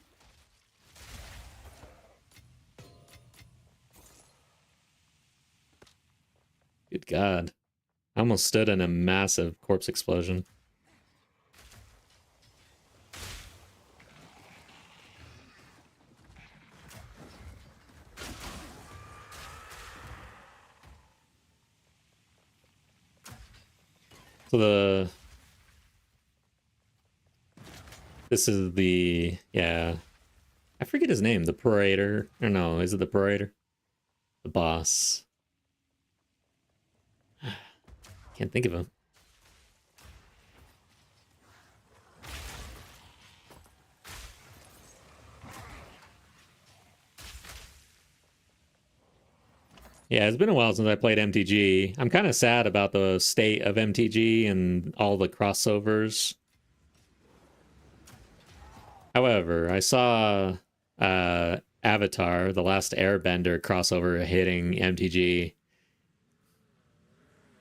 Good God. I almost stood in a massive corpse explosion. So this is the, yeah, I forget his name, the Parator, or no, is it the Parator? The boss. Can't think of him. Yeah, it's been a while since I played MTG. I'm kind of sad about the state of MTG and all the crossovers. However, I saw Avatar, The Last Airbender crossover hitting MTG.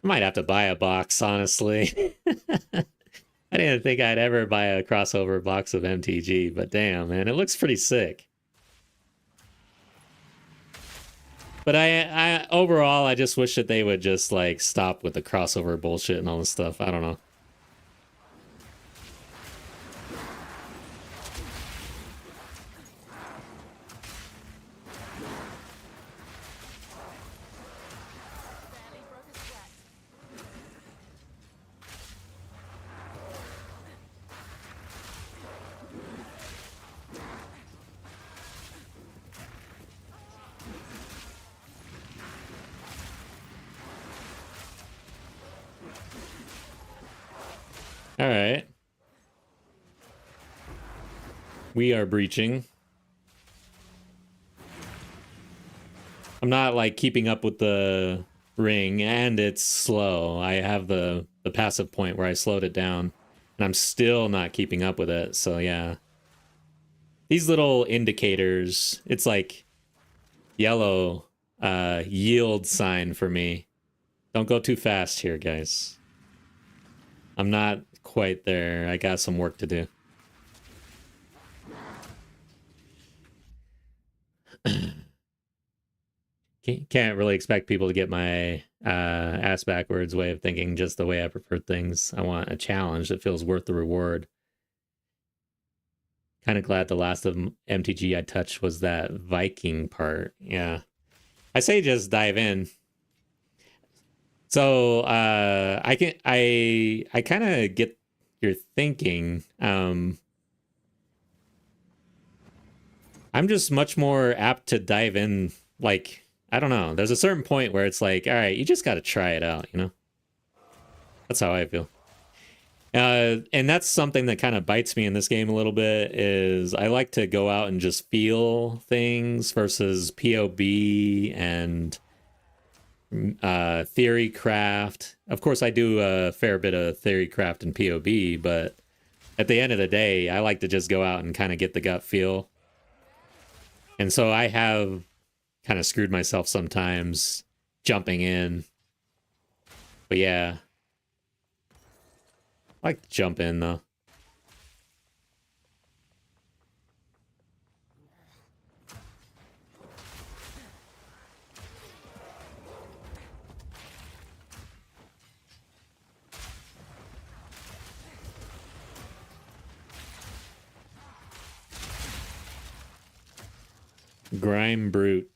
I might have to buy a box, honestly. I didn't think I'd ever buy a crossover box of MTG, but damn, man, it looks pretty sick. But I overall, I just wish that they would just like stop with the crossover bullshit and all this stuff. I don't know. All right. We are breaching. I'm not like keeping up with the ring, and it's slow. I have the passive point where I slowed it down, and I'm still not keeping up with it. So yeah. These little indicators, it's like yellow yield sign for me. Don't go too fast here, guys. I'm not quite there. I got some work to do. Can't really expect people to get my ass backwards way of thinking just the way I prefer things. I want a challenge that feels worth the reward. Kind of glad the last of MTG I touched was that Viking part. Yeah. I say just dive in. So I kind of get your thinking. I'm just much more apt to dive in, like, I don't know. There's a certain point where it's like, all right, you just got to try it out, you know? That's how I feel. And that's something that kind of bites me in this game a little bit, is I like to go out and just feel things versus POB and theory craft. Of course, I do a fair bit of theory craft and POB, but at the end of the day, I like to just go out and kind of get the gut feel. And so I have kind of screwed myself sometimes jumping in. But yeah. I like to jump in though. Grime Brute.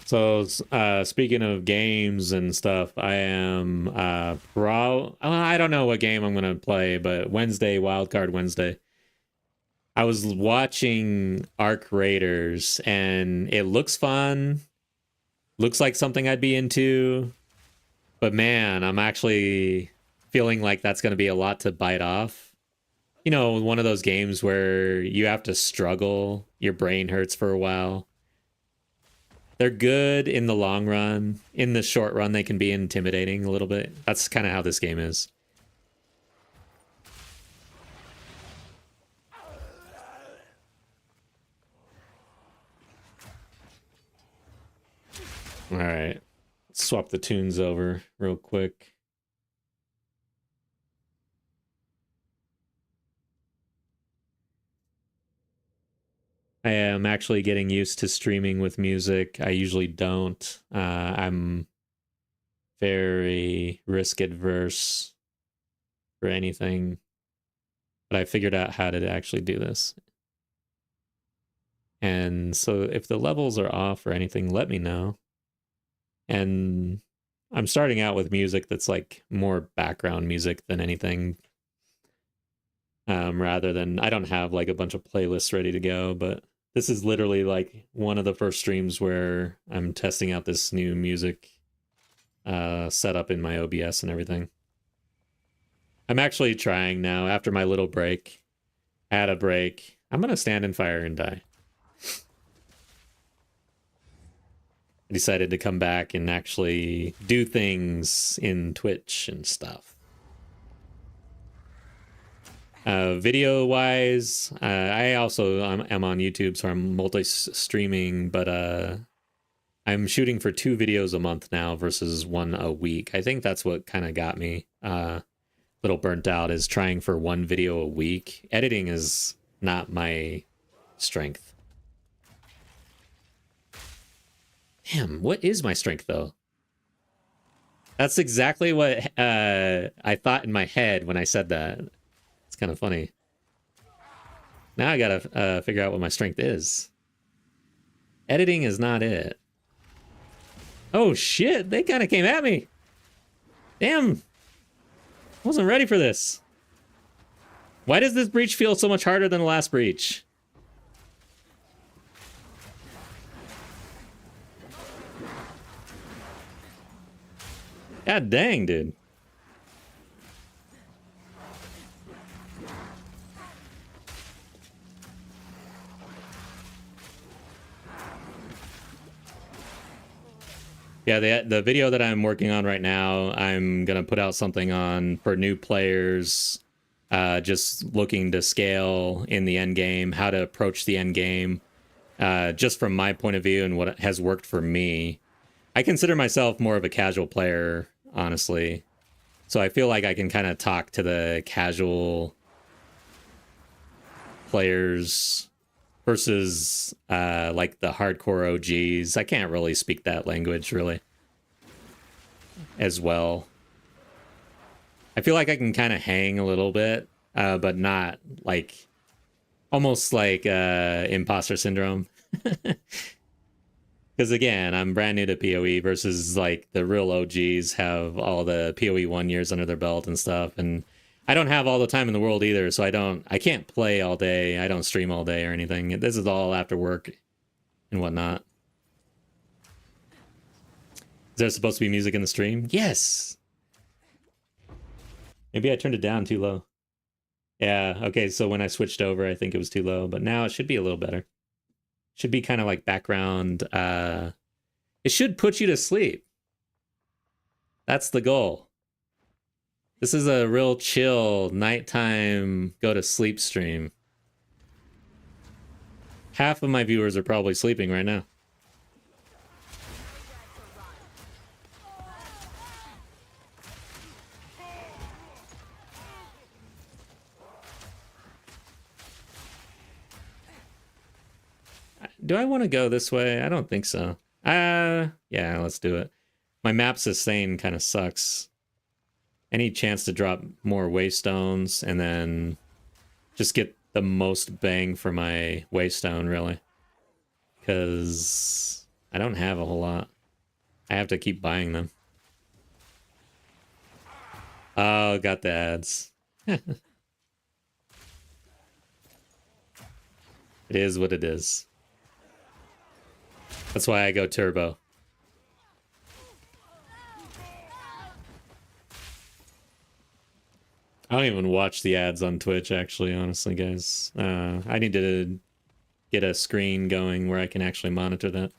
So, speaking of games and stuff, I am I don't know what game I'm gonna play, but Wednesday, Wildcard Wednesday, I was watching Arc Raiders, and it looks fun. Looks like something I'd be into, but man, I'm actually feeling like that's gonna be a lot to bite off. You know, one of those games where you have to struggle, your brain hurts for a while. They're good in the long run. In the short run, they can be intimidating a little bit. That's kind of how this game is. All right. Let's swap the tunes over real quick. I am actually getting used to streaming with music. I usually don't. I'm very risk adverse for anything, but I figured out how to actually do this. And so if the levels are off or anything, let me know. And I'm starting out with music that's like more background music than anything. Rather than, I don't have like a bunch of playlists ready to go, but this is literally like one of the first streams where I'm testing out this new music setup in my OBS and everything. I'm actually trying now after my little break. I had a break. I'm gonna stand in fire and die. I decided to come back and actually do things in Twitch and stuff. Video wise, I also am on YouTube, so I'm multi-streaming, but I'm shooting for 2 videos a month now versus 1 a week. I think that's what kind of got me a little burnt out, is trying for 1 video a week. Editing is not my strength. Damn, what is my strength though? That's exactly what I thought in my head when I said that. It's kind of funny. Now I gotta figure out what my strength is. Editing is not it. Oh shit, they kind of came at me. Damn. Wasn't ready for this. Why does this breach feel so much harder than the last breach? God dang, dude. Yeah, the video that I'm working on right now, I'm gonna put out something on for new players, just looking to scale in the end game, how to approach the end game, just from my point of view and what has worked for me. I consider myself more of a casual player, honestly, so I feel like I can kind of talk to the casual players versus like the hardcore OGs. I can't really speak that language really as well. I feel like I can kind of hang a little bit, but not like, almost like imposter syndrome. Because again, I'm brand new to PoE versus like the real OGs have all the PoE 1 years under their belt and stuff, and I don't have all the time in the world either, so I can't play all day. I don't stream all day or anything. This is all after work and whatnot. Is there supposed to be music in the stream? Yes. Maybe I turned it down too low. Yeah, okay, so when I switched over, I think it was too low, but now it should be a little better. Should be kind of like background. It should put you to sleep. That's the goal. This is a real chill nighttime go to sleep stream. Half of my viewers are probably sleeping right now. Do I want to go this way? I don't think so. Yeah, let's do it. My map sustain kind of sucks. Any chance to drop more waystones and then just get the most bang for my waystone, really. Because I don't have a whole lot. I have to keep buying them. Oh, got the ads. It is what it is. That's why I go turbo. I don't even watch the ads on Twitch, actually, honestly, guys. I need to get a screen going where I can actually monitor that.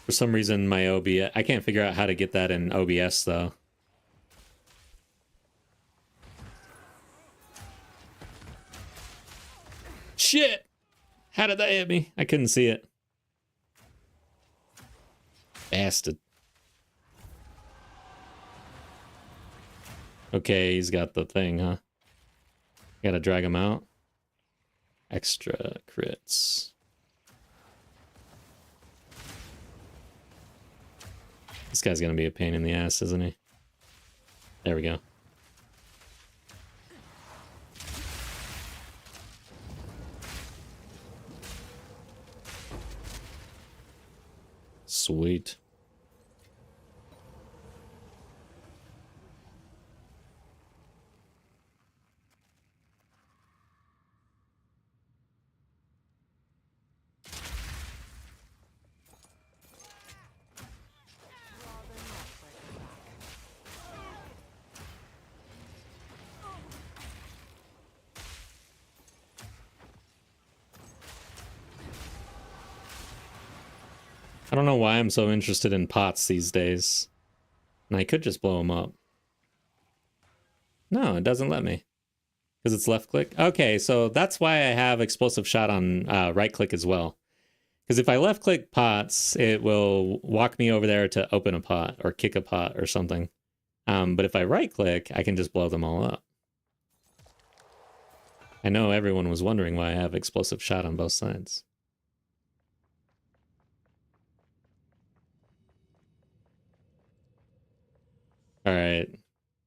For some reason, my OBS... I can't figure out how to get that in OBS, though. Shit! How did that hit me? I couldn't see it. Bastard. Okay, he's got the thing, huh? Gotta drag him out. Extra crits. This guy's gonna be a pain in the ass, isn't he? There we go. Sweet. I don't know why I'm so interested in pots these days. And I could just blow them up. No, it doesn't let me. Because it's left click? Okay, so that's why I have explosive shot on right click as well. Because if I left click pots, it will walk me over there to open a pot or kick a pot or something. But if I right click, I can just blow them all up. I know everyone was wondering why I have explosive shot on both sides. All right,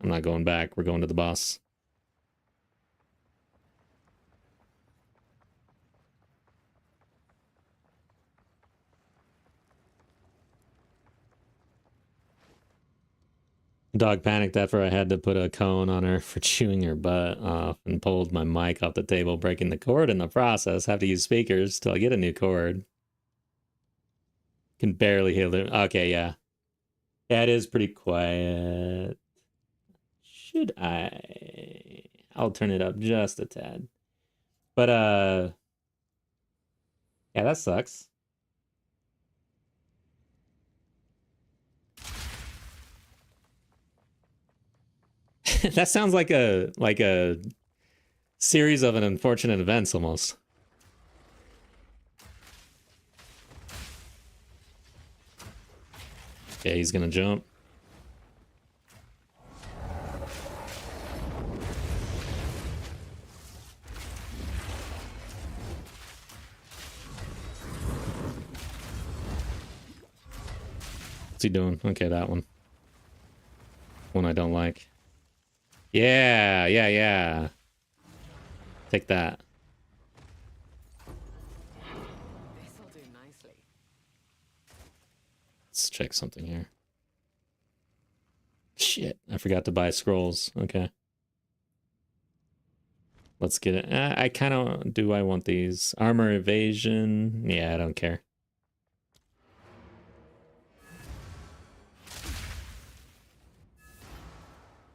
I'm not going back. We're going to the boss. Dog panicked after I had to put a cone on her for chewing her butt off and pulled my mic off the table, breaking the cord in the process. Have to use speakers till I get a new cord. Can barely hear it. Okay, yeah. Yeah, it is pretty quiet. Should I? I'll turn it up just a tad. But, yeah, that sucks. That sounds like a series of an unfortunate events almost. Okay, he's gonna jump. What's he doing? Okay, that one. One I don't like. Yeah. Take that. This'll do nicely. Let's check something here. Shit, I forgot to buy scrolls. Okay. Let's get it. I kind of... Do I want these? Armor evasion? Yeah, I don't care.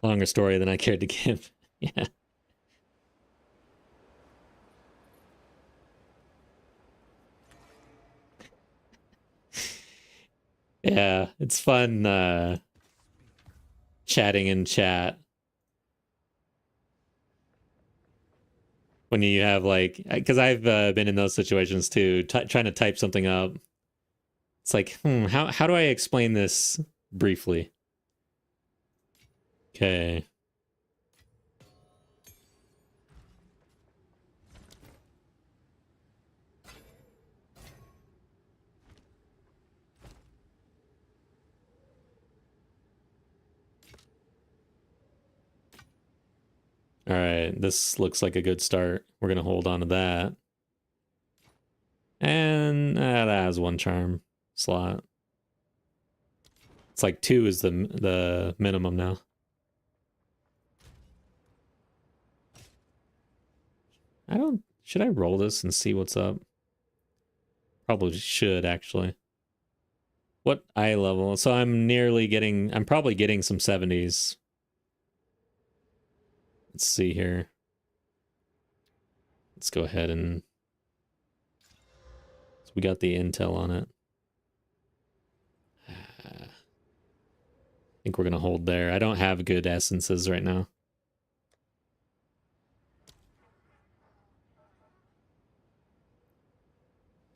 Longer story than I cared to give. Yeah. Yeah, it's fun chatting in chat. When you have like, because I've been in those situations too, trying to type something up. It's like, how do I explain this briefly? Okay. All right, this looks like a good start. We're gonna hold on to that. And that has one charm slot. It's like 2 is the minimum now. Should I roll this and see what's up? Probably should, actually. What eye level? So I'm probably getting some 70s. Let's see here. Let's go ahead and... So we got the intel on it. I think we're going to hold there. I don't have good essences right now.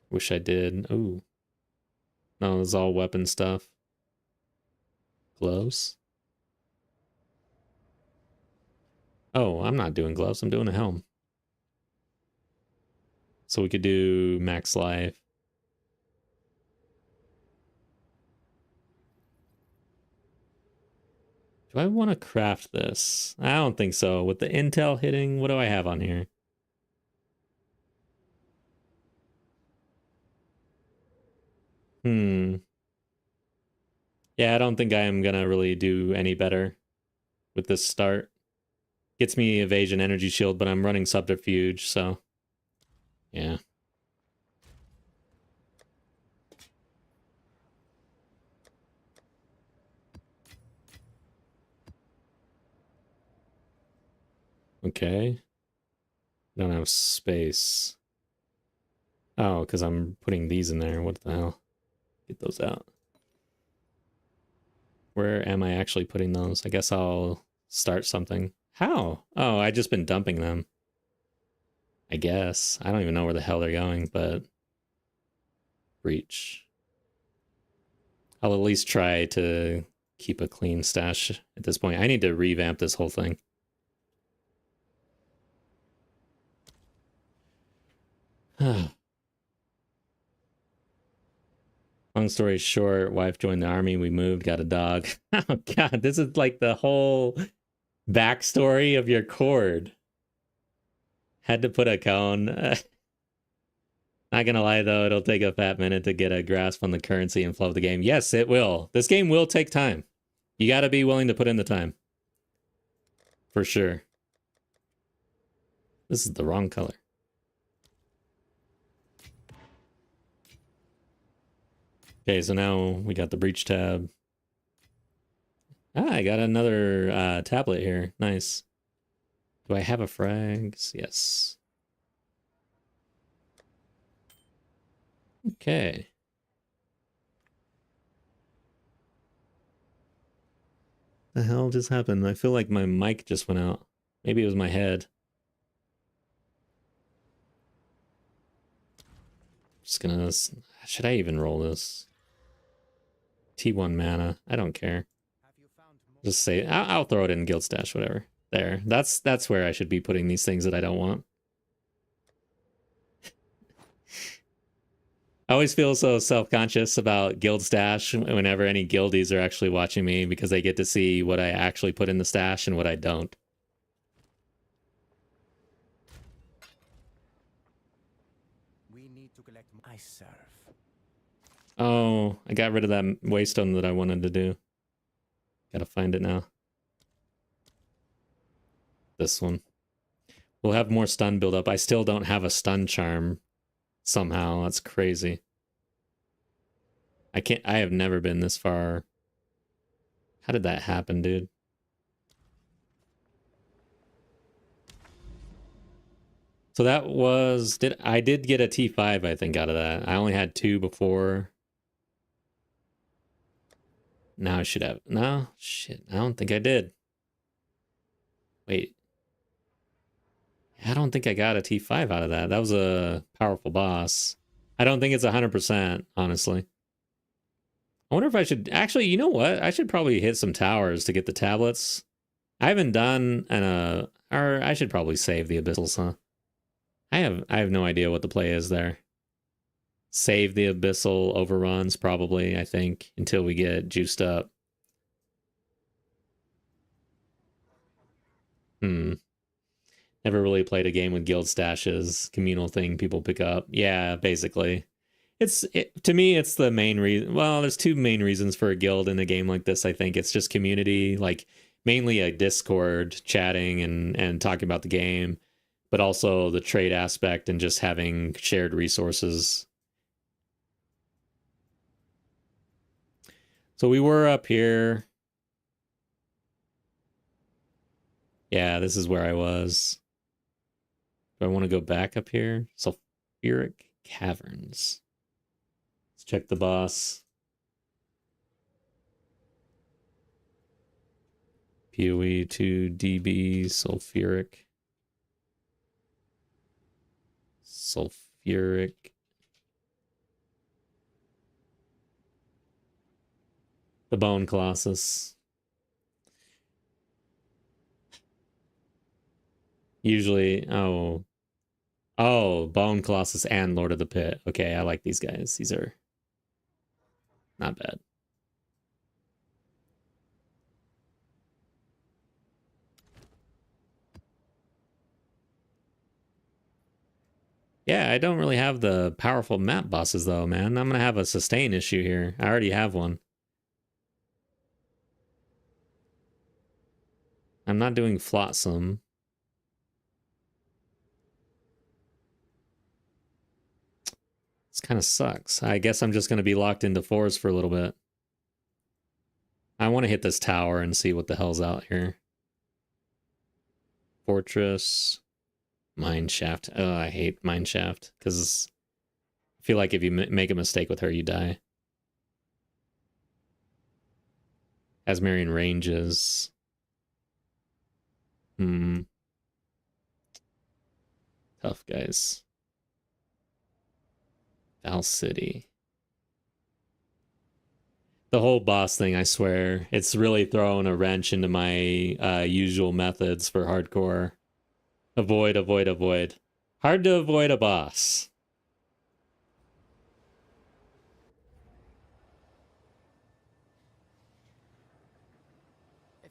Wish I did. Ooh. No, it's all weapon stuff. Gloves? Oh, I'm not doing gloves. I'm doing a helm. So we could do max life. Do I want to craft this? I don't think so. With the intel hitting, what do I have on here? Yeah, I don't think I am gonna really do any better with this start. Gets me evasion energy shield, but I'm running subterfuge, so yeah. Okay. Don't have space. Oh, because I'm putting these in there. What the hell? Get those out. Where am I actually putting those? I guess I'll start something. How? Oh, I just been dumping them. I guess. I don't even know where the hell they're going, but breach. I'll at least try to keep a clean stash at this point. I need to revamp this whole thing. Long story short, wife joined the army, we moved, got a dog. Oh god, this is like the whole backstory of your cord. Had to put a cone. Not gonna lie though, it'll take a fat minute to get a grasp on the currency and flow of the game. Yes, it will. This game will take time. You gotta be willing to put in the time. For sure. This is the wrong color. Okay, so now we got the breach tab. Ah, I got another tablet here. Nice. Do I have a frags? Yes. Okay. The hell just happened? I feel like my mic just went out. Maybe it was my head. Just gonna... Should I even roll this? T1 mana. I don't care. Just say... I'll throw it in guild stash, whatever. There. That's where I should be putting these things that I don't want. I always feel so self-conscious about guild stash whenever any guildies are actually watching me because they get to see what I actually put in the stash and what I don't. We need to collect. I serve. Oh, I got rid of that waystone that I wanted to do. Gotta find it now. This one. We'll have more stun build up. I still don't have a stun charm. Somehow, that's crazy. I have never been this far. How did that happen, dude? So that was, I did get a T5, I think, out of that. I only had 2 before. Now I should have, no, shit, I don't think I did. Wait. I don't think I got a T5 out of that. That was a powerful boss. I don't think it's 100%, honestly. I wonder if I should... Actually, you know what? I should probably hit some towers to get the tablets. I haven't done an... or I should probably save the Abyssals, huh? I have no idea what the play is there. Save the Abyssal overruns, probably, I think, until we get juiced up. Never really played a game with guild stashes, communal thing people pick up. Yeah, basically. To me, it's the main reason. Well, there's 2 main reasons for a guild in a game like this, I think. It's just community, like mainly a Discord chatting and talking about the game, but also the trade aspect and just having shared resources. So we were up here. Yeah, this is where I was. Do I want to go back up here? Sulfuric Caverns. Let's check the boss. PoE 2 DB sulfuric. Sulfuric. The Bone Colossus. Usually, oh, Bone Colossus and Lord of the Pit. Okay, I like these guys. These are not bad. Yeah, I don't really have the powerful map bosses though, man. I'm gonna have a sustain issue here. I already have one. I'm not doing Flotsam. This kind of sucks. I guess I'm just gonna be locked into 4s for a little bit. I want to hit this tower and see what the hell's out here. Fortress. Mineshaft. Oh, I hate Mineshaft because I feel like if you make a mistake with her, you die. Asmarian Ranges. Tough guys. Val City. The whole boss thing, I swear, it's really throwing a wrench into my usual methods for hardcore. Avoid, avoid, avoid. Hard to avoid a boss.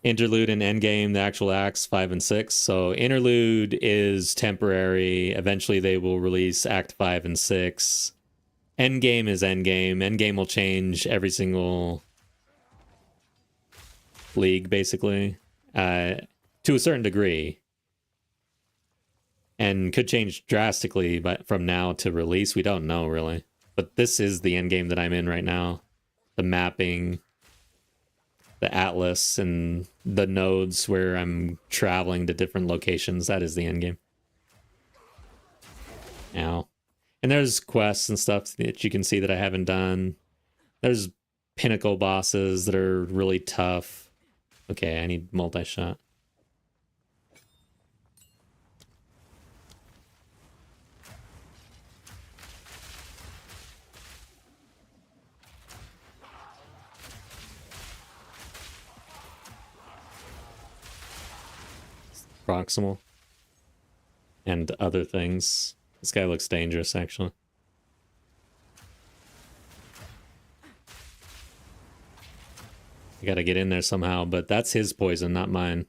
Interlude and endgame, the actual acts 5 and 6. So interlude is temporary. Eventually they will release act 5 and 6. Endgame is endgame. Endgame will change every single league, basically, to a certain degree. And could change drastically but from now to release. We don't know, really. But this is the endgame that I'm in right now. The mapping, the atlas, and the nodes where I'm traveling to different locations. That is the endgame. Ow. And there's quests and stuff that you can see that I haven't done. There's pinnacle bosses that are really tough. Okay, I need multi-shot. Proximal. And other things. This guy looks dangerous, actually. I gotta get in there somehow, but that's his poison, not mine.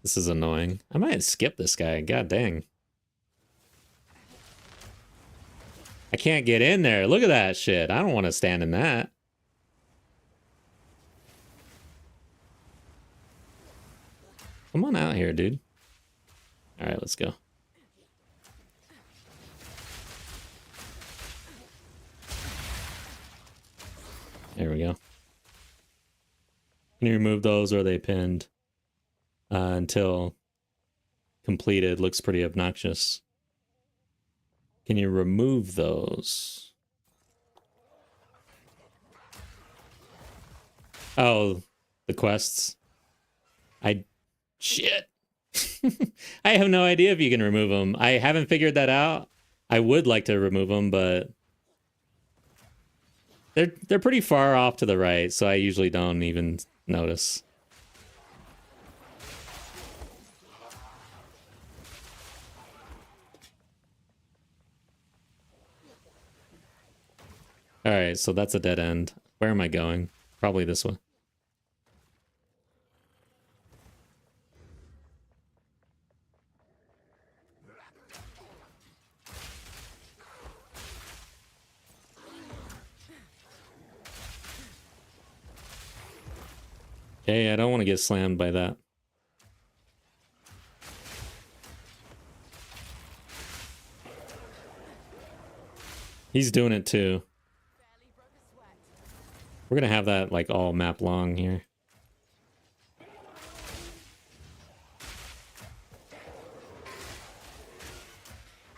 This is annoying. I might skip this guy. God dang. I can't get in there. Look at that shit. I don't want to stand in that. Come on out here, dude. All right, let's go. There we go. Can you remove those or are they pinned? Until completed. Looks pretty obnoxious. Can you remove those? Oh, the quests. Shit. I have no idea if you can remove them. I haven't figured that out. I would like to remove them, but they're pretty far off to the right, so I usually don't even notice. All right, so that's a dead end. Where am I going? Probably this way. Okay, I don't want to get slammed by that. He's doing it too. We're gonna have that like all map long here.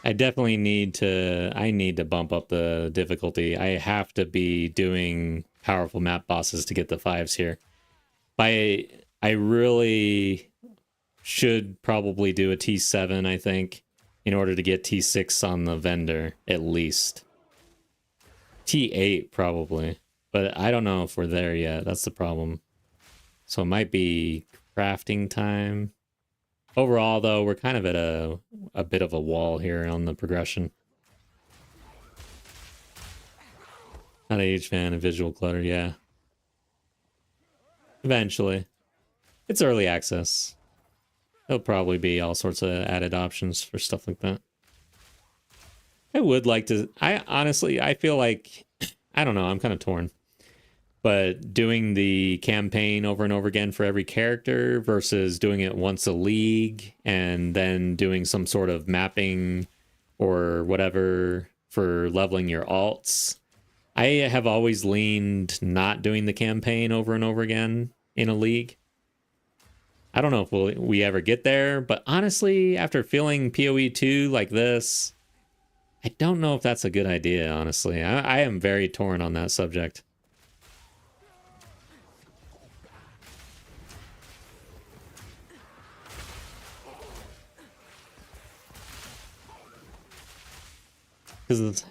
I definitely need to bump up the difficulty. I have to be doing powerful map bosses to get the 5s here. I really should probably do a T7, I think, in order to get T6 on the vendor, at least. T8, probably. But I don't know if we're there yet. That's the problem. So it might be crafting time. Overall, though, we're kind of at a bit of a wall here on the progression. Not a huge fan of visual clutter, yeah. Eventually. It's early access. There'll probably be all sorts of added options for stuff like that. I would like to. I honestly, I feel like, I don't know, I'm kind of torn. But doing the campaign over and over again for every character versus doing it once a league and then doing some sort of mapping or whatever for leveling your alts. I have always leaned not doing the campaign over and over again in a league. I don't know if we ever get there, but honestly, after feeling PoE 2 like this, I don't know if that's a good idea, honestly. I am very torn on that subject. Because it's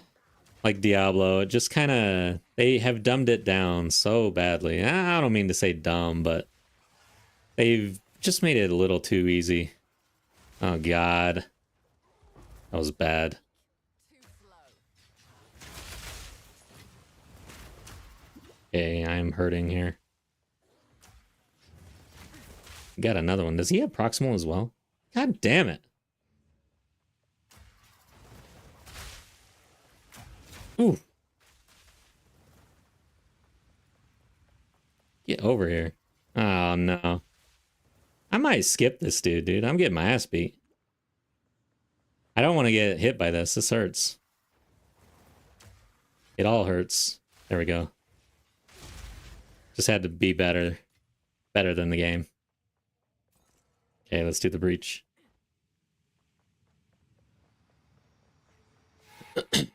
like Diablo, it just kind of, they have dumbed it down so badly. I don't mean to say dumb, but they've just made it a little too easy. Oh God, that was bad. Okay, I'm hurting here. Got another one. Does he have proximal as well? God damn it. Ooh. Get over here. Oh, no. I might skip this dude. I'm getting my ass beat. I don't want to get hit by this. This hurts. It all hurts. There we go. Just had to be better. Better than the game. Okay, let's do the breach. Let's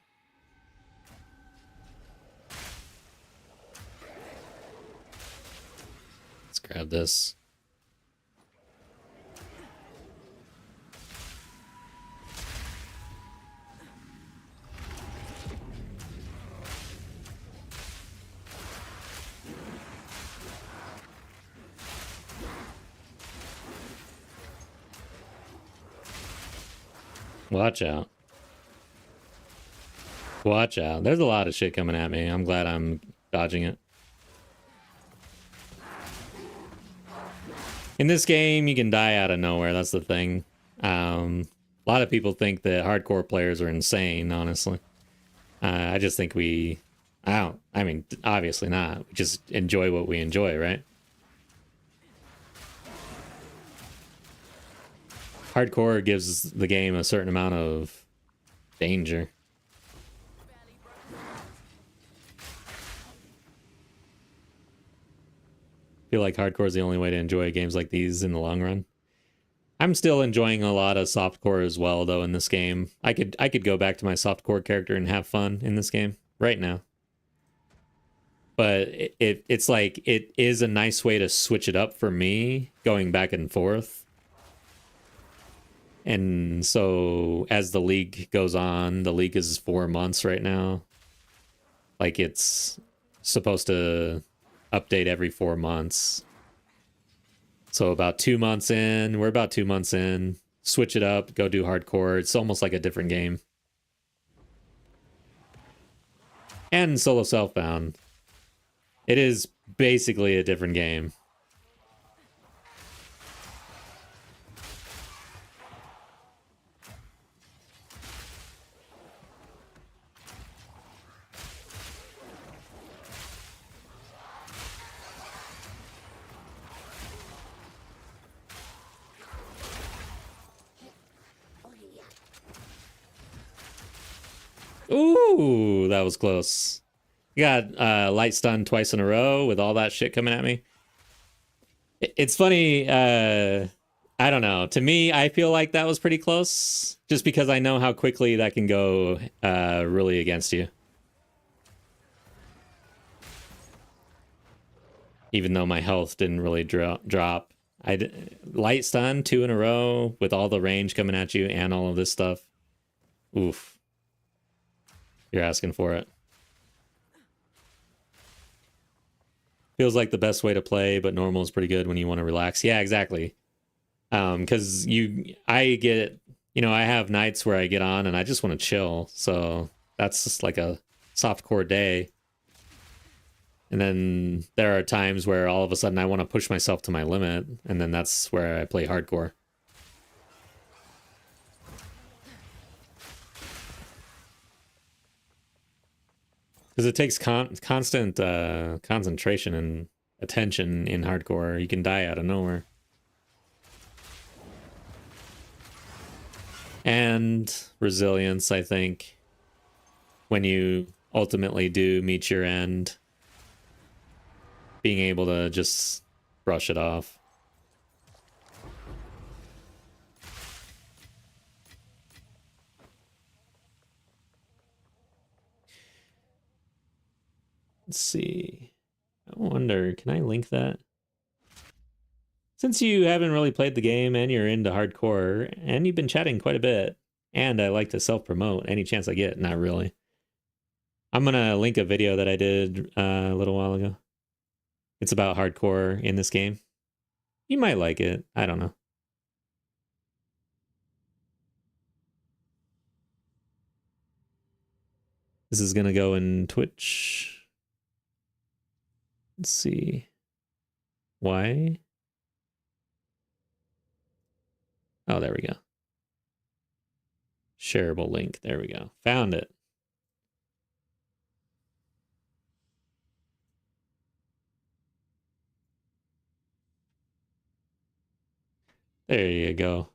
grab this. Watch out. Watch out. There's a lot of shit coming at me. I'm glad I'm dodging it. In this game, you can die out of nowhere. That's the thing. A lot of people think that hardcore players are insane, honestly. I just think I mean, obviously not. We just enjoy what we enjoy, right? Hardcore gives the game a certain amount of danger. I feel like hardcore is the only way to enjoy games like these in the long run. I'm still enjoying a lot of softcore as well, though, in this game. I could go back to my softcore character and have fun in this game right now. But it's like, it is a nice way to switch it up for me, going back and forth. And so as the league goes on, the league is 4 months right now. Like, it's supposed to update every 4 months. So about 2 months in, we're about 2 months in, switch it up, go do hardcore. It's almost like a different game. And solo self-bound. It is basically a different game. Ooh, that was close. You got light stun twice in a row with all that shit coming at me. It's funny, I don't know. To me, I feel like that was pretty close, just because I know how quickly that can go really against you. Even though my health didn't really drop. Light stun 2 in a row with all the range coming at you and all of this stuff. Oof. You're asking for it. Feels like the best way to play, but normal is pretty good when you want to relax. Yeah, exactly. Because I have nights where I get on and I just want to chill. So that's just like a softcore day. And then there are times where all of a sudden I want to push myself to my limit. And then that's where I play hardcore. Because it takes constant concentration and attention in hardcore. You can die out of nowhere. And resilience, I think, when you ultimately do meet your end, being able to just brush it off. Let's see. I wonder, can I link that? Since you haven't really played the game and you're into hardcore and you've been chatting quite a bit, and I like to self-promote any chance I get, not really. I'm going to link a video that I did a little while ago. It's about hardcore in this game. You might like it. I don't know. This is going to go in Twitch. Let's see. Why? Oh, there we go. Shareable link. There we go. Found it. There you go.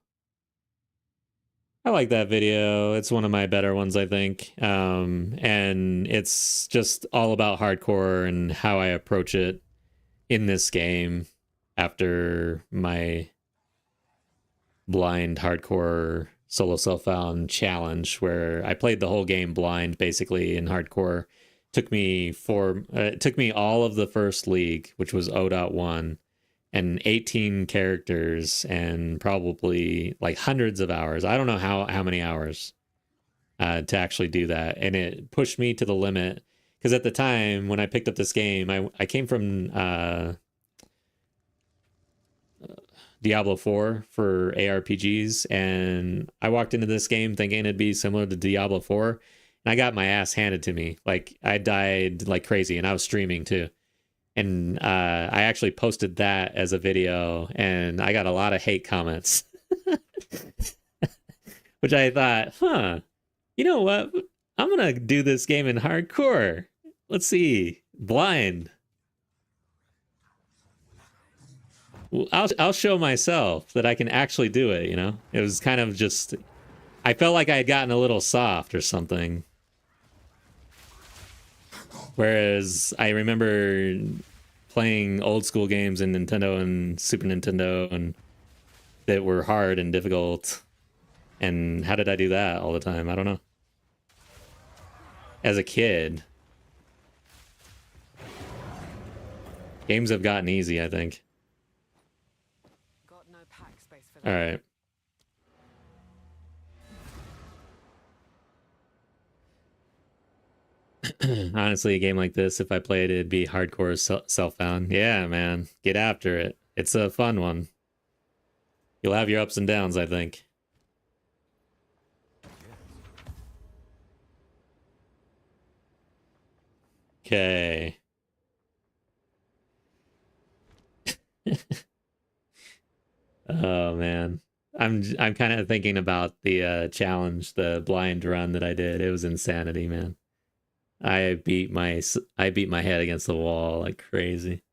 I like that video. It's one of my better ones, I think. And it's just all about hardcore and how I approach it in this game after my blind hardcore solo self-found challenge, where I played the whole game blind basically in hardcore. Took me all of the first league, which was 0.1, and 18 characters and probably like hundreds of hours. I don't know how many hours to actually do that. And it pushed me to the limit, because at the time when I picked up this game, I came from Diablo 4 for ARPGs, and I walked into this game thinking it'd be similar to Diablo 4, and I got my ass handed to me. Like, I died like crazy, and I was streaming too. And I actually posted that as a video, and I got a lot of hate comments. Which I thought, you know what? I'm going to do this game in hardcore. Let's see. Blind. I'll show myself that I can actually do it, you know? It was kind of just... I felt like I had gotten a little soft or something. Whereas I remember playing old school games in Nintendo and Super Nintendo and that were hard and difficult. And how did I do that all the time? I don't know. As a kid, games have gotten easy, I think. Got no pack space for that. All right. Honestly, a game like this, if I played it, it'd be hardcore self-found. Yeah, man. Get after it. It's a fun one. You'll have your ups and downs, I think. Okay. Oh, man. I'm kind of thinking about the challenge, the blind run that I did. It was insanity, man. I beat my head against the wall like crazy.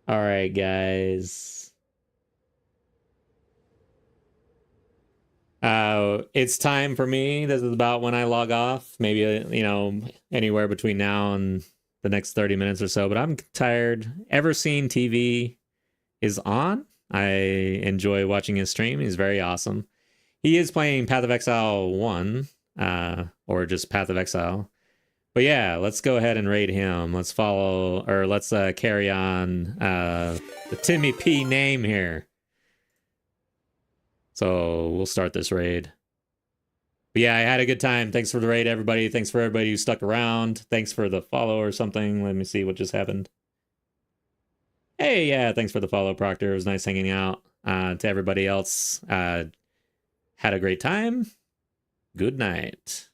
All right, guys. It's time for me. This is about when I log off. Maybe, you know, anywhere between now and the next 30 minutes or so, but I'm tired. Everseen TV is on. I enjoy watching his stream. He's very awesome. He is playing Path of Exile 1, or just Path of Exile. But yeah, let's go ahead and raid him. Let's follow, or let's carry on the Timmy P name here. So we'll start this raid. But yeah, I had a good time. Thanks for the raid, everybody. Thanks for everybody who stuck around. Thanks for the follow or something. Let me see what just happened. Hey, yeah, thanks for the follow, Proctor. It was nice hanging out. To everybody else, had a great time. Good night.